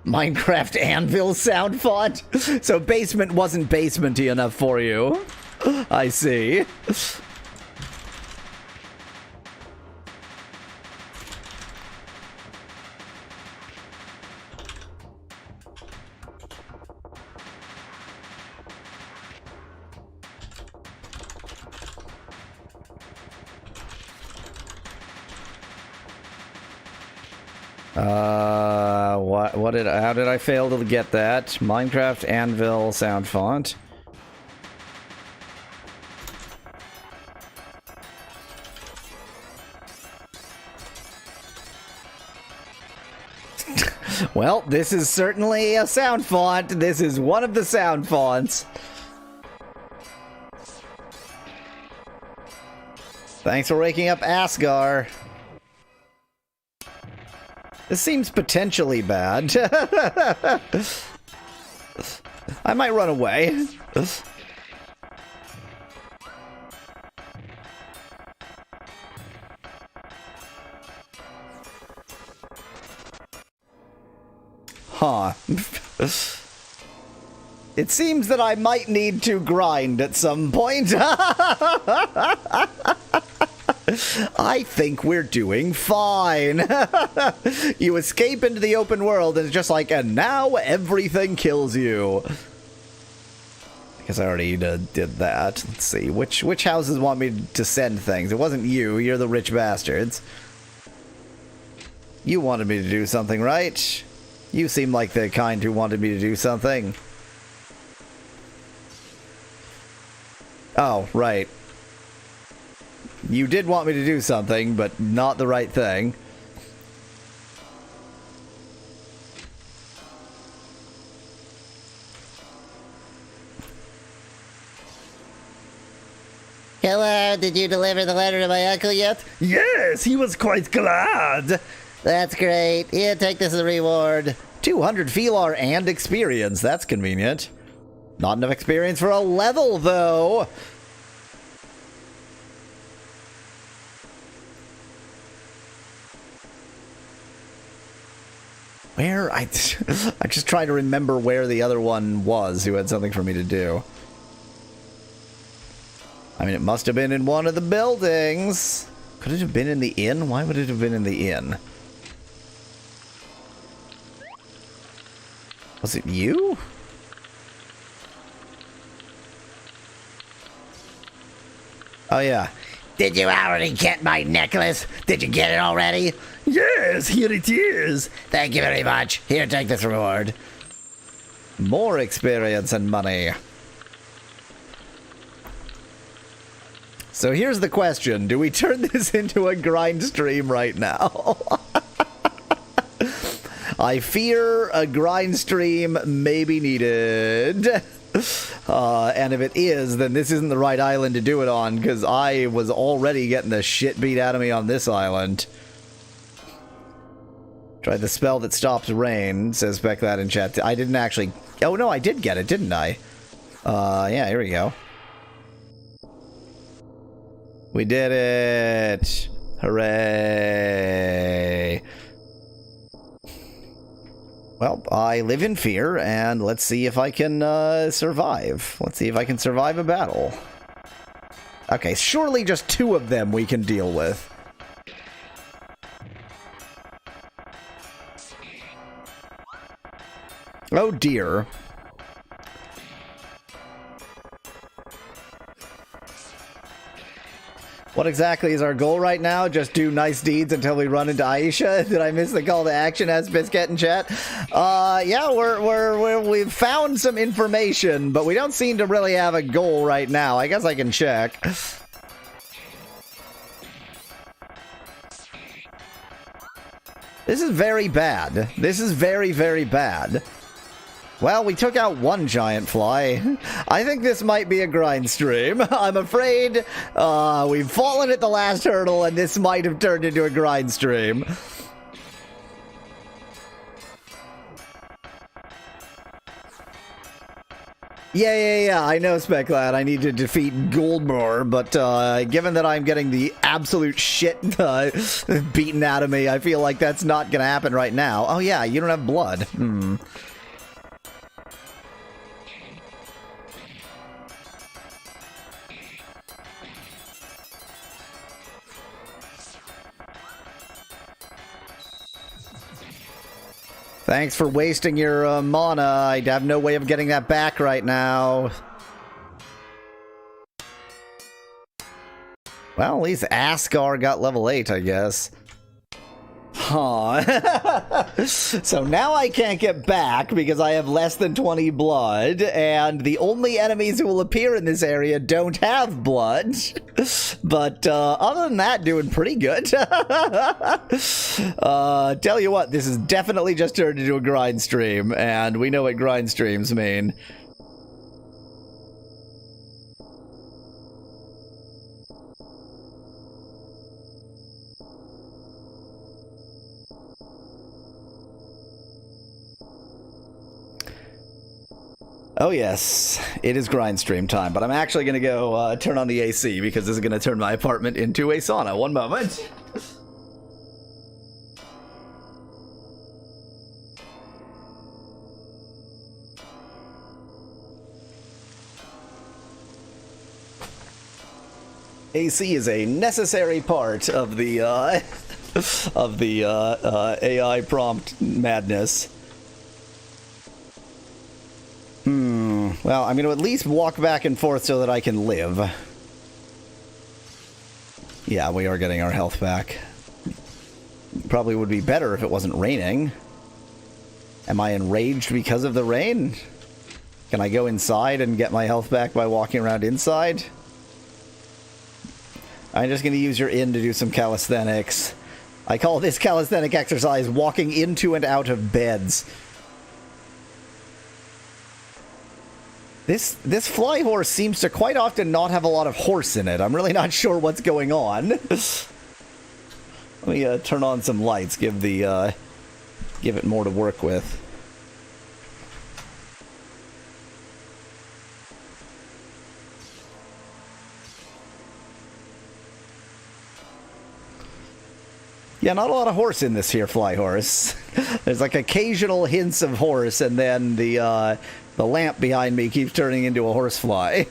Minecraft Anvil sound font. So Basement wasn't basementy enough for you. I see. How did I fail to get that? Minecraft Anvil sound font. Well, this is certainly a sound font. This is one of the sound fonts. Thanks for waking up, Asgar. This seems potentially bad. I might run away. Huh. It seems that I might need to grind at some point. I think we're doing fine. You escape into the open world and it's just like, and now everything kills you. I guess I already did that. Let's see, which houses want me to send things? It wasn't you, you're the rich bastards. You wanted me to do something, right? You seem like the kind who wanted me to do something. Oh, right. You did want me to do something, but not the right thing. Hello, did you deliver the letter to my uncle yet? Yes, he was quite glad. That's great. Here, take this as a reward. 200 Felar and experience. That's convenient. Not enough experience for a level, though. Where? I'm just trying to remember where the other one was who had something for me to do. I mean, it must have been in one of the buildings. Could it have been in the inn? Why would it have been in the inn? Was it you? Oh, yeah. Did you already get my necklace? Did you get it already? Yes, here it is. Thank you very much. Here, take this reward. More experience and money. So here's the question. Do we turn this into a grind stream right now? I fear a grind stream may be needed. And if it is, then this isn't the right island to do it on, because I was already getting the shit beat out of me on this island. Try the spell that stops rain, says Beck that in chat. I didn't actually... Oh, no, I did get it, didn't I? Yeah, here we go. We did it! Hooray! Well, I live in fear, and let's see if I can survive. Let's see if I can survive a battle. Okay, surely just 2 of them we can deal with. Oh dear. What exactly is our goal right now? Just do nice deeds until we run into Aisha? Did I miss the call to action as Biscuit in chat? Yeah, we've found some information, but we don't seem to really have a goal right now. I guess I can check. This is very bad. This is very, very bad. Well, we took out one giant fly. I think this might be a grind stream. I'm afraid we've fallen at the last hurdle, and this might have turned into a grind stream. Yeah, I know, Specklad. I need to defeat Goldmore, but given that I'm getting the absolute shit beaten out of me, I feel like that's not gonna happen right now. Oh yeah, you don't have blood. Thanks for wasting your mana. I have no way of getting that back right now. Well, at least Ascar got level 8, I guess. Huh. So now I can't get back because I have less than 20 blood, and the only enemies who will appear in this area don't have blood. But other than that, doing pretty good. Tell you what, this is definitely just turned into a grind stream, and we know what grind streams mean. Oh yes, it is grind stream time, but I'm actually going to go turn on the AC because this is going to turn my apartment into a sauna. One moment. AC is a necessary part of the AI prompt madness. Well, I'm going to at least walk back and forth so that I can live. Yeah, we are getting our health back. Probably would be better if it wasn't raining. Am I enraged because of the rain? Can I go inside and get my health back by walking around inside? I'm just going to use your inn to do some calisthenics. I call this calisthenic exercise walking into and out of beds. This fly horse seems to quite often not have a lot of horse in it. I'm really not sure what's going on. Let me turn on some lights, give it more to work with. Yeah, not a lot of horse in this here fly horse. There's like occasional hints of horse, and then the lamp behind me keeps turning into a horsefly.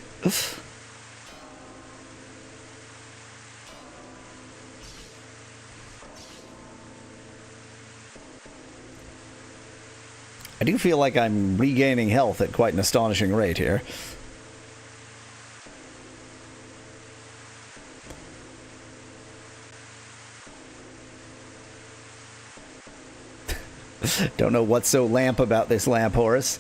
I do feel like I'm regaining health at quite an astonishing rate here. Don't know what's so lamp about this lamp horse.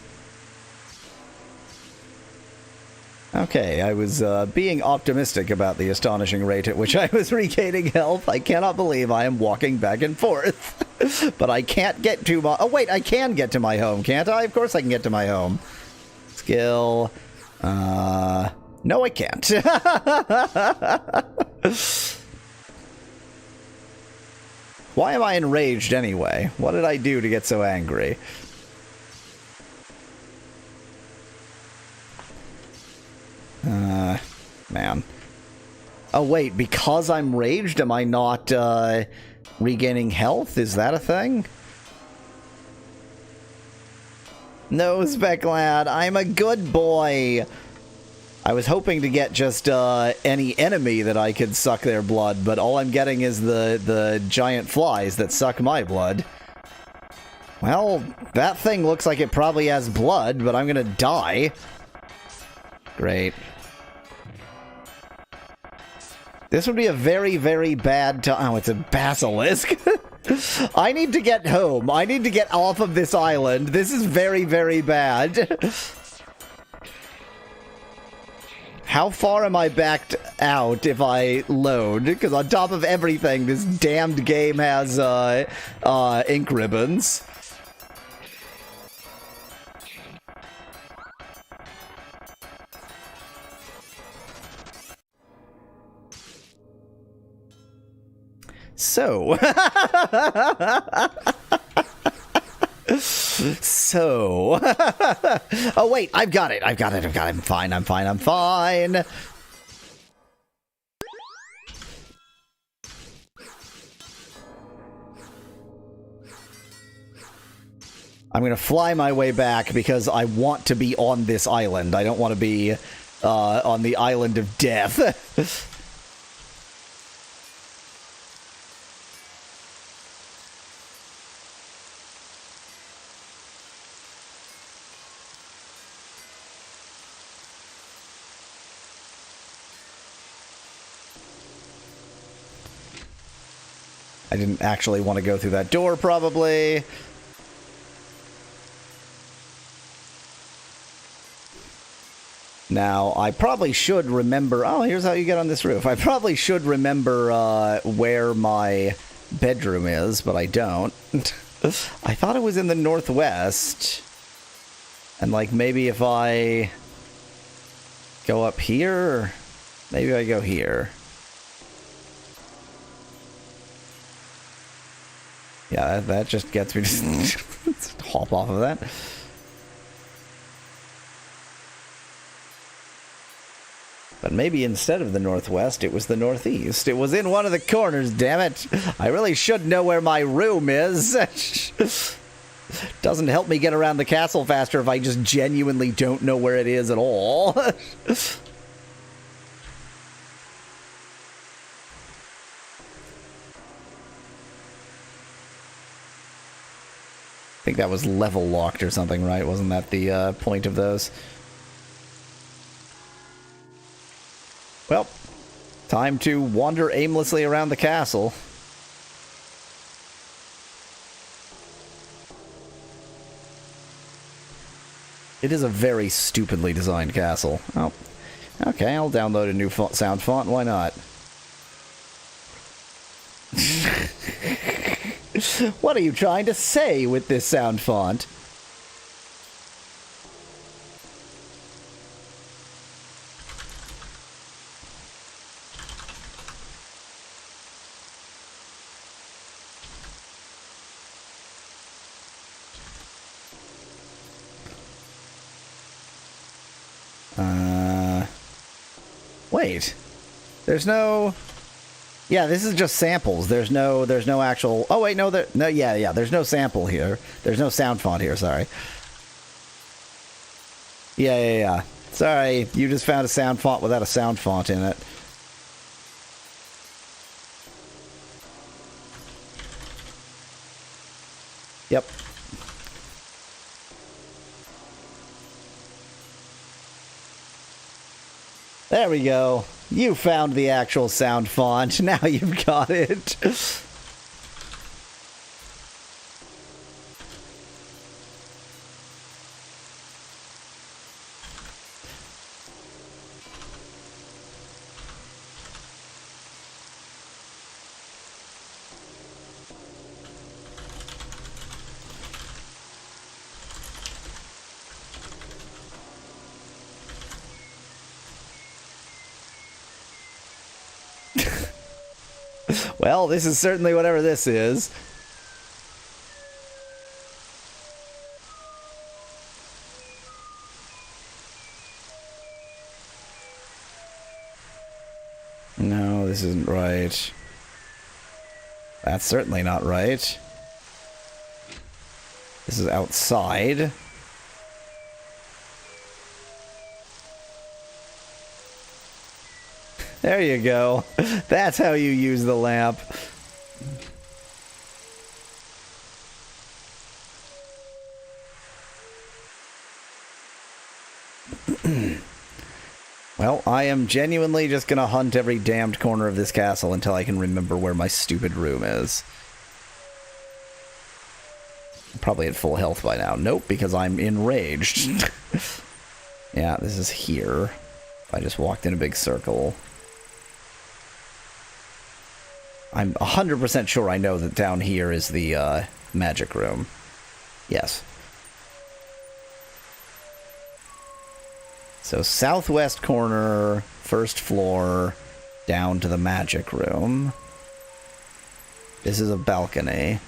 Okay, I was being optimistic about the astonishing rate at which I was regaining health. I cannot believe I am walking back and forth. But I can't get to my... Oh, wait, I can get to my home, can't I? Of course I can get to my home. Skill. No, I can't. Why am I enraged anyway? What did I do to get so angry? Man. Oh, wait, because I'm raged, am I not, regaining health? Is that a thing? No, Specklad, I'm a good boy! I was hoping to get just, any enemy that I could suck their blood, but all I'm getting is the giant flies that suck my blood. Well, that thing looks like it probably has blood, but I'm gonna die. Great. This would be a very, very bad time. Oh, it's a basilisk. I need to get home. I need to get off of this island. This is very, very bad. How far am I backed out if I load? Because on top of everything, this damned game has ink ribbons. So. So. Oh, wait, I've got it. I'm fine. I'm gonna fly my way back because I want to be on this island. I don't want to be on the island of death. I didn't actually want to go through that door, probably. Now, I probably should remember... Oh, here's how you get on this roof. I probably should remember where my bedroom is, but I don't. I thought it was in the northwest. And, like, maybe if I go up here... Maybe I go here. Yeah, that just gets me to hop off of that. But maybe instead of the northwest, it was the northeast. It was in one of the corners, damn it. I really should know where my room is. Doesn't help me get around the castle faster if I just genuinely don't know where it is at all. I think that was level locked or something, right? Wasn't that the point of those? Well, time to wander aimlessly around the castle. It is a very stupidly designed castle. Oh, okay, I'll download a new sound font. Why not? What are you trying to say with this sound font? Wait. There's no... Yeah, this is just samples. There's no actual... Oh, wait, no, yeah, there's no sample here. There's no sound font here, sorry. Yeah. Sorry, you just found a sound font without a sound font in it. Yep. There we go. You found the actual sound font. Now you've got it. Well, this is certainly whatever this is. No, this isn't right. That's certainly not right. This is outside. There you go. That's how you use the lamp. Well, I am genuinely just gonna hunt every damned corner of this castle until I can remember where my stupid room is. I'm probably at full health by now. Nope, because I'm enraged. Yeah, this is here. I just walked in a big circle. I'm 100% sure I know that down here is the magic room. Yes. So southwest corner, first floor, down to the magic room. This is a balcony.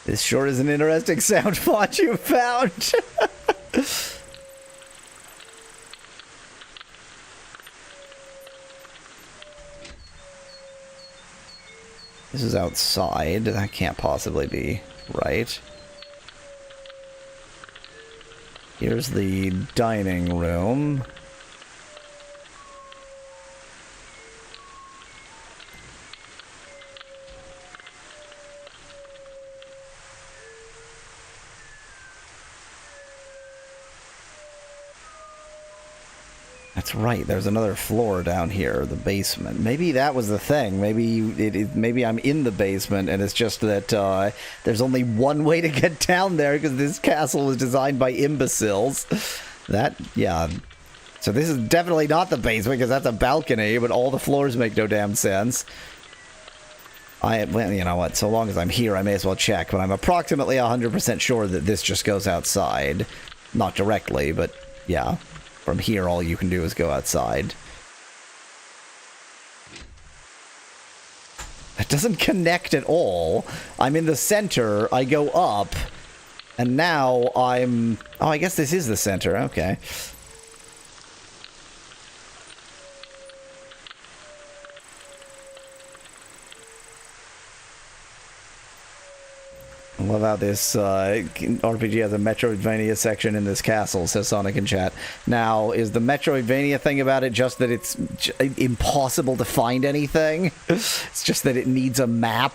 This sure is an interesting sound font you found. This is outside. That can't possibly be right. Here's the dining room. That's right. There's another floor down here, the basement. Maybe that was the thing. Maybe I'm in the basement, and it's just that there's only one way to get down there because this castle was designed by imbeciles. Yeah. So this is definitely not the basement because that's a balcony, but all the floors make no damn sense. Well, you know what? So long as I'm here, I may as well check. But I'm approximately 100% sure that this just goes outside, not directly, but yeah. From here, all you can do is go outside. That doesn't connect at all. I'm in the center, I go up, and now I'm... Oh, I guess this is the center, okay. I love how this RPG has a Metroidvania section in this castle, says Sonic in chat. Now, is the Metroidvania thing about it just that it's impossible to find anything? It's just that it needs a map?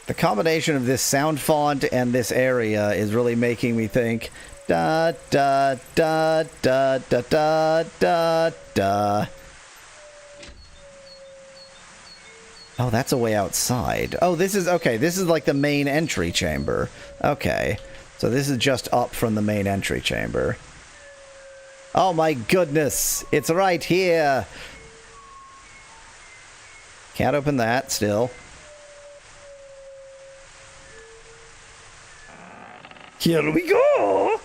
The combination of this sound font and this area is really making me think... Da da da da da da da da. Oh, that's a way outside. Oh, this is okay. This is like the main entry chamber. Okay, so this is just up from the main entry chamber. Oh my goodness, it's right here. Can't open that still. Here we go.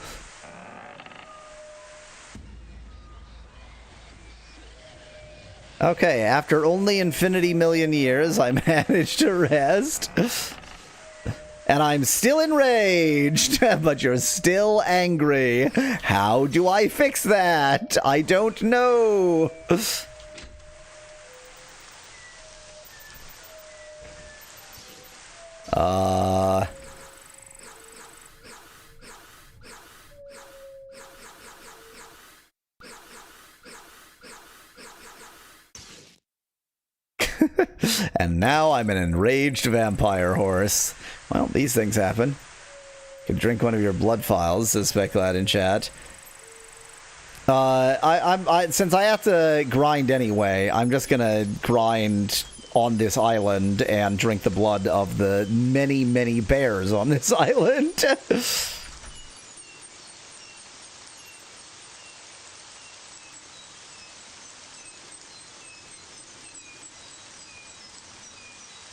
Okay, after only infinity million years, I managed to rest. And I'm still enraged, but you're still angry. How do I fix that? I don't know. And now I'm an enraged vampire horse. Well, these things happen. You can drink one of your blood files, says Speclad in chat. Since I have to grind anyway, I'm just gonna grind on this island and drink the blood of the many, many bears on this island.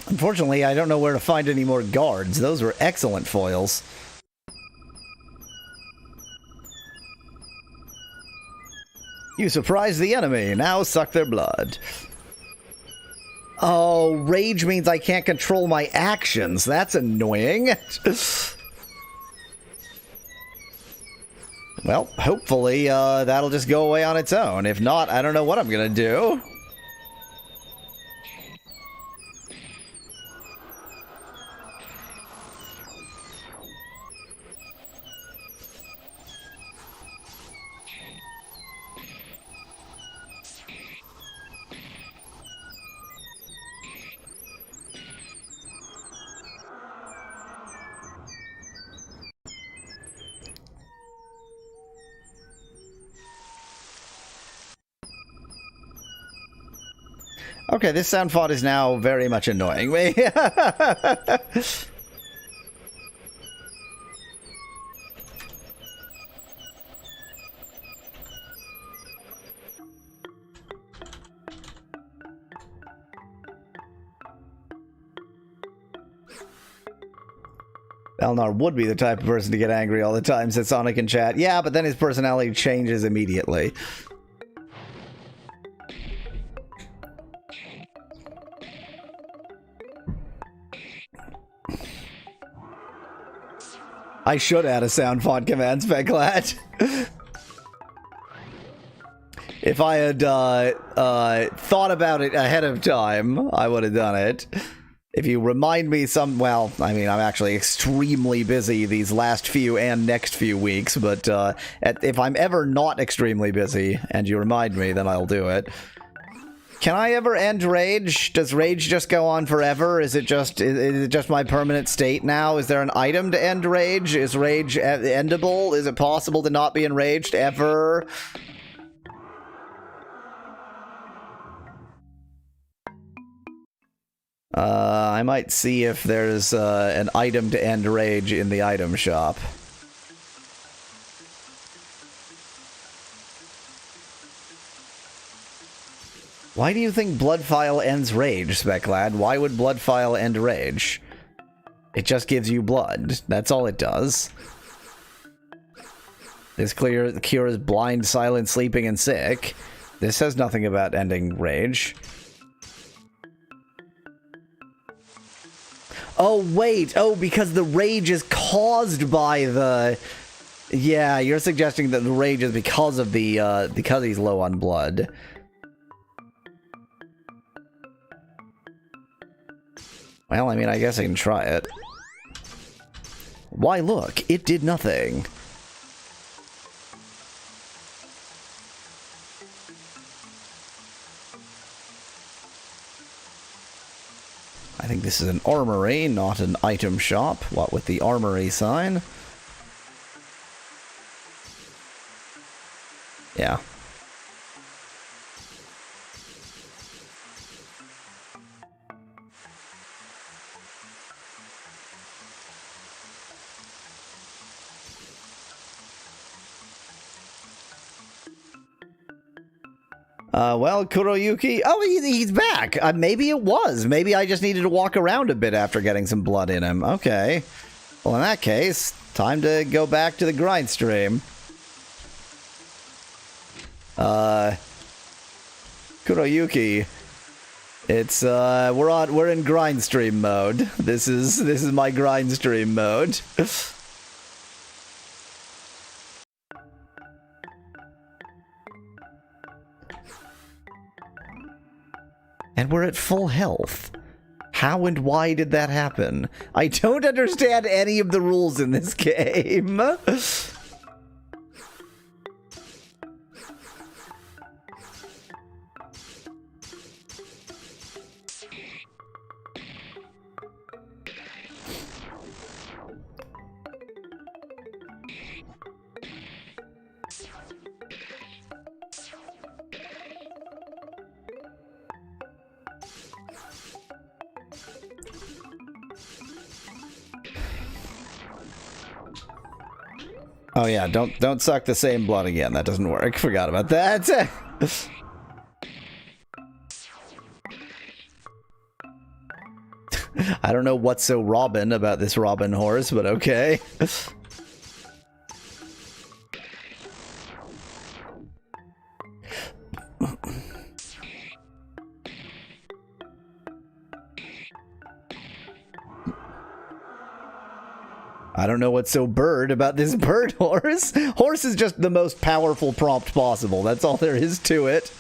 Unfortunately, I don't know where to find any more guards. Those were excellent foils. You surprised the enemy. Now suck their blood. Oh, rage means I can't control my actions. That's annoying. Well, hopefully that'll just go away on its own. If not, I don't know what I'm gonna do. Okay, this sound font is now very much annoying me. Elnar would be the type of person to get angry all the time, said Sonic in chat. Yeah, but then his personality changes immediately. I should add a sound font command, Speglad. If I had thought about it ahead of time, I would have done it. If you remind me well, I mean, I'm actually extremely busy these last few and next few weeks, but if I'm ever not extremely busy and you remind me, then I'll do it. Can I ever end rage? Does rage just go on forever? Is it just my permanent state now? Is there an item to end rage? Is rage endable? Is it possible to not be enraged ever? I might see if there's an item to end rage in the item shop. Why do you think Bloodfile ends rage, Speklad? Why would Bloodfile end rage? It just gives you blood. That's all it does. This cures blind, silent, sleeping, and sick. This says nothing about ending rage. Oh, wait. Oh, because the rage is caused by the... Yeah, you're suggesting that the rage is because of the, because he's low on blood. Well, I mean, I guess I can try it. Why, look, it did nothing. I think this is an armory, not an item shop. What with the armory sign? Yeah. Well, Kuroyuki... Oh, he's back! Maybe it was. Maybe I just needed to walk around a bit after getting some blood in him. Okay. Well, in that case, time to go back to the grind stream. Kuroyuki... It's, we're in grind stream mode. This is my grind stream mode. And we're at full health. How and why did that happen? I don't understand any of the rules in this game. Oh yeah, don't suck the same blood again. That doesn't work. Forgot about that. I don't know what's so Robin about this Robin horse, but okay. I don't know what's so bird about this bird horse. Horse is just the most powerful prompt possible. That's all there is to it.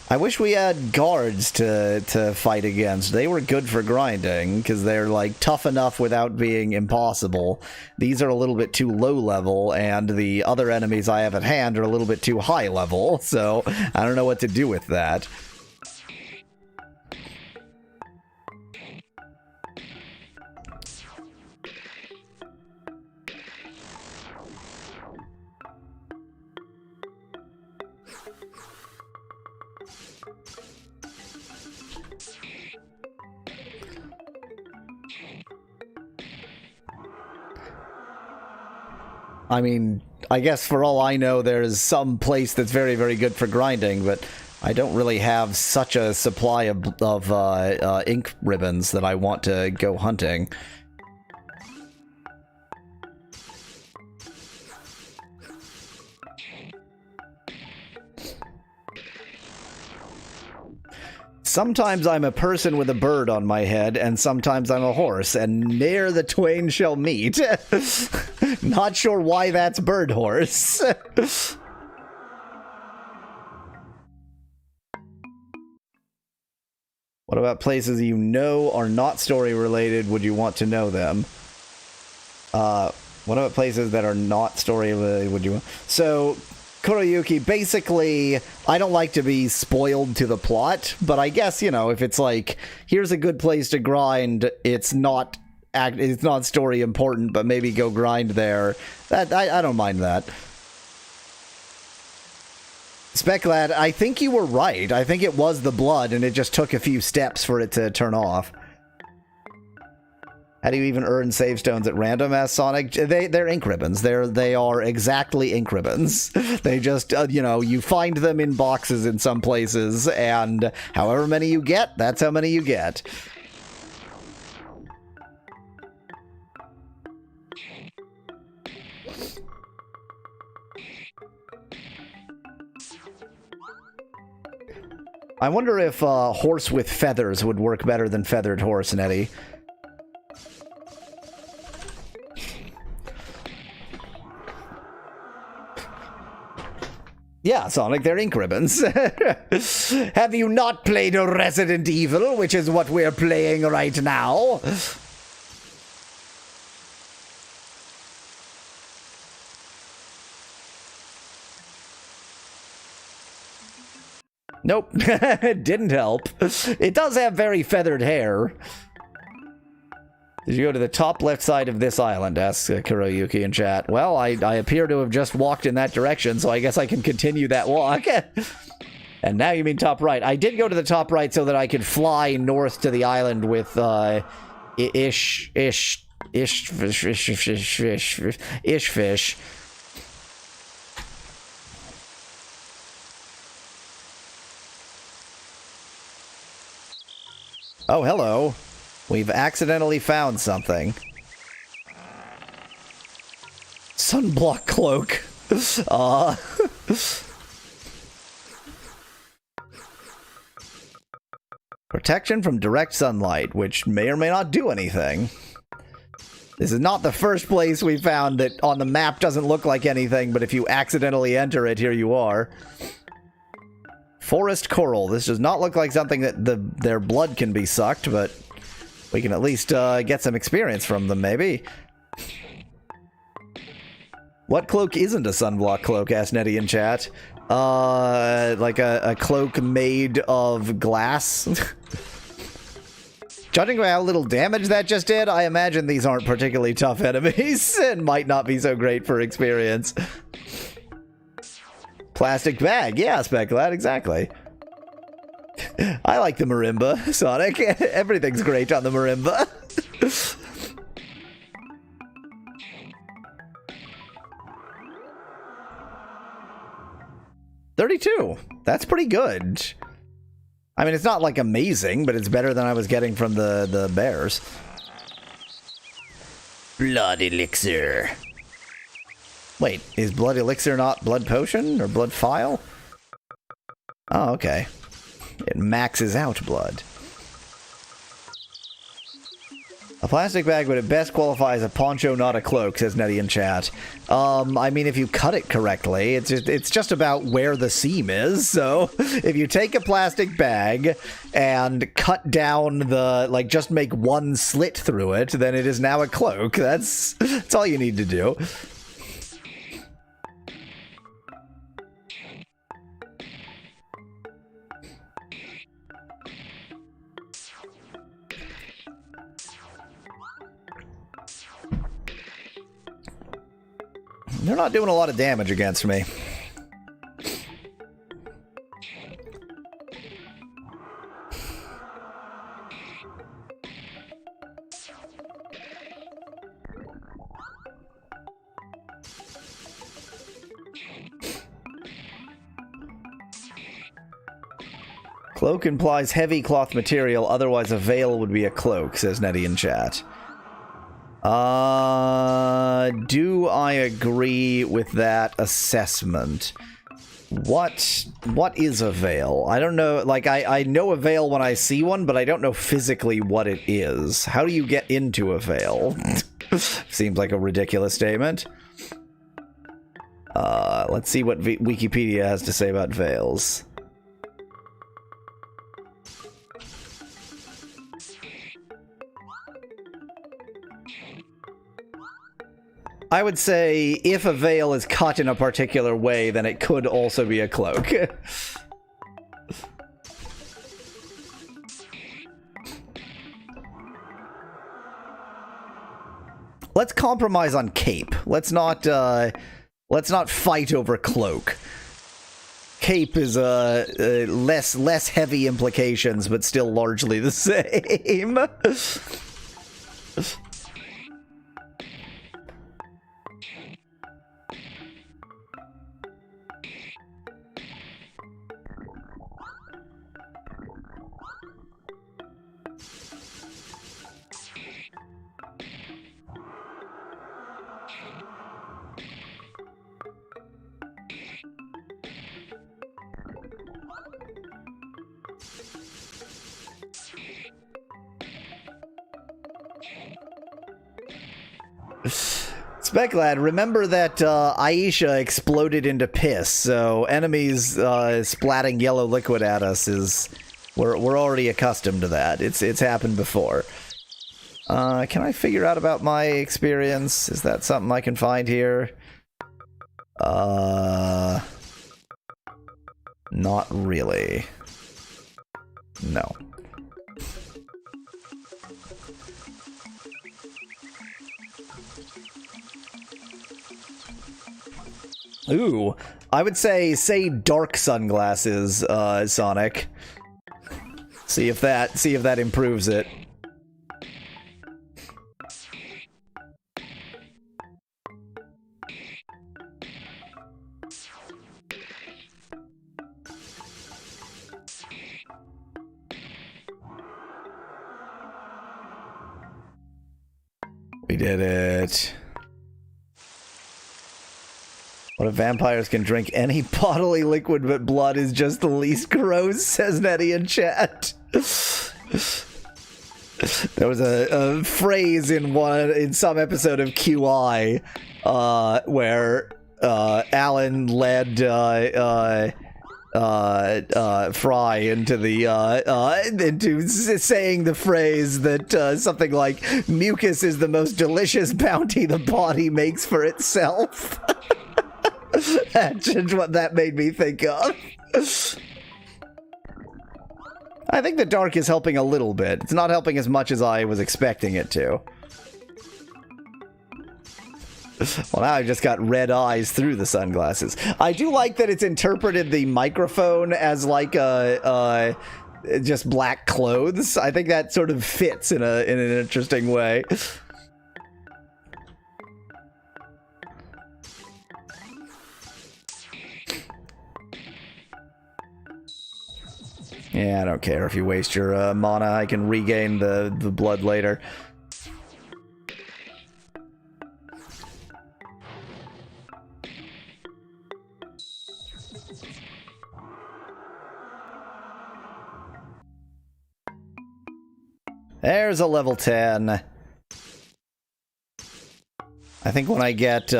I wish we had guards to fight against. They were good for grinding, because they're, like, tough enough without being impossible. These are a little bit too low level, and the other enemies I have at hand are a little bit too high level, so I don't know what to do with that. I mean, I guess for all I know, there's some place that's very, very good for grinding, but I don't really have such a supply of ink ribbons that I want to go hunting. Sometimes I'm a person with a bird on my head, and sometimes I'm a horse, and ne'er the twain shall meet. Not sure why that's bird horse. What about places you know are not story related? Would you want to know them? What about places that are not story related? Would you? So, Kuroyuki, basically, I don't like to be spoiled to the plot, but I guess, you know, if it's like, here's a good place to grind, it's not story important, but maybe go grind there. That I don't mind that. Speclad, I think you were right. I think it was the blood, and it just took a few steps for it to turn off. How do you even earn save stones at random, asked Sonic? They're ink ribbons. They are exactly ink ribbons. They just, you know, you find them in boxes in some places, and however many you get, that's how many you get. I wonder if horse with feathers would work better than feathered horse, Nettie. Yeah, Sonic, they're ink ribbons. Have you not played Resident Evil, which is what we're playing right now? Nope, it didn't help. It does have very feathered hair. Did you go to the top left side of this island? Asks Kuroyuki in chat. Well, I appear to have just walked in that direction, so I guess I can continue that walk. And now you mean top right. I did go to the top right so that I could fly north to the island with Ishfish. Oh, hello. We've accidentally found something. Sunblock cloak. Protection from direct sunlight, which may or may not do anything. This is not the first place we found that on the map doesn't look like anything, but if you accidentally enter it, here you are. Forest coral. This does not look like something that their blood can be sucked, but we can at least get some experience from them, maybe. What cloak isn't a sunblock cloak? Asked Nettie in chat. Like a cloak made of glass. Judging by how little damage that just did, I imagine these aren't particularly tough enemies and might not be so great for experience. Plastic bag, yeah, Speclad, exactly. I like the marimba, Sonic. Everything's great on the marimba. 32. That's pretty good. I mean, it's not like amazing, but it's better than I was getting from the bears. Blood elixir. Wait, is blood elixir not blood potion or blood file? Oh, okay. It maxes out blood. A plastic bag would at best qualify as a poncho, not a cloak, says Nettie in chat. I mean, if you cut it correctly, it's just about where the seam is. So if you take a plastic bag and cut down the, like, just make one slit through it, then it is now a cloak. That's all you need to do. They're not doing a lot of damage against me. Cloak implies heavy cloth material, otherwise a veil would be a cloak, says Nettie in chat. Do I agree with that assessment? What is a veil? I don't know, like, I know a veil when I see one, but I don't know physically what it is. How do you get into a veil? Seems like a ridiculous statement. Let's see what Wikipedia has to say about veils. I would say if a veil is cut in a particular way, then it could also be a cloak. Let's compromise on cape. Let's not fight over cloak. Cape is less heavy implications, but still largely the same. Speclad, remember that Aisha exploded into piss, so enemies splatting yellow liquid at us is... We're already accustomed to that. It's happened before. Can I figure out about my experience? Is that something I can find here? Not really. No. Ooh, I would say dark sunglasses, Sonic. See if that improves it. We did it. What if vampires can drink any bodily liquid but blood is just the least gross, says Nettie in chat. There was a phrase in some episode of QI where Alan led Fry into saying the phrase that something like mucus is the most delicious bounty the body makes for itself. That's just what that made me think of. I think the dark is helping a little bit. It's not helping as much as I was expecting it to. Well, now I've just got red eyes through the sunglasses. I do like that it's interpreted the microphone as like just black clothes. I think that sort of fits in an interesting way. Yeah, I don't care if you waste your mana. I can regain the blood later. There's a level 10. I think when I get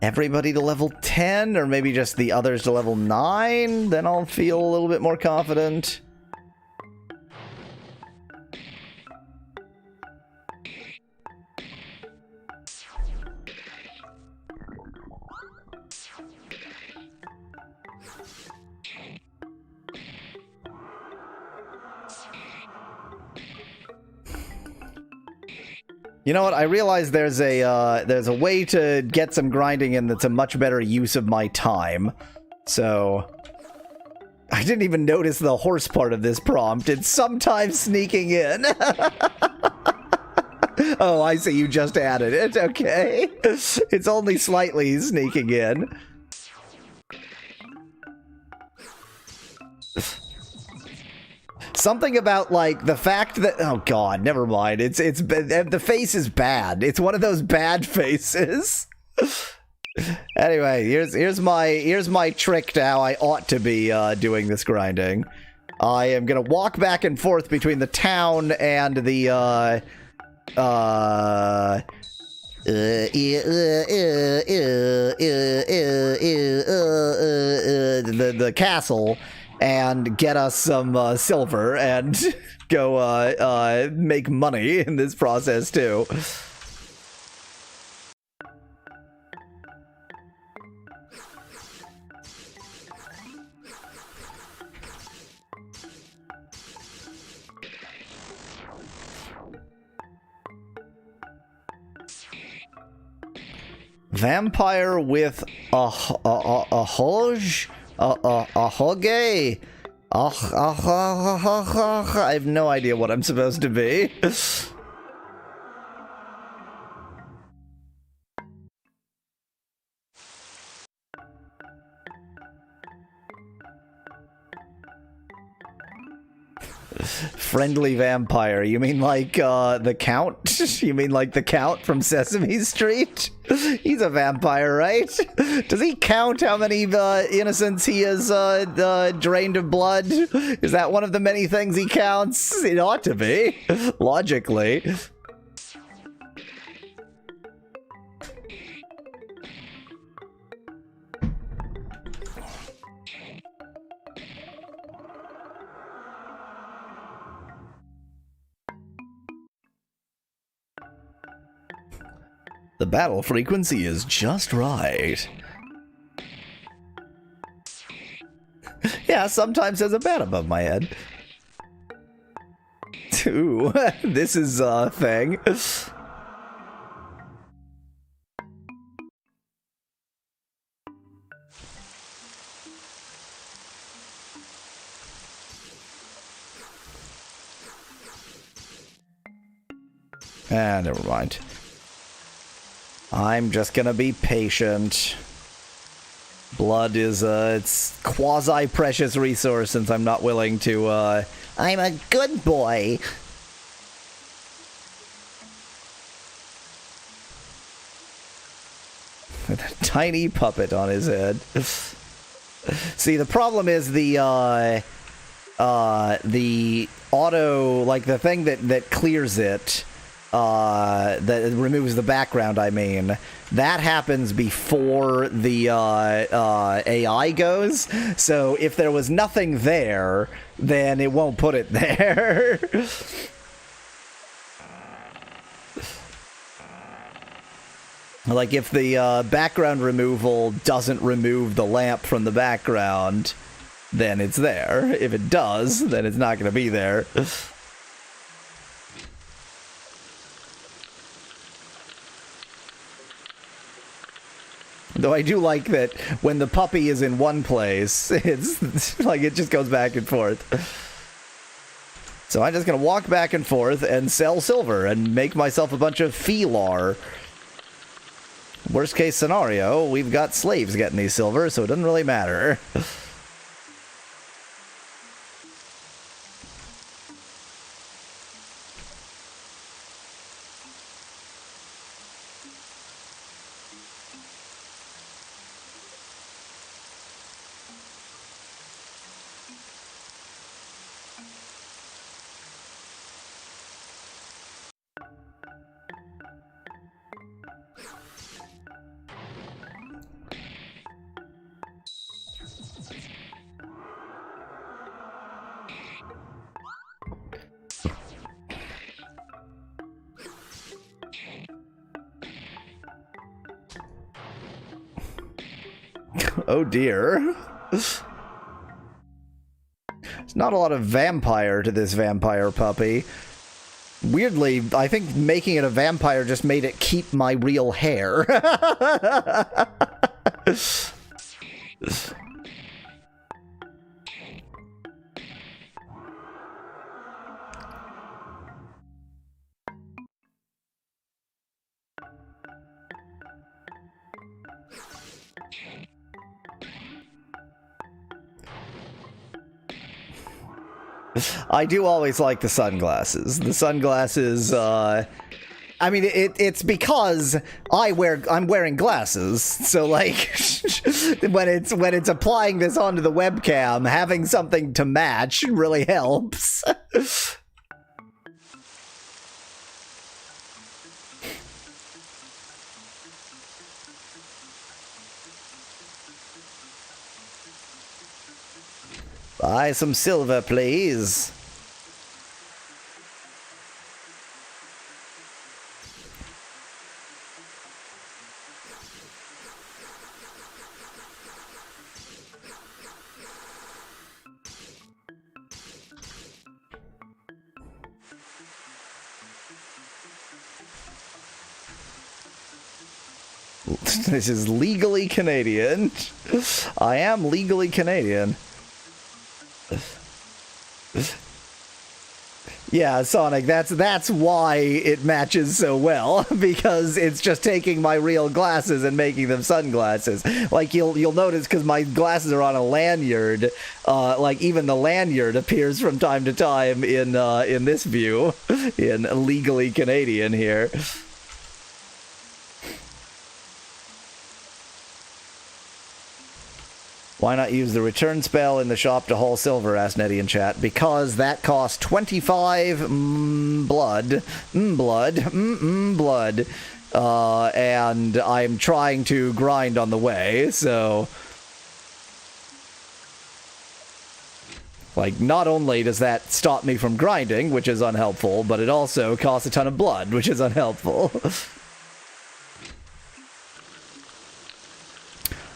everybody to level 10, or maybe just the others to level 9, then I'll feel a little bit more confident. You know what? I realize there's a way to get some grinding in that's a much better use of my time. So I didn't even notice the horse part of this prompt. It's sometimes sneaking in. Oh, I see. You just added it. Okay. It's only slightly sneaking in. Something about like the fact that oh god, never mind. It's the face is bad. It's one of those bad faces. Anyway, here's my trick to how I ought to be doing this grinding. I am gonna walk back and forth between the town and the the castle and get us some silver and go make money in this process too. Vampire with a hoj? A hoge? I have no idea what I'm supposed to be. Friendly vampire. You mean like the Count? You mean like the Count from Sesame Street? He's a vampire, right? Does he count how many innocents he has drained of blood? Is that one of the many things he counts? It ought to be, logically. The battle frequency is just right. Yeah, sometimes there's a bat above my head. Ooh, this is a thing. Ah, never mind. I'm just gonna be patient. Blood is it's quasi-precious resource since I'm not willing to, I'm a good boy. With a tiny puppet on his head. See, the problem is the auto, like the thing that clears it, that removes the background, I mean, that happens before the AI goes. So if there was nothing there, then it won't put it there. Like if the background removal doesn't remove the lamp from the background, then it's there. If it does, then it's not going to be there. Though I do like that when the puppy is in one place, it's like it just goes back and forth. So I'm just going to walk back and forth and sell silver and make myself a bunch of Felar. Worst case scenario, we've got slaves getting these silver, so it doesn't really matter. Oh dear. There's not a lot of vampire to this vampire puppy. Weirdly, I think making it a vampire just made it keep my real hair. I do always like the sunglasses. The sunglasses, I mean, it's because I'm wearing glasses, so like when it's applying this onto the webcam, having something to match really helps. Buy some silver, please. This is legally Canadian. I am legally Canadian. Yeah, Sonic, that's why it matches so well, because it's just taking my real glasses and making them sunglasses. Like you'll notice, because my glasses are on a lanyard, like even the lanyard appears from time to time in this view, in legally Canadian here. Why not use the return spell in the shop to haul silver, asked Nettie in chat. Because that costs 25 blood. Blood. And I'm trying to grind on the way, so... Like, not only does that stop me from grinding, which is unhelpful, but it also costs a ton of blood, which is unhelpful.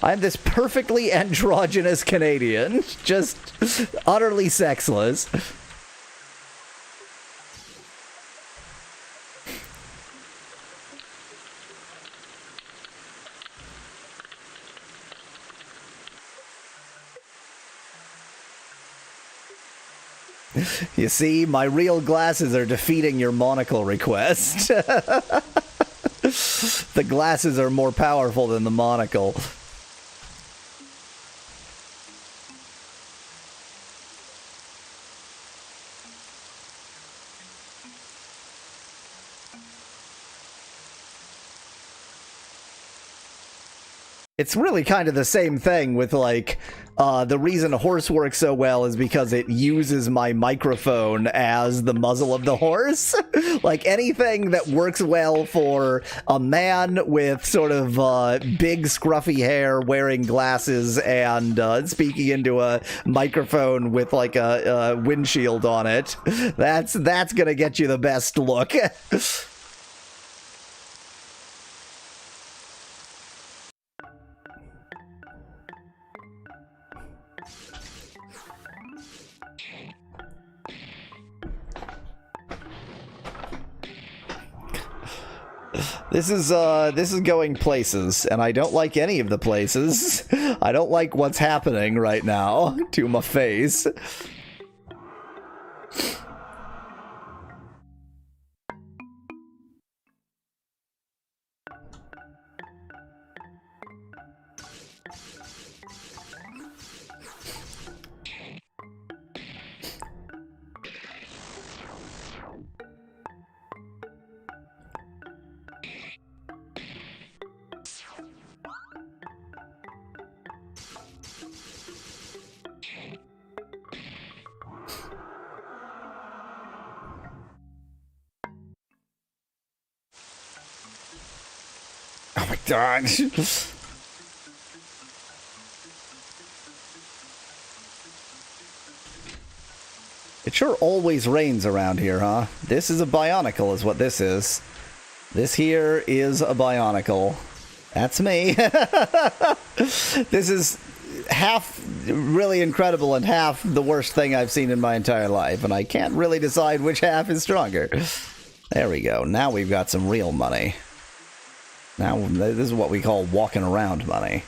I'm this perfectly androgynous Canadian, just utterly sexless. You see, my real glasses are defeating your monocle request. The glasses are more powerful than the monocle. It's really kind of the same thing with, like, the reason a horse works so well is because it uses my microphone as the muzzle of the horse. Like, anything that works well for a man with sort of big scruffy hair, wearing glasses, and speaking into a microphone with, like, a windshield on it, that's gonna get you the best look. This is going places, and I don't like any of the places. I don't like what's happening right now to my face. Oh my god. It sure always rains around here, huh? This is a Bionicle is what this is. This here is a Bionicle. That's me. This is half really incredible and half the worst thing I've seen in my entire life, and I can't really decide which half is stronger. There we go. Now we've got some real money. Now, this is what we call walking around money.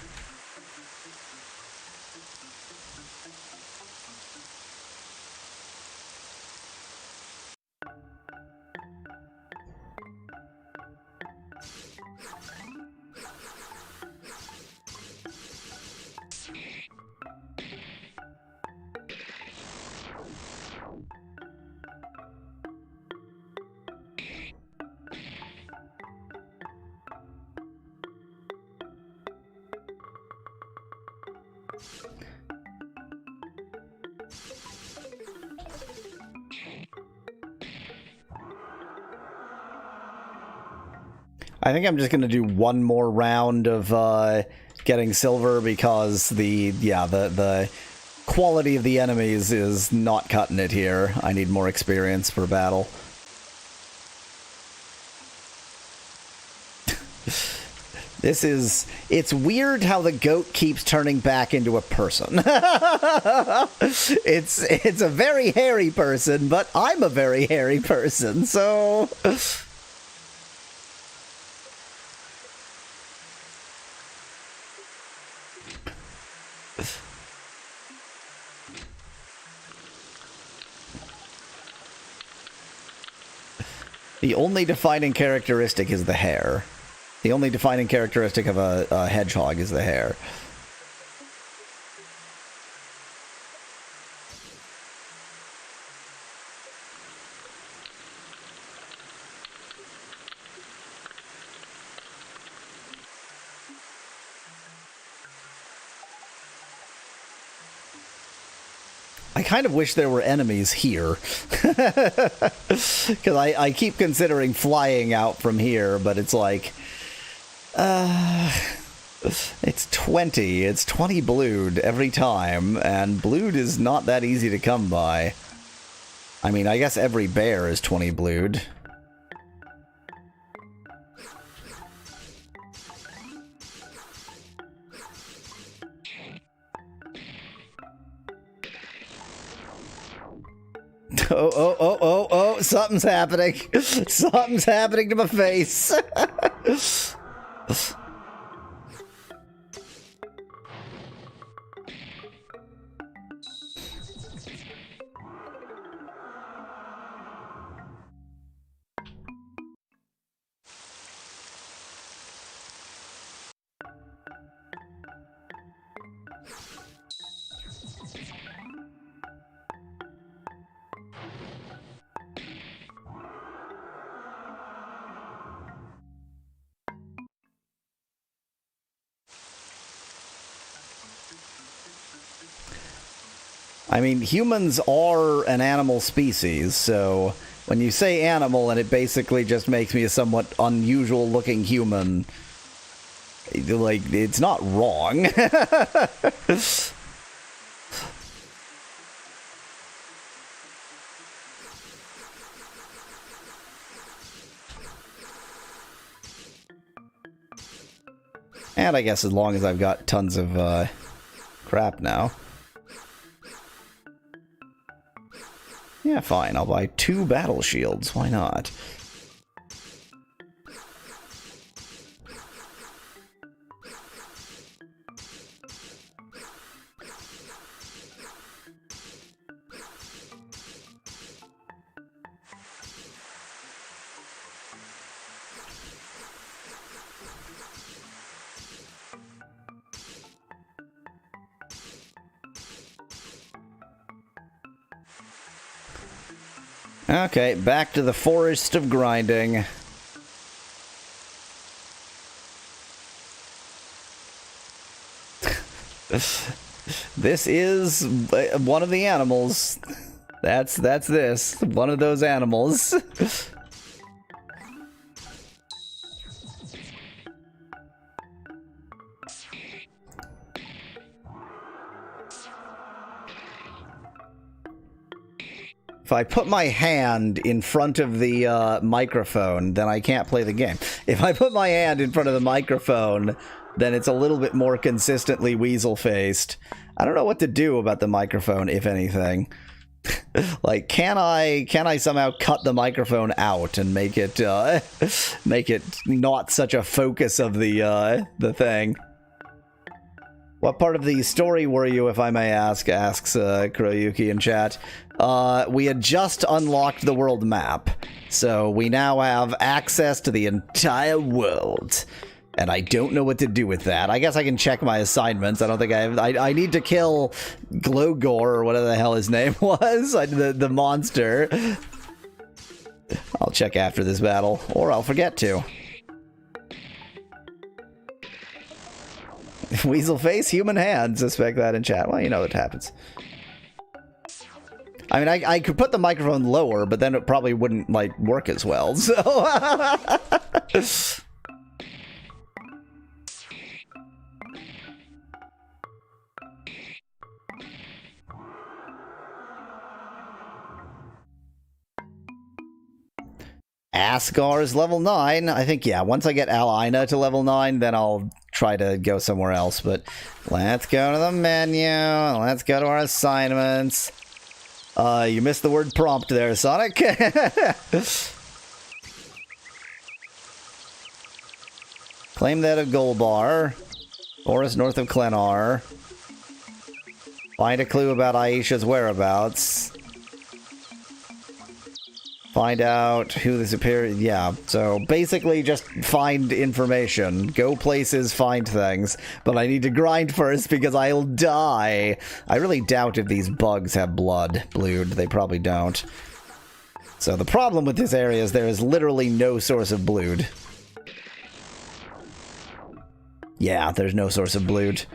I think I'm just gonna do one more round of getting silver because the quality of the enemies is not cutting it here. I need more experience for battle. It's weird how the goat keeps turning back into a person. It's a very hairy person, but I'm a very hairy person, so... The only defining characteristic is the hair. The only defining characteristic of a hedgehog is the hair. I kind of wish there were enemies here. Because I keep considering flying out from here, but it's like... it's 20. It's 20 blued every time, and blued is not that easy to come by. I mean, I guess every bear is 20 blued. Oh, something's happening. Something's happening to my face. I mean, humans are an animal species, so when you say animal and it basically just makes me a somewhat unusual looking human, like, it's not wrong. And I guess as long as I've got tons of crap now. Yeah, fine. I'll buy 2 battle shields. Why not? Okay, back to the forest of grinding. This is one of the animals. That's this. One of those animals. If I put my hand in front of the microphone, then I can't play the game. If I put my hand in front of the microphone, then it's a little bit more consistently weasel-faced. I don't know what to do about the microphone, if anything. Like, can I somehow cut the microphone out and make it not such a focus of the thing? What part of the story were you, if I may ask, asks Kuroyuki in chat. We had just unlocked the world map, so we now have access to the entire world. And I don't know what to do with that. I guess I can check my assignments. I don't think I need to kill Glogor, or whatever the hell his name was, the monster. I'll check after this battle, or I'll forget to. Weasel face, human hand. Suspect that in chat. Well, you know what happens. I mean, I could put the microphone lower, but then it probably wouldn't, like, work as well, so... Asgar is level 9. I think, yeah, once I get Alina to level 9, then I'll try to go somewhere else. But let's go to the menu. Let's go to our assignments. You missed the word prompt there, Sonic. Claim that of Golbar. Forest north of Klenar. Find a clue about Aisha's whereabouts. Find out who the superior... Yeah, so basically just find information. Go places, find things. But I need to grind first because I'll die. I really doubt if these bugs have blood. Blood, they probably don't. So the problem with this area is there is literally no source of blood. Yeah, there's no source of blood.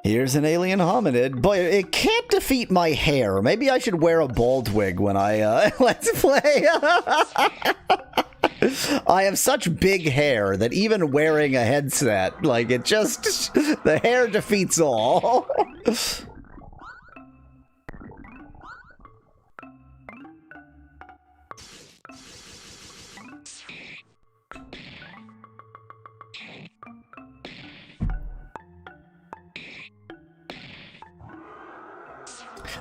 Here's an alien hominid, but it can't defeat my hair. Maybe I should wear a bald wig when I, let's play. I have such big hair that even wearing a headset, like, it just, the hair defeats all.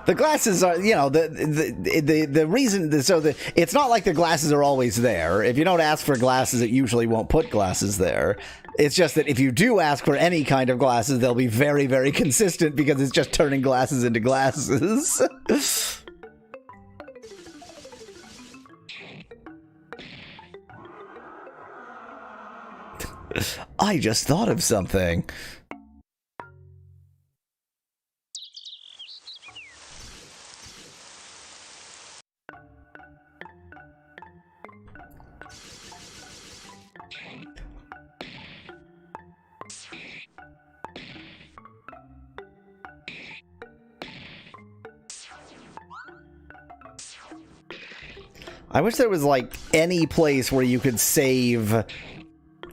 The glasses are, you know, the reason, so it's not like the glasses are always there. If you don't ask for glasses, it usually won't put glasses there. It's just that if you do ask for any kind of glasses, they'll be very, very consistent because it's just turning glasses into glasses. I just thought of something. I wish there was, like, any place where you could save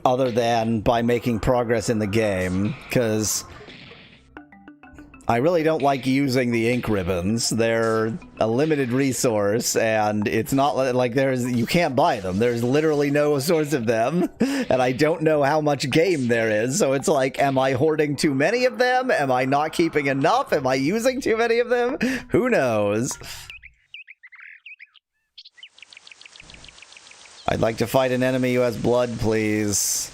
other than by making progress in the game, because I really don't like using the ink ribbons. They're a limited resource, and it's not like you can't buy them. There's literally no source of them, and I don't know how much game there is, so it's like, am I hoarding too many of them? Am I not keeping enough? Am I using too many of them? Who knows? I'd like to fight an enemy who has blood, please.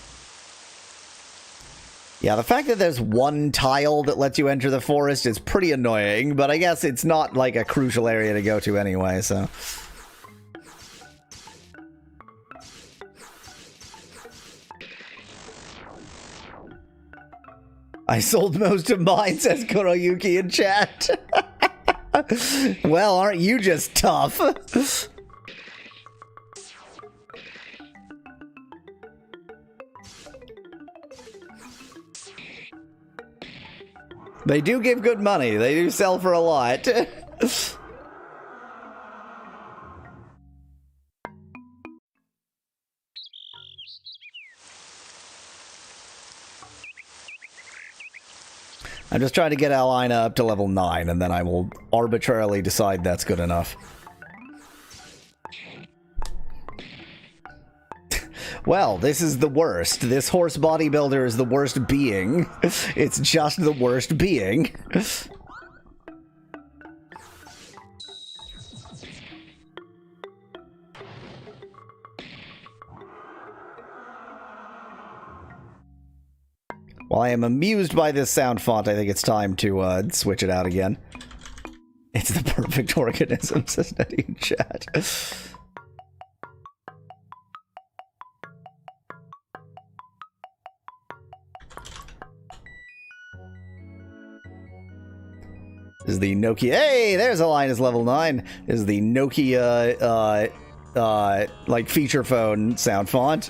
Yeah, the fact that there's one tile that lets you enter the forest is pretty annoying, but I guess it's not like a crucial area to go to anyway, so... I sold most of mine, says Kuroyuki in chat. Well, aren't you just tough? They do give good money. They do sell for a lot. I'm just trying to get Alina up to level 9, and then I will arbitrarily decide that's good enough. Well, this is the worst. This horse bodybuilder is the worst being. It's just the worst being. While I am amused by this sound font, I think it's time to switch it out again. It's the perfect organism, says Nettie in chat. Is the Nokia... Hey, there's a line is level 9. Is the Nokia, like, feature phone sound font.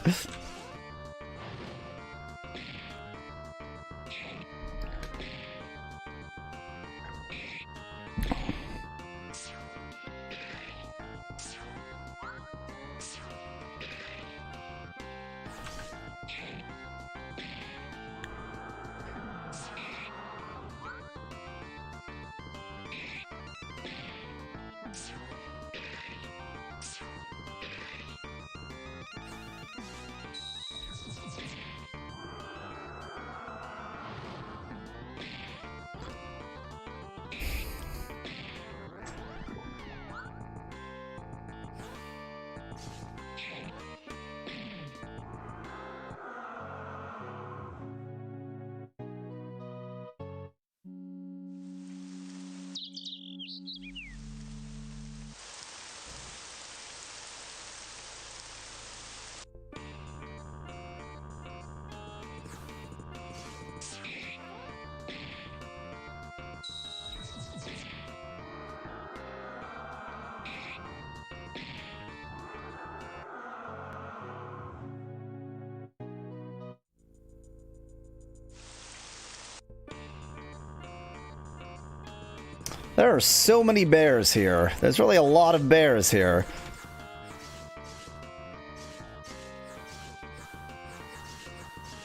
There are so many bears here. There's really a lot of bears here.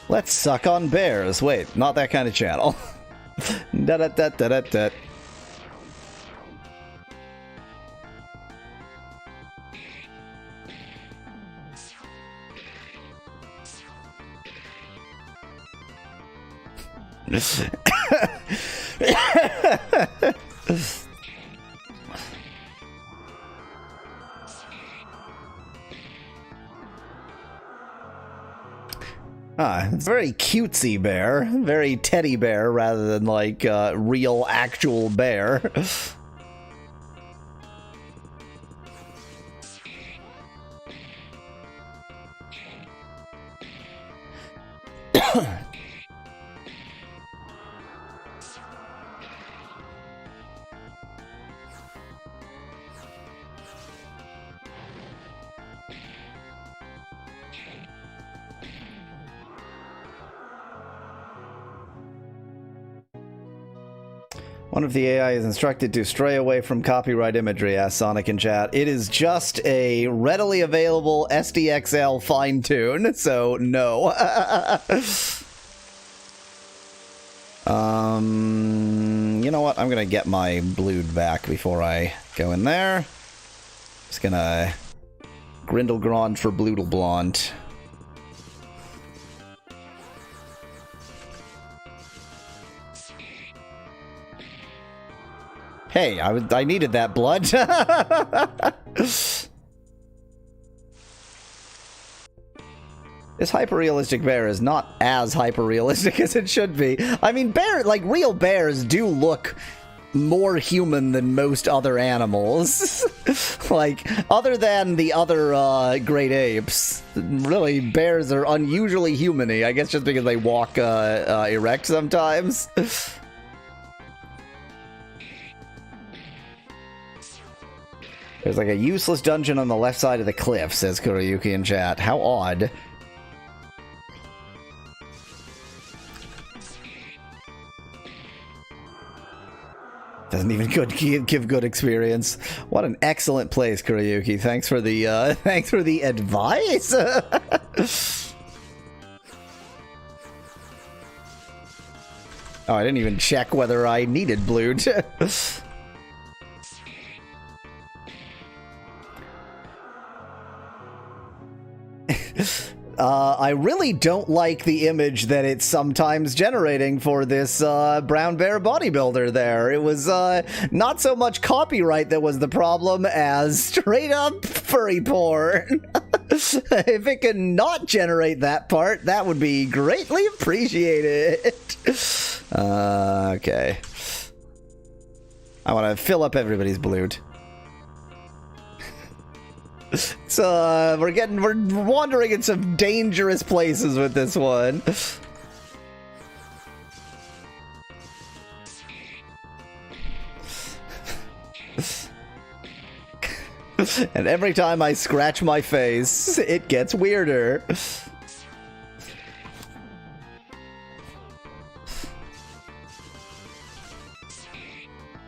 Let's suck on bears. Wait, not that kind of channel. Da-da-da-da-da-da. It's very cutesy bear. Very teddy bear rather than like real actual bear. One of the AI is instructed to stray away from copyright imagery, asks Sonic in chat. It is just a readily available SDXL fine-tune, so no. You know what? I'm gonna get my Blood back before I go in there. Just gonna Grindelgrond for Bloodle Blonde. Hey, I needed that blood. This hyper-realistic bear is not as hyper-realistic as it should be. I mean, real bears do look more human than most other animals. Like, other than the other great apes, really, bears are unusually human-y. I guess just because they walk erect sometimes. There's like a useless dungeon on the left side of the cliff, says Kurayuki in chat. How odd. Doesn't even give good experience. What an excellent place, Kurayuki. Thanks for the advice. Oh, I didn't even check whether I needed Blood. I really don't like the image that it's sometimes generating for this brown bear bodybuilder there. It was not so much copyright that was the problem as straight up furry porn. If it can not generate that part, that would be greatly appreciated. Okay. I want to fill up everybody's Blood. So we're wandering in some dangerous places with this one. And every time I scratch my face, it gets weirder.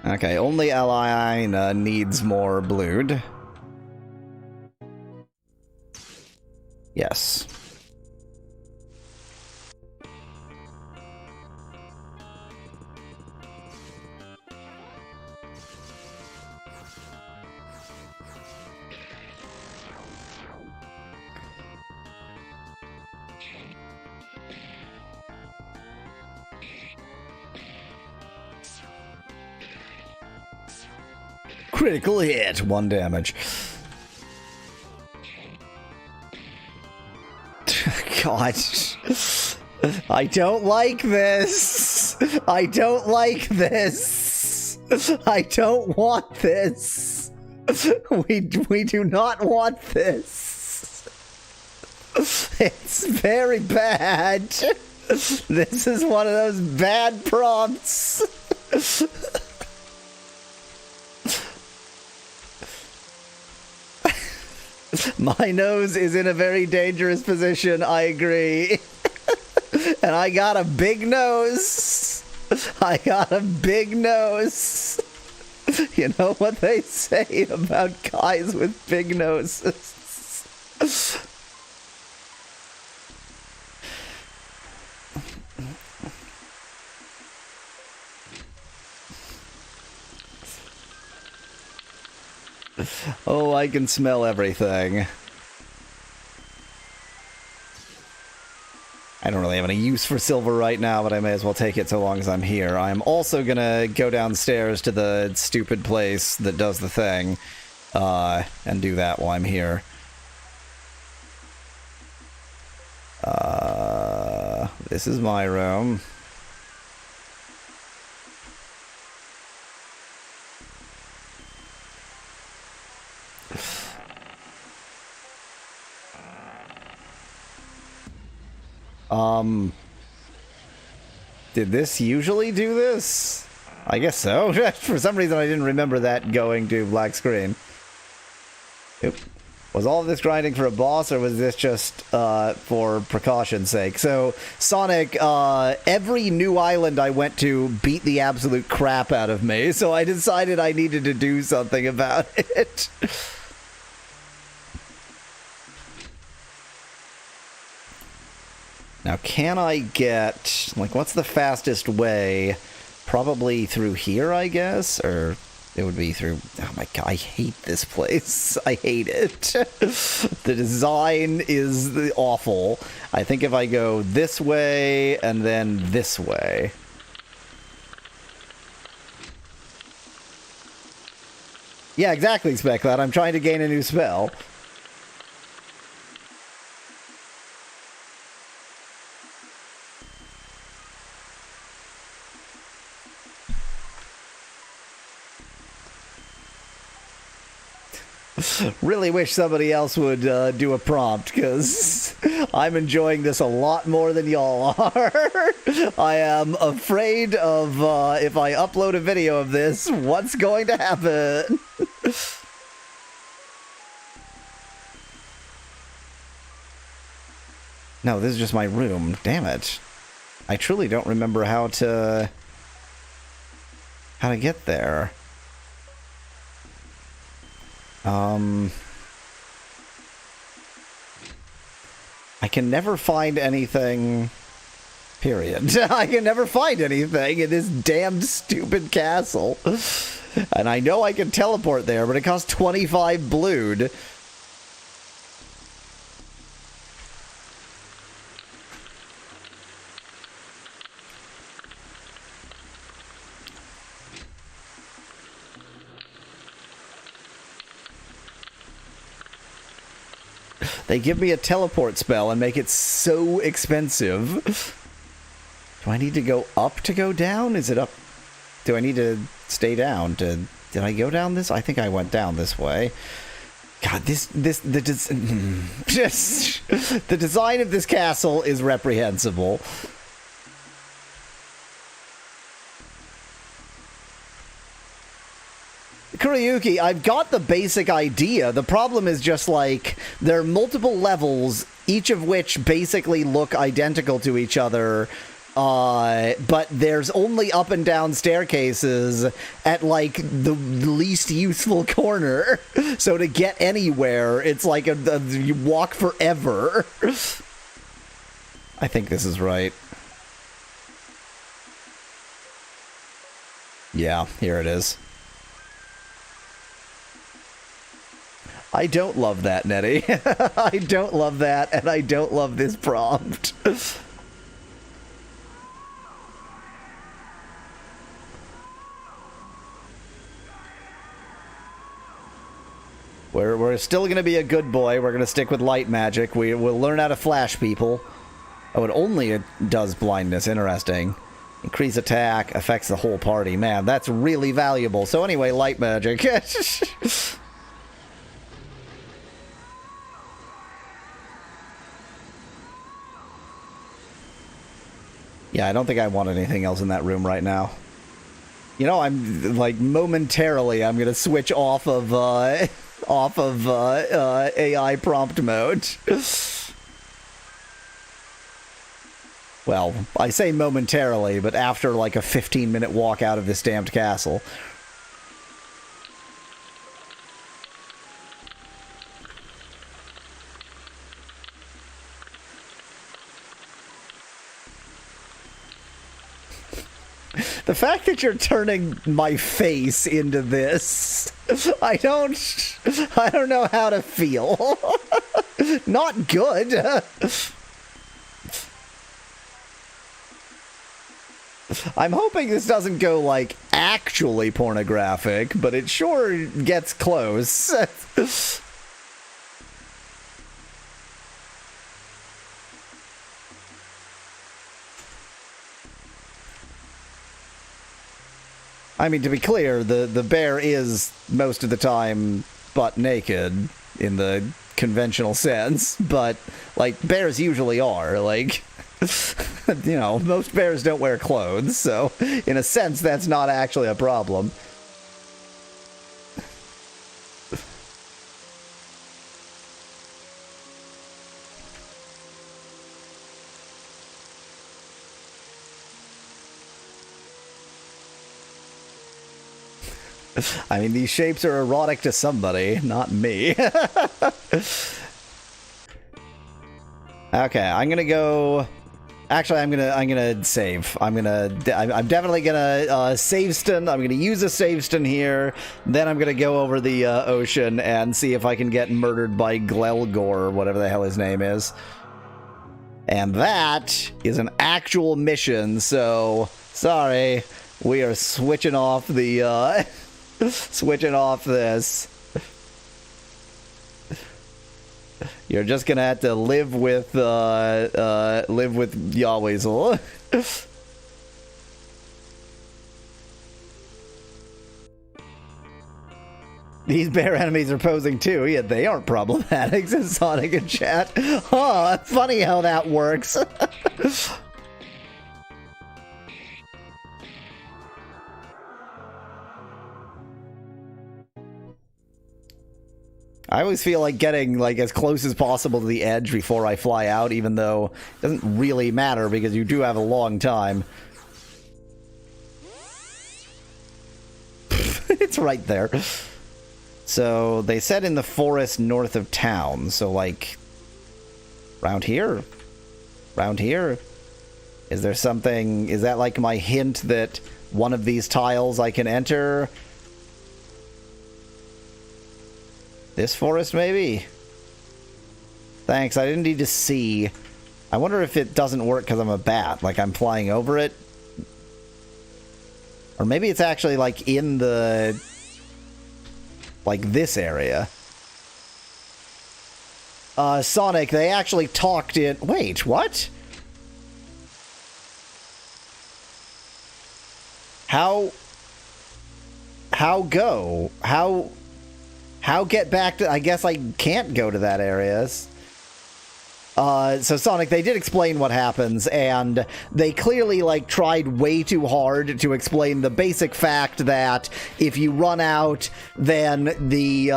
Okay, only Alina needs more Blood. Yes. Critical hit, 1 damage. God. I don't like this. I don't like this. I don't want this. We do not want this. It's very bad. This is one of those bad prompts. My nose is in a very dangerous position, I agree. And I got a big nose. I got a big nose. You know what they say about guys with big noses. Oh, I can smell everything. I don't really have any use for silver right now, but I may as well take it so long as I'm here. I'm also gonna go downstairs to the stupid place that does the thing, and do that while I'm here. This is my room. Did this usually do this? I guess so. For some reason I didn't remember that going to black screen. Oop. Was all of this grinding for a boss, or was this just for precaution's sake? So, Sonic, every new island I went to beat the absolute crap out of me, so I decided I needed to do something about it. Now, can I get, like, what's the fastest way? Probably through here, I guess? Or it would be through, oh my god, I hate this place. I hate it. The design is awful. I think if I go this way and then this way. Yeah, exactly, SpecCloud. I'm trying to gain a new spell. Really wish somebody else would do a prompt, because I'm enjoying this a lot more than y'all are. I am afraid of, if I upload a video of this, what's going to happen? No, this is just my room. Damn it. I truly don't remember how to get there. I can never find anything, period. I can never find anything in this damned stupid castle. And I know I can teleport there, but it costs 25 blood. They give me a teleport spell and make it so expensive. Do I need to go up to go down? Is it up? Do I need to stay down? Did I go down this? I think I went down this way. God, the design of this castle is reprehensible. Kuryuki, I've got the basic idea. The problem is just, like, there are multiple levels, each of which basically look identical to each other, but there's only up and down staircases at, like, the least useful corner. So to get anywhere, it's like you walk forever. I think this is right. Yeah, here it is. I don't love that, Nettie. I don't love that, and I don't love this prompt. We're still going to be a good boy. We're going to stick with light magic. We'll learn how to flash people. Oh, it only does blindness. Interesting. Increase attack, affects the whole party. Man, that's really valuable. So anyway, light magic. Yeah, I don't think I want anything else in that room right now. You know, I'm, like, momentarily, I'm gonna switch off of AI prompt mode. Well, I say momentarily, but after, like, a 15-minute walk out of this damned castle. The fact that you're turning my face into this, I don't know how to feel. Not good. I'm hoping this doesn't go, like, actually pornographic, but it sure gets close. I mean, to be clear, the bear is, most of the time, butt naked, in the conventional sense, but, like, bears usually are, like... You know, most bears don't wear clothes, so in a sense that's not actually a problem. I mean, these shapes are erotic to somebody, not me. Okay, I'm gonna go... Actually, I'm gonna save. I'm definitely gonna save stun. I'm gonna use a save stun here. Then I'm gonna go over the ocean and see if I can get murdered by Glelgor, or whatever the hell his name is. And that is an actual mission. So sorry, we are switching off the switching off this. You're just gonna have to live with Yahweh's. These bear enemies are posing too, yet they aren't problematic, says Sonic in chat. Huh, funny how that works. I always feel like getting like as close as possible to the edge before I fly out, even though it doesn't really matter because you do have a long time. It's right there. So they said in the forest north of town, so like round here? Round here? Is there something, is that like my hint that one of these tiles I can enter? This forest, maybe? Thanks, I didn't need to see. I wonder if it doesn't work because I'm a bat, like I'm flying over it. Or maybe it's actually like in the... like this area. Sonic, they actually talked in... Wait, what? How go? How get back to... I guess I can't go to that area. So Sonic, they did explain what happens, and they clearly, like, tried way too hard to explain the basic fact that if you run out, then the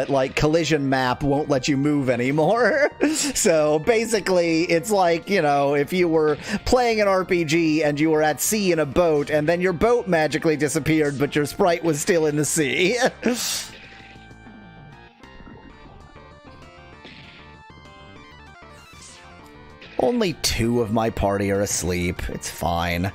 like, collision map won't let you move anymore. So, basically, it's like, you know, if you were playing an RPG and you were at sea in a boat, and then your boat magically disappeared, but your sprite was still in the sea. Only 2 of my party are asleep. It's fine.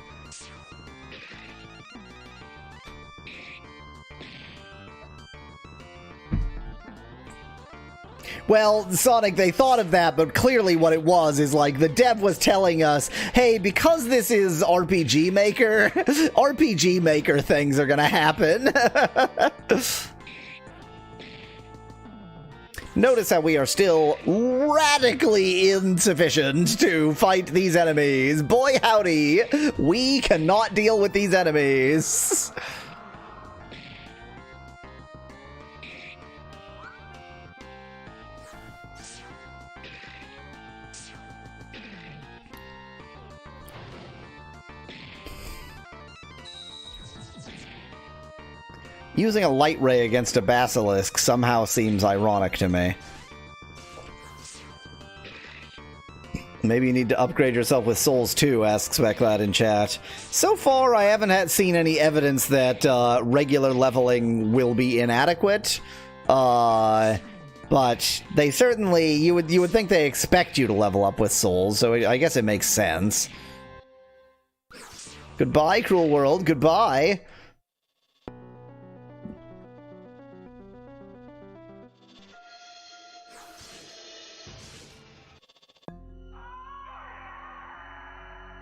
Well, Sonic, they thought of that, but clearly what it was is, like, the dev was telling us, hey, because this is RPG Maker, RPG Maker things are gonna happen. Notice how we are still radically insufficient to fight these enemies. Boy howdy, we cannot deal with these enemies. Using a light ray against a basilisk somehow seems ironic to me. Maybe you need to upgrade yourself with souls too, asks Sveclad in chat. So far, I haven't seen any evidence that regular leveling will be inadequate. But they certainly, you would think they expect you to level up with souls, so I guess it makes sense. Goodbye, cruel world. Goodbye.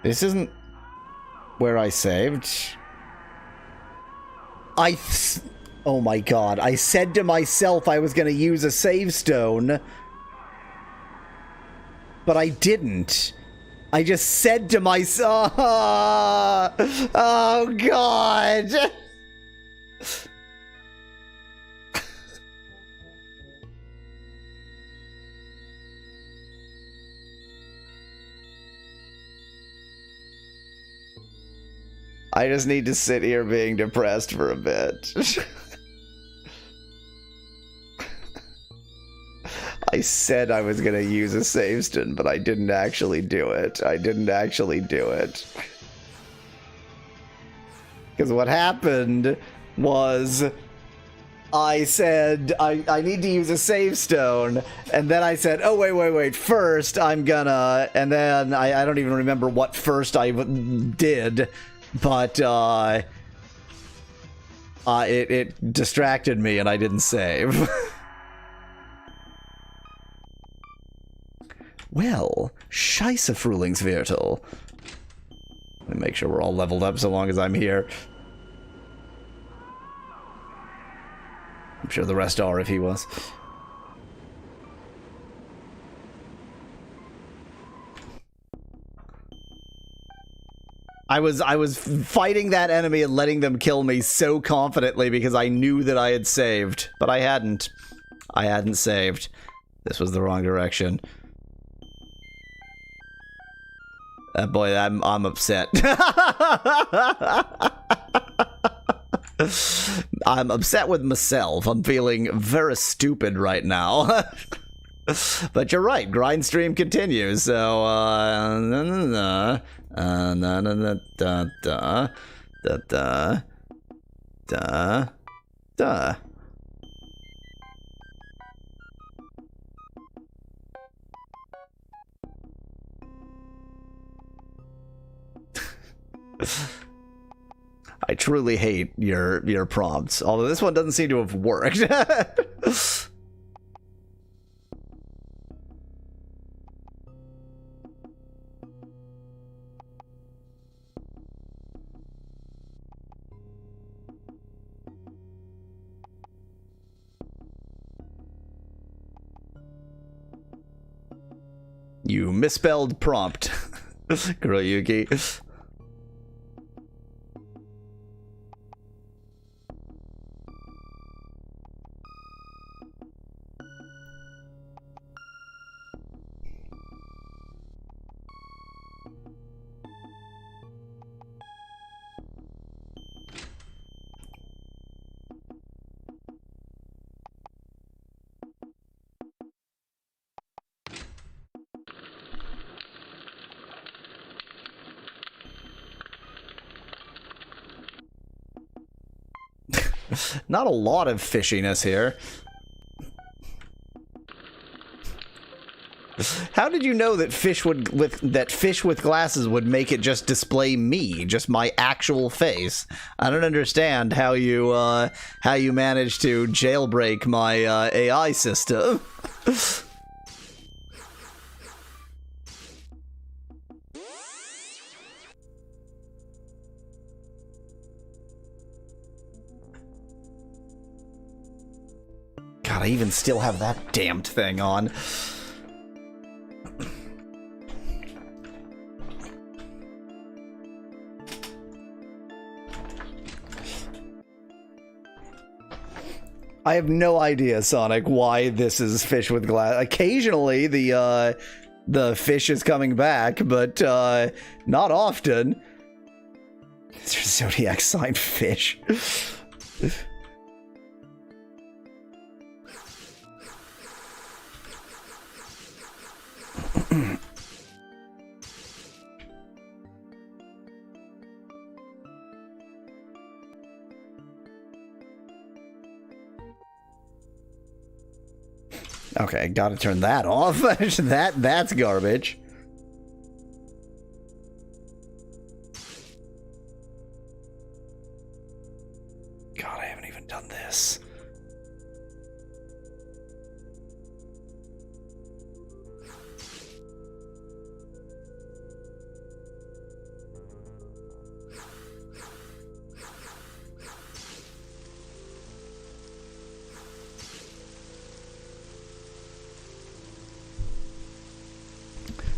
This isn't where I saved. Oh my god. I said to myself I was going to use a save stone. But I didn't. I just said to myself... Oh god. I just need to sit here being depressed for a bit. I said I was gonna use a save stone, but I didn't actually do it. Because what happened was... I said, I need to use a save stone, and then I said, oh, wait, first I'm gonna... And then I don't even remember what first I did. But, it distracted me and I didn't save. Well, Scheisse Frühlingsviertel. Let me make sure we're all leveled up so long as I'm here. I'm sure the rest are if he was. I was fighting that enemy and letting them kill me so confidently because I knew that I had saved, but I hadn't. I hadn't saved. This was the wrong direction. Boy, I'm upset. I'm upset with myself. I'm feeling very stupid right now. But you're right, grind stream continues, so I truly hate your prompts, although this one doesn't seem to have worked. You misspelled prompt, Kuroyuki. Not a lot of fishiness here. How did you know that fish with glasses would make it just display me, just my actual face? I don't understand how you managed to jailbreak my AI system. God, I even still have that damned thing on. I have no idea, Sonic, why this is fish with glass. Occasionally, the fish is coming back, but not often. It's your zodiac sign fish. Okay, gotta turn that off. That's garbage.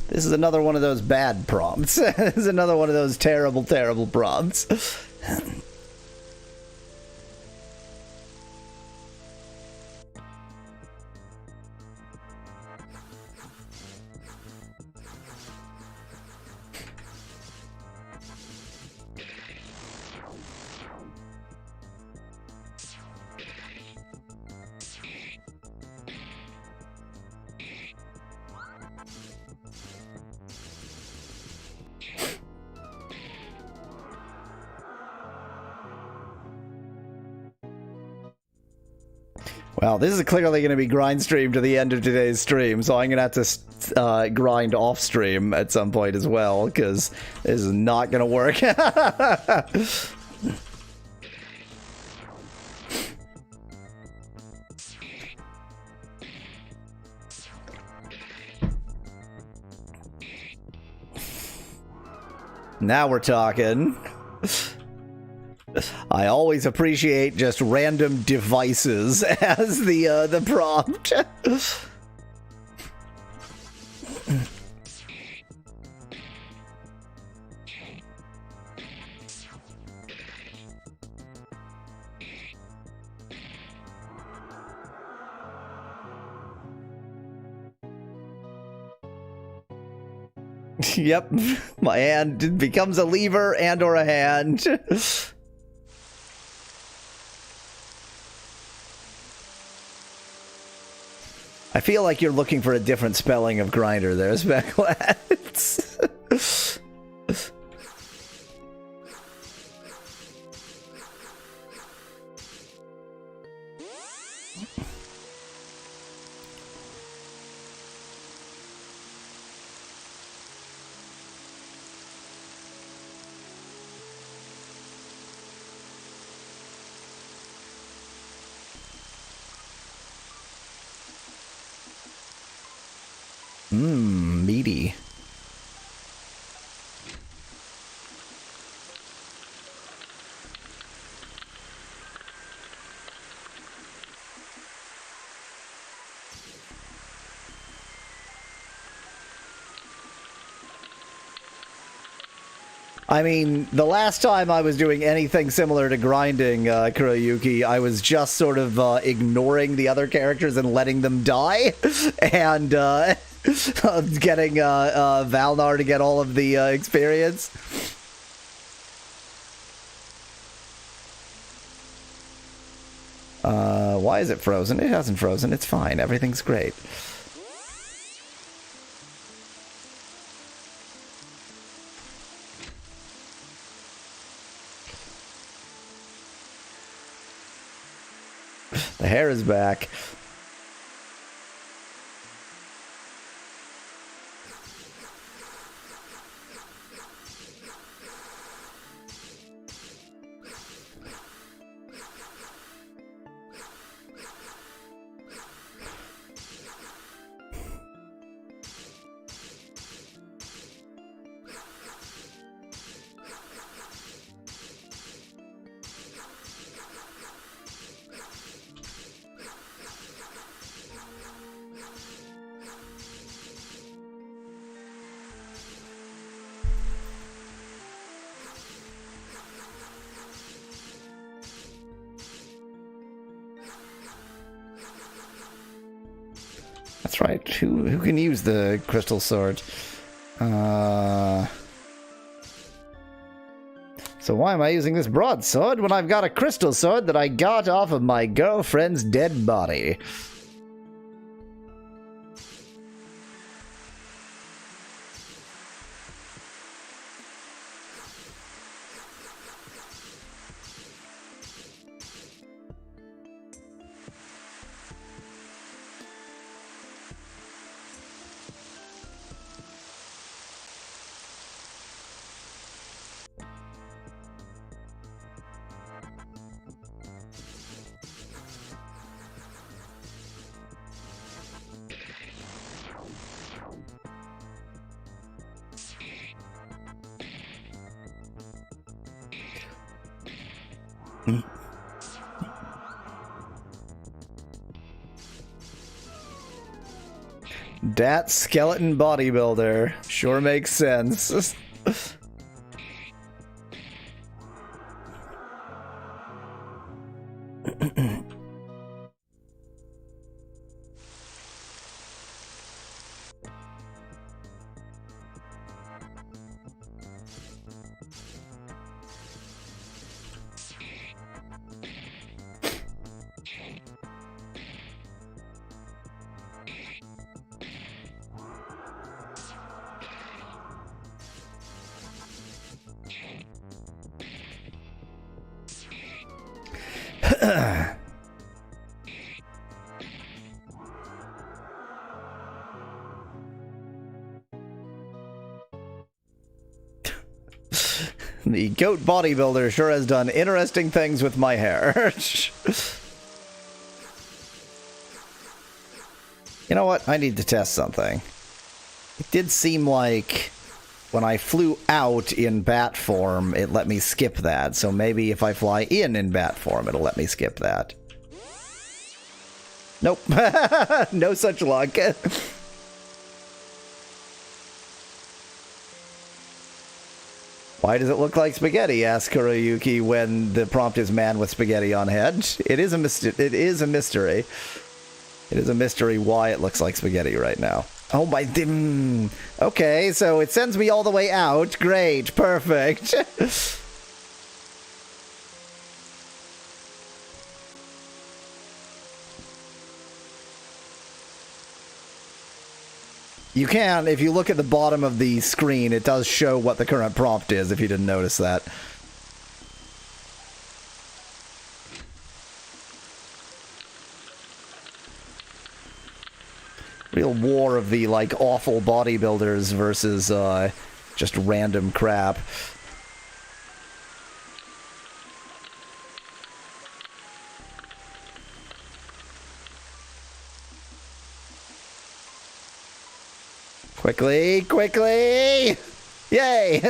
This is another one of those bad prompts. This is another one of those terrible, terrible prompts. Well, this is clearly going to be grind stream to the end of today's stream, so I'm going to have to grind off stream at some point as well, because this is not going to work. Now we're talking. I always appreciate just random devices as the prompt. Yep, my hand becomes a lever and or a hand. I feel like you're looking for a different spelling of grinder there, Specklats. Meaty. I mean, the last time I was doing anything similar to grinding, Kuroyuki, I was just sort of ignoring the other characters and letting them die, and getting Valnar to get all of the experience. Why is it frozen? It hasn't frozen. It's fine. Everything's great. The hair is back. That's right. Who can use the crystal sword? So why am I using this broadsword when I've got a crystal sword that I got off of my girlfriend's dead body? Dat skeleton bodybuilder. Sure makes sense. The goat bodybuilder sure has done interesting things with my hair. You know what? I need to test something. It did seem like when I flew out in bat form, it let me skip that. So maybe if I fly in bat form, it'll let me skip that. Nope. No such luck. Why does it look like spaghetti? Asks Kuroyuki when the prompt is man with spaghetti on head. It is a mystery. It is a mystery. It is a mystery why it looks like spaghetti right now. Oh my... Okay, so it sends me all the way out. Great. Perfect. You can, if you look at the bottom of the screen, it does show what the current prompt is, if you didn't notice that. Real war of the, like, awful bodybuilders versus, just random crap. Quickly, quickly! Yay!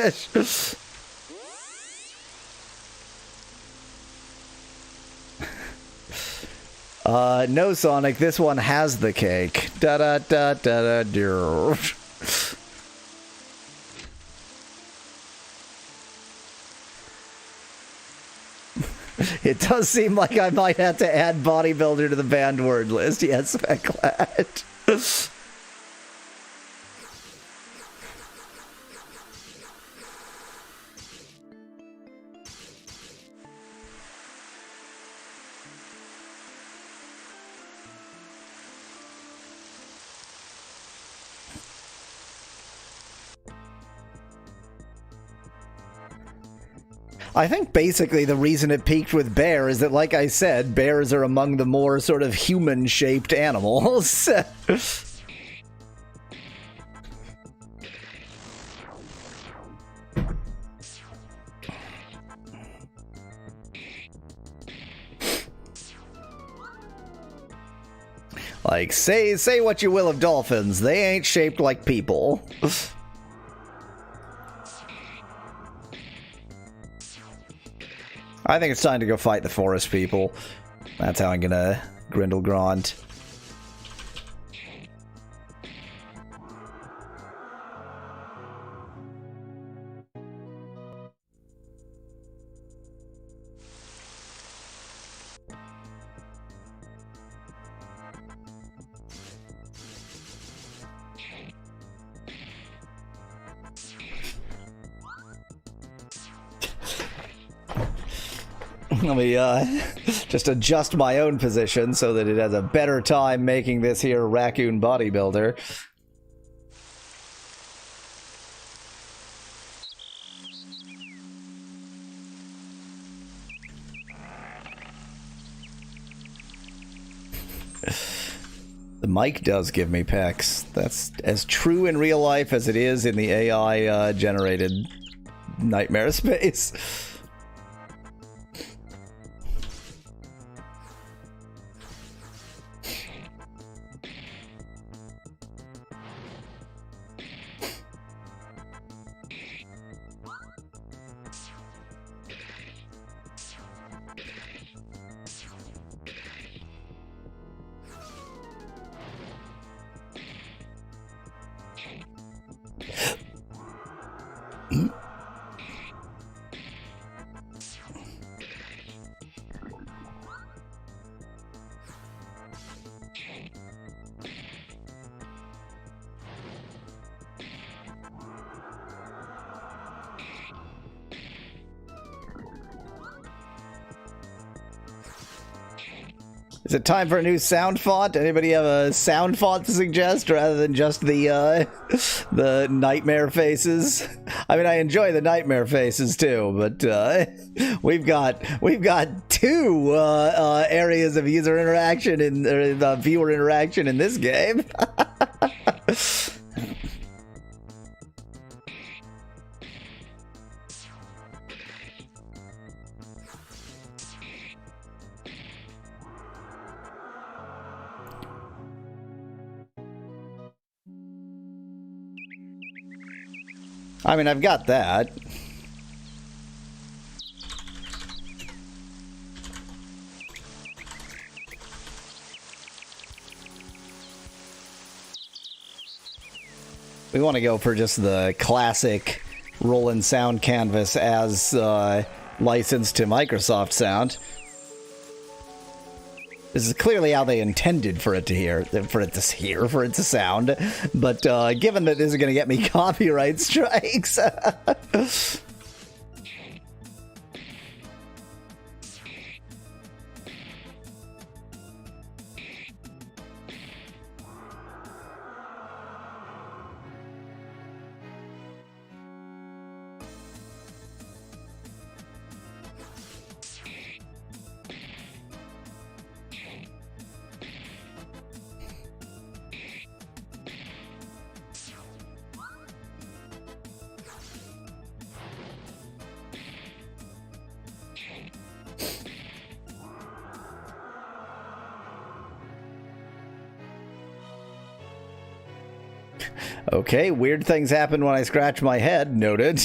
No, Sonic, this one has the cake. Da-da-da-da-da-da. It does seem like I might have to add bodybuilder to the banned word list. Yes, Fecklad. I think basically the reason it peaked with bear is that, like I said, bears are among the more sort of human-shaped animals. Like, say what you will of dolphins, they ain't shaped like people. I think it's time to go fight the forest people. That's how I'm gonna Grindelgrond. Let me just adjust my own position so that it has a better time making this here raccoon bodybuilder. The mic does give me pecs. That's as true in real life as it is in the AI generated nightmare space. Is it time for a new sound font? Anybody have a sound font to suggest rather than just the nightmare faces? I mean, I enjoy the nightmare faces too, but we've got two areas of user interaction and viewer interaction in this game. I mean, I've got that. We want to go for just the classic Roland sound canvas as licensed to Microsoft Sound. This is clearly how they intended for it to sound. But given that this is going to get me copyright strikes, okay, weird things happen when I scratch my head, noted.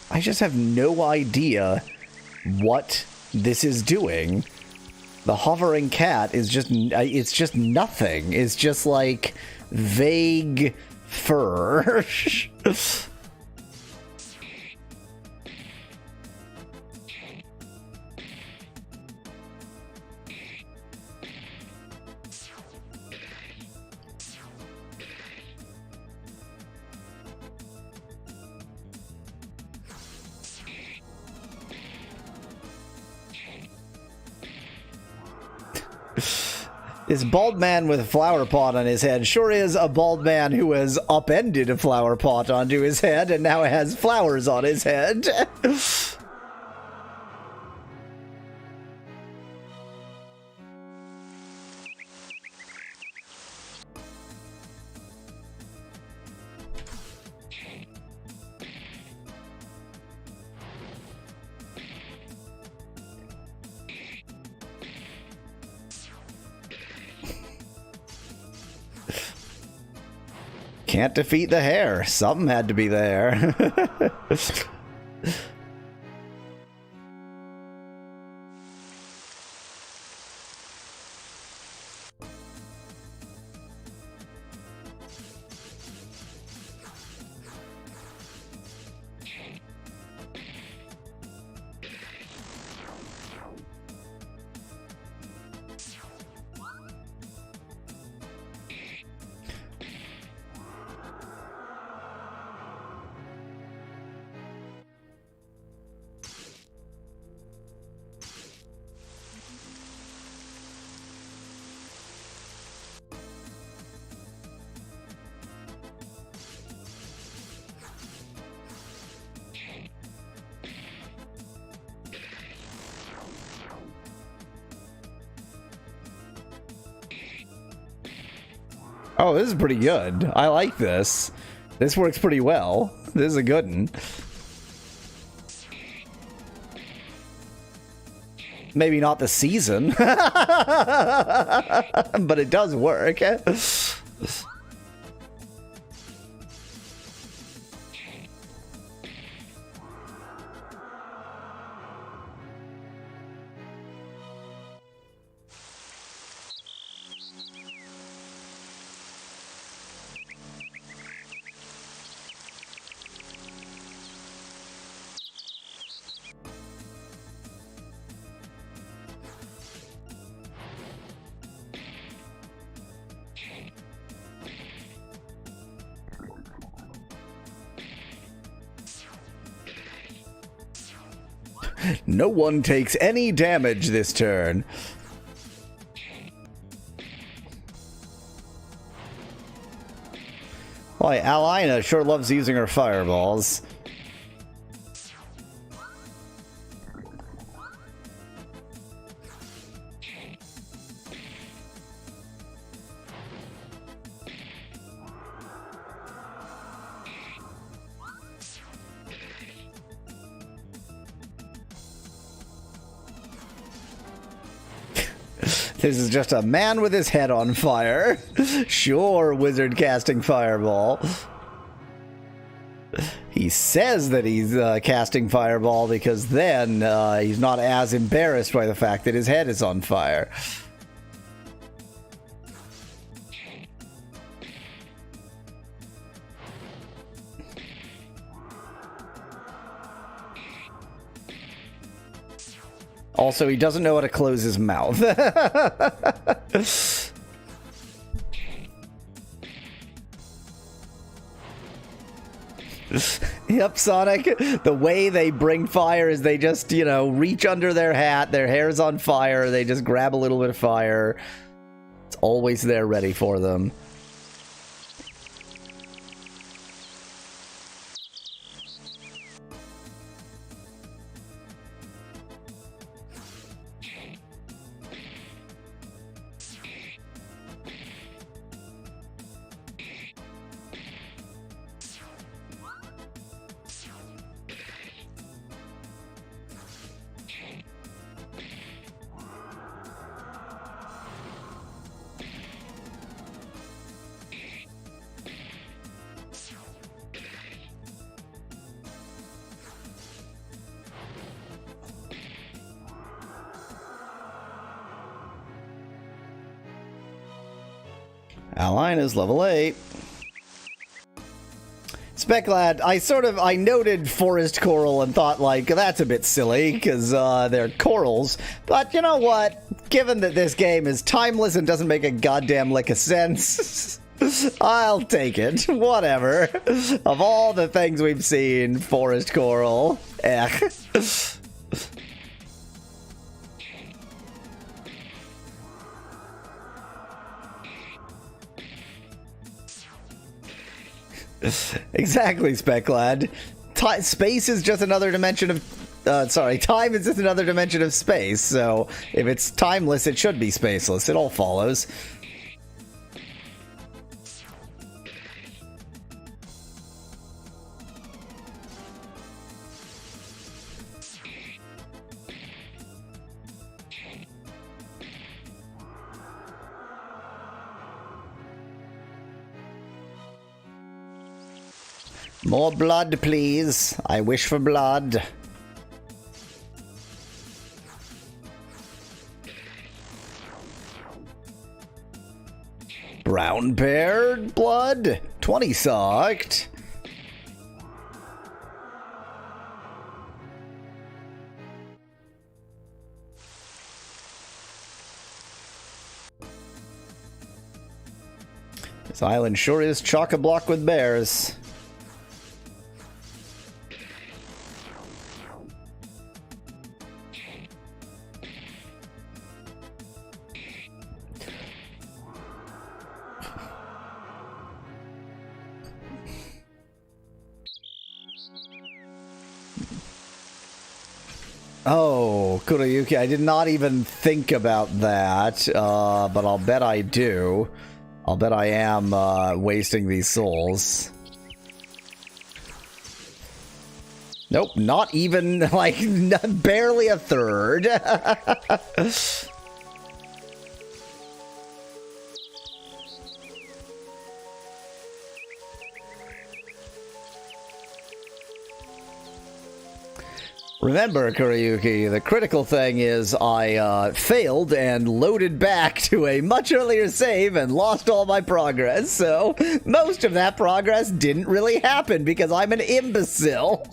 I just have no idea what this is doing. The hovering cat is just, it's just nothing. It's just like vague fur. This bald man with a flower pot on his head sure is a bald man who has upended a flower pot onto his head and now has flowers on his head. Can't defeat the hair. Something had to be there. Oh, this is pretty good. I like this. This works pretty well. This is a good one. Maybe not the season, but it does work. No one takes any damage this turn. Boy, Alina sure loves using her fireballs. This is just a man with his head on fire. Sure, wizard casting fireball. He says that he's casting fireball because then he's not as embarrassed by the fact that his head is on fire. Also, he doesn't know how to close his mouth. Yep, Sonic. The way they bring fire is they just, you know, reach under their hat, their hair's on fire, they just grab a little bit of fire. It's always there ready for them. Alina's level 8. Speclad, I noted Forest Coral and thought, like, that's a bit silly, because they're corals. But you know what? Given that this game is timeless and doesn't make a goddamn lick of sense, I'll take it. Whatever. Of all the things we've seen, Forest Coral. Exactly, Speclad. Space is just another dimension of... time is just another dimension of space, so if it's timeless, it should be spaceless. It all follows. More blood, please. I wish for blood. Brown bear blood? 20 sucked. This island sure is chock-a-block with bears. Oh, Kurayuki, I did not even think about that, but I'll bet I do. I'll bet I am wasting these souls. Nope, not even, like, barely a third. Remember, Kurayuki, the critical thing is I failed and loaded back to a much earlier save and lost all my progress, so most of that progress didn't really happen because I'm an imbecile.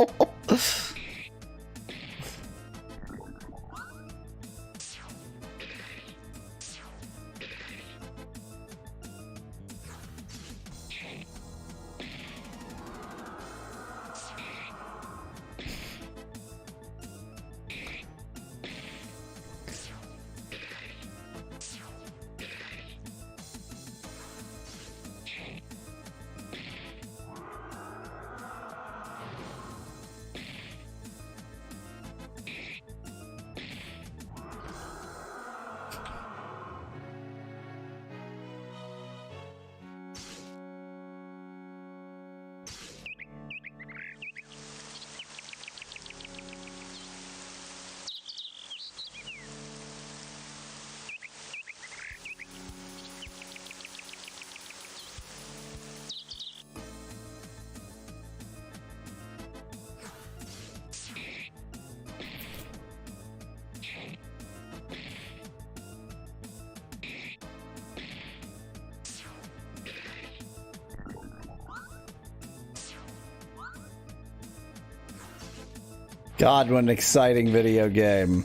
God, what an exciting video game.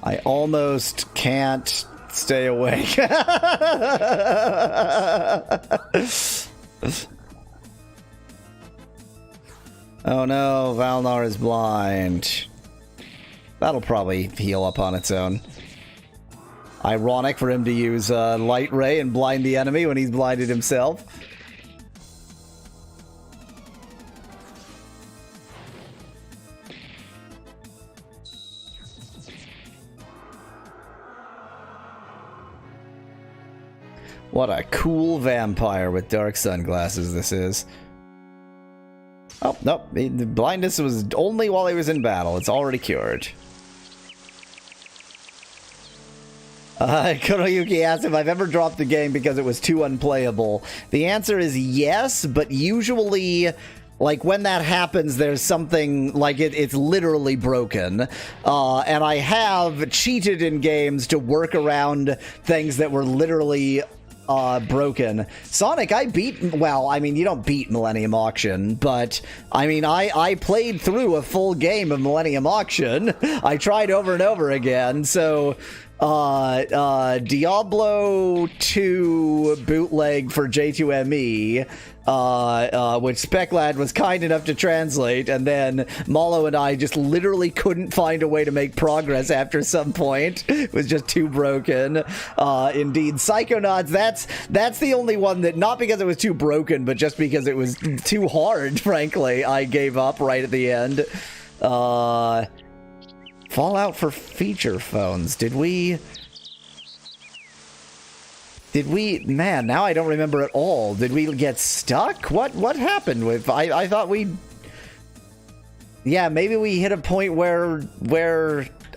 I almost can't stay awake. Oh no, Valnar is blind. That'll probably heal up on its own. Ironic for him to use Light Ray and blind the enemy when he's blinded himself. What a cool vampire with dark sunglasses this is. Oh, nope. The blindness was only while he was in battle. It's already cured. Kuroyuki asked if I've ever dropped the game because it was too unplayable. The answer is yes, but usually, like, when that happens, there's something, like, it's literally broken. And I have cheated in games to work around things that were literally broken. Sonic, I beat, well, I mean, you don't beat Millennium Auction, but, I mean, I played through a full game of Millennium Auction. I tried over and over again, so, Diablo 2 bootleg for J2ME, which Speclad was kind enough to translate, and then Malo and I just literally couldn't find a way to make progress after some point. It was just too broken. Indeed, Psychonauts, that's the only one that, not because it was too broken, but just because it was too hard, frankly, I gave up right at the end. Fallout for feature phones. Did we... Man, now I don't remember at all. Did we get stuck? What happened with... I thought we... Yeah, maybe we hit a point where...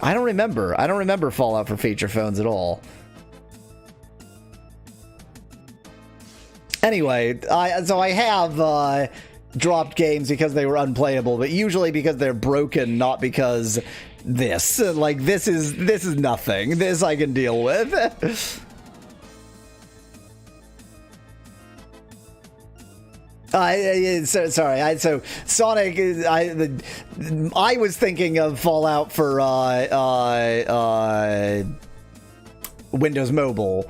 I don't remember. I don't remember Fallout for feature phones at all. Anyway, so I have... dropped games because they were unplayable, but usually because they're broken, not because this. Like, this is nothing. This I can deal with. So Sonic, I was thinking of Fallout for Windows Mobile.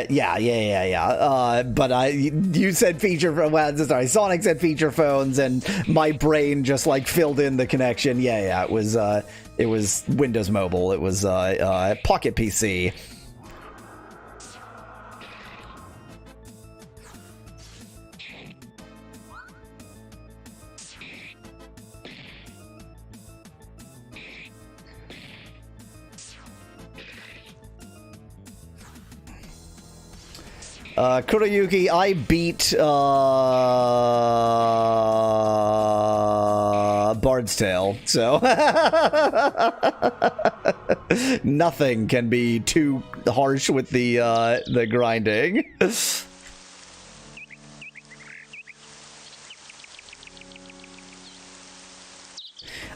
Yeah. But you said feature, well, sorry, Sonic said feature phones, and my brain just like filled in the connection. Yeah, it was Windows Mobile. It was Pocket PC. Kuroyuki, I beat Bard's Tale, so nothing can be too harsh with the grinding.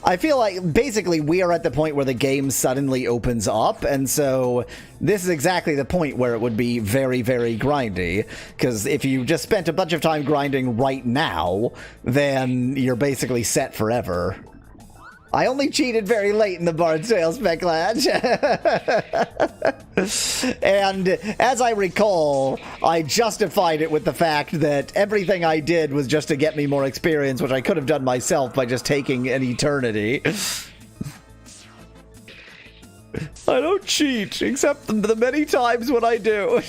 I feel like basically we are at the point where the game suddenly opens up, and so this is exactly the point where it would be very, very grindy, because if you just spent a bunch of time grinding right now, then you're basically set forever. I only cheated very late in the Bard's Tale, Speclad. And as I recall, I justified it with the fact that everything I did was just to get me more experience, which I could have done myself by just taking an eternity. I don't cheat, except the many times when I do.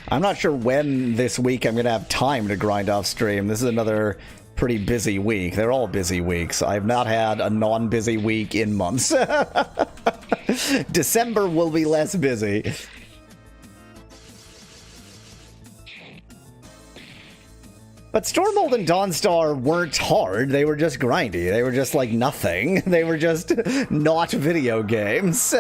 I'm not sure when this week I'm going to have time to grind off stream. This is another pretty busy week. They're all busy weeks. I've not had a non-busy week in months. December will be less busy. But Stormhold and Dawnstar weren't hard, they were just grindy. They were just like nothing. They were just not video games.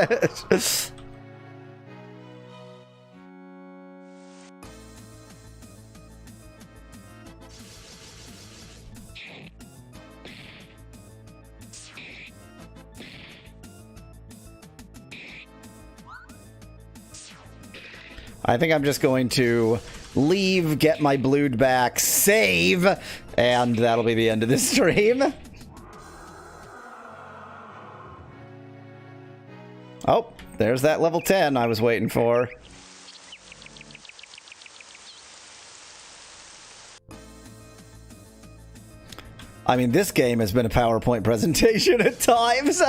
I think I'm just going to leave, get my Blood back, save, and that'll be the end of this stream. Oh, there's that level 10 I was waiting for. I mean, this game has been a PowerPoint presentation at times.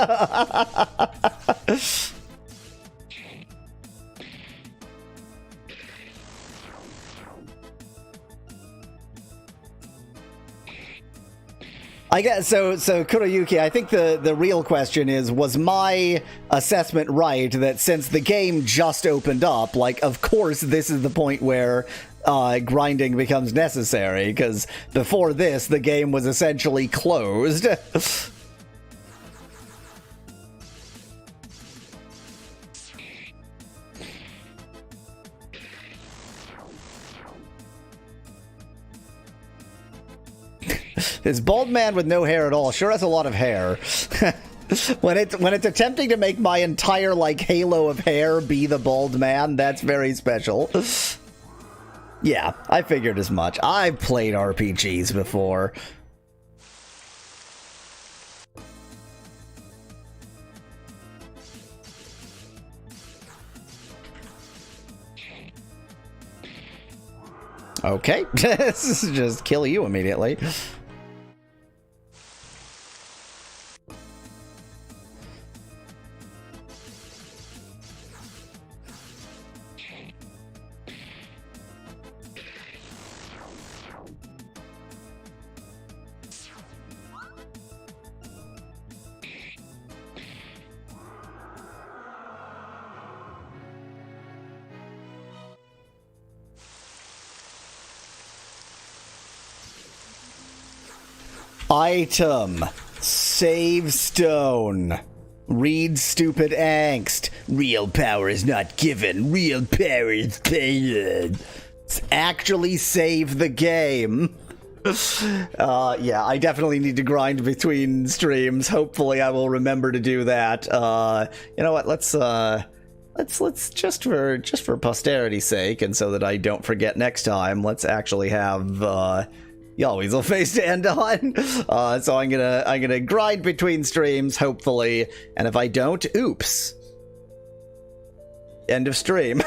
I guess so Kuroyuki, I think the real question is, was my assessment right that since the game just opened up, like, of course this is the point where grinding becomes necessary, because before this the game was essentially closed. This bald man with no hair at all sure has a lot of hair. When it's attempting to make my entire, like, halo of hair be the bald man, that's very special. Yeah, I figured as much. I've played RPGs before. Okay, this is just kill you immediately. Item. Save stone. Read stupid angst. Real power is not given. Real power is paid. Actually save the game. Yeah, I definitely need to grind between streams. Hopefully I will remember to do that. You know what? Let's just for posterity's sake, and so that I don't forget next time, let's actually have Y'all face to end on. So I'm gonna grind between streams, hopefully, and if I don't, oops. End of stream.